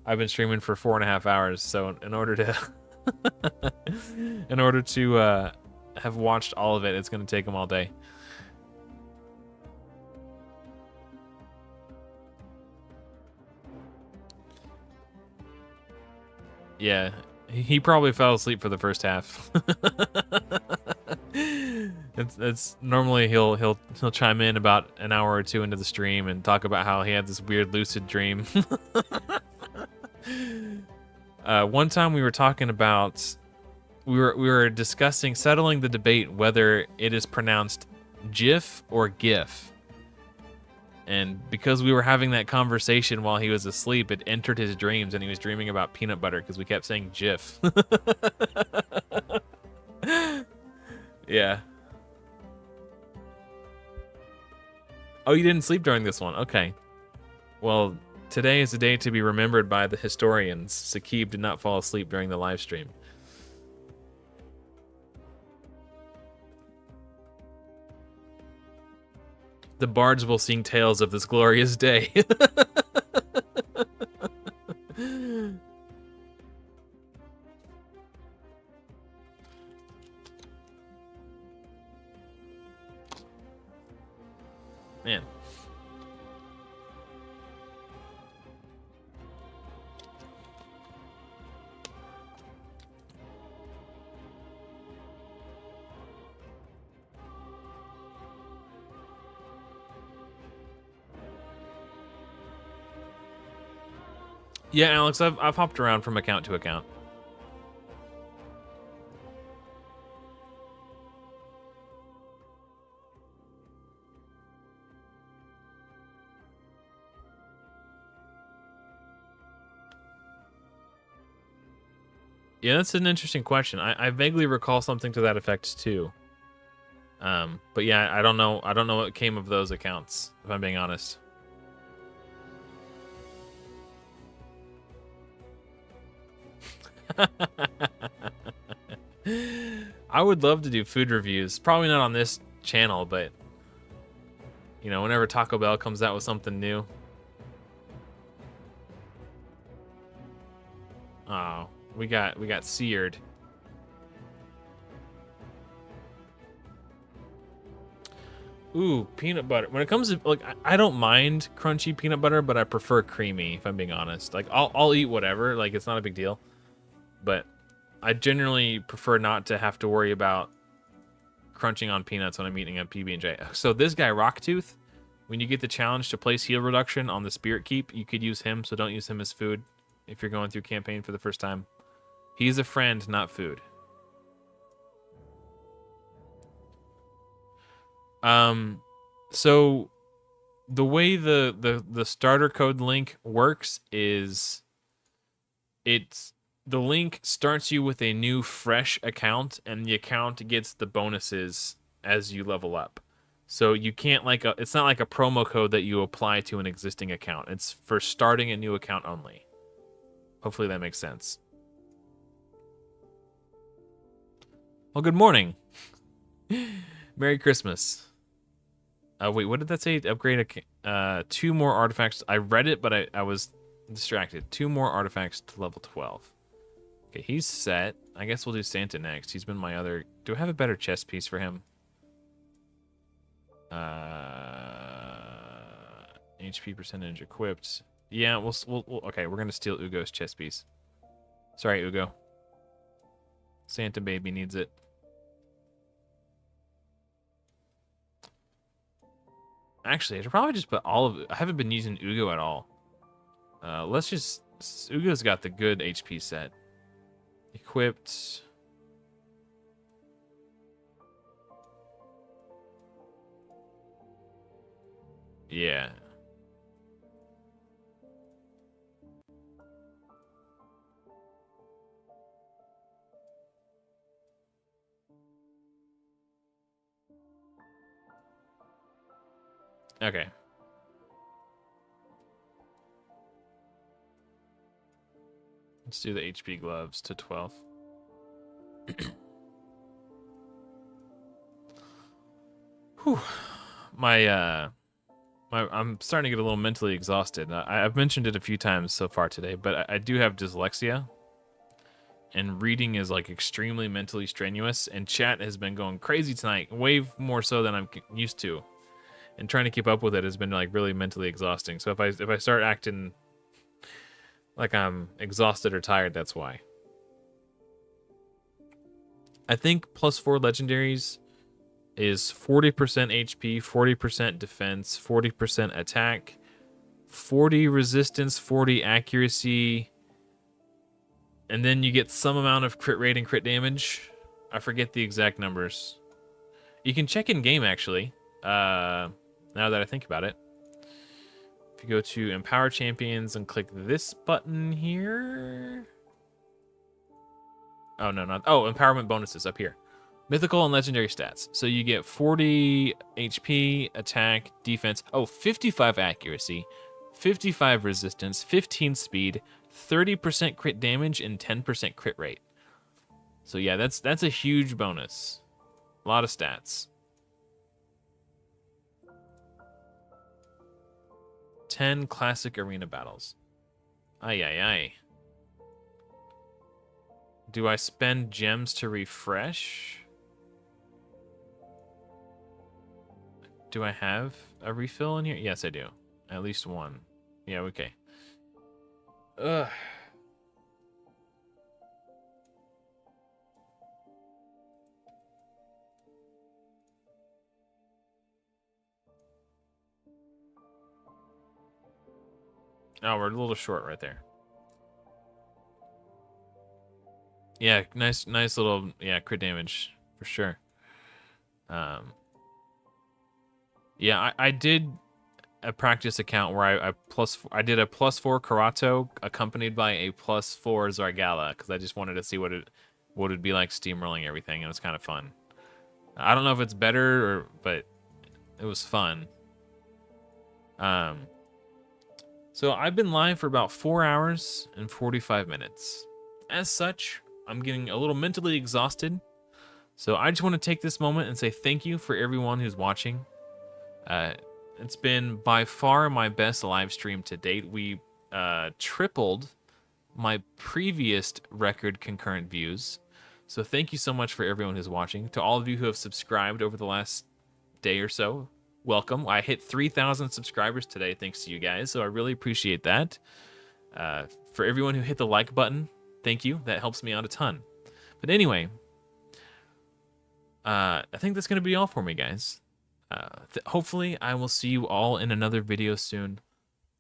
[SPEAKER 1] I've been streaming for 4.5 hours. So in order to have watched all of it, it's going to take him all day. Yeah, he probably fell asleep for the first half. It's normally he'll chime in about an hour or two into the stream and talk about how he had this weird lucid dream. One time we were talking about we were discussing settling the debate whether it is pronounced GIF or GIF. And because we were having that conversation while he was asleep, it entered his dreams, and he was dreaming about peanut butter because we kept saying GIF. Yeah. Oh, you didn't sleep during this one? Okay. Well, today is a day to be remembered by the historians. Sakib did not fall asleep during the live stream. The bards will sing tales of this glorious day. Man. Yeah, Alex, I've hopped around from account to account. Yeah, that's an interesting question. I vaguely recall something to that effect too. But yeah, I don't know what came of those accounts, if I'm being honest. I would love to do food reviews. Probably not on this channel, but you know, whenever Taco Bell comes out with something new. Oh, we got seared. Ooh, peanut butter. When it comes to, like, I don't mind crunchy peanut butter, but I prefer creamy, if I'm being honest. Like, I'll eat whatever. Like, it's not a big deal. But I generally prefer not to have to worry about crunching on peanuts when I'm eating a PB&J. So this guy, Rocktooth, when you get the challenge to place heal reduction on the Spirit Keep, you could use him, so don't use him as food if you're going through campaign for the first time. He's a friend, not food. So the way the starter code link works is the link starts you with a new fresh account, and the account gets the bonuses as you level up. So you can't it's not like a promo code that you apply to an existing account. It's for starting a new account only. Hopefully that makes sense. Well, good morning. Merry Christmas. Wait, what did that say? Upgrade 2 more artifacts. I read it, but I was distracted. 2 more artifacts to level 12. Okay, he's set. I guess we'll do Santa next. He's been my other... Do I have a better chest piece for him? HP percentage equipped. Yeah, we'll okay, we're gonna steal Ugo's chest piece. Sorry, Ugo. Santa baby needs it. Actually, I should probably just put all of it. I haven't been using Ugo at all. Let's just... Ugo's got the good HP set. Equipped. Yeah. Okay. Let's do the HP gloves to 12. Whew. I'm starting to get a little mentally exhausted. I've mentioned it a few times so far today, but I do have dyslexia, and reading is like extremely mentally strenuous. And chat has been going crazy tonight, way more so than I'm used to. And trying to keep up with it has been like really mentally exhausting. So if I start acting like I'm exhausted or tired, that's why. I think +4 legendaries is 40% HP, 40% defense, 40% attack, 40 resistance, 40 accuracy, and then you get some amount of crit rate and crit damage. I forget the exact numbers. You can check in game actually. Now that I think about it, if you go to Empower Champions and click this button here. Oh no, not empowerment bonuses up here. Mythical and legendary stats. So you get 40 HP, attack, defense. 55 accuracy, 55 resistance, 15 speed, 30% crit damage, and 10% crit rate. So yeah, that's a huge bonus. A lot of stats. 10 classic arena battles. Ay, ay, ay. Do I spend gems to refresh? Do I have a refill in here? Yes, I do. At least one. Yeah, okay. Ugh. Oh, we're a little short right there. Yeah, nice little, crit damage for sure. Yeah, I did a practice account where I did a +4 Karato accompanied by a +4 Zargala because I just wanted to see what it'd be like steamrolling everything, and it was kind of fun. I don't know if it's better but it was fun. So I've been live for about 4 hours and 45 minutes. As such, I'm getting a little mentally exhausted. So I just want to take this moment and say thank you for everyone who's watching. It's been by far my best live stream to date. We tripled my previous record concurrent views. So thank you so much for everyone who's watching. To all of you who have subscribed over the last day or so, welcome. I hit 3,000 subscribers today thanks to you guys, so I really appreciate that. For everyone who hit the like button, thank you. That helps me out a ton. But anyway, I think that's going to be all for me, guys. Hopefully, I will see you all in another video soon.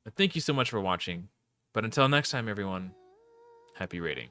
[SPEAKER 1] But thank you so much for watching. But until next time, everyone, happy raiding.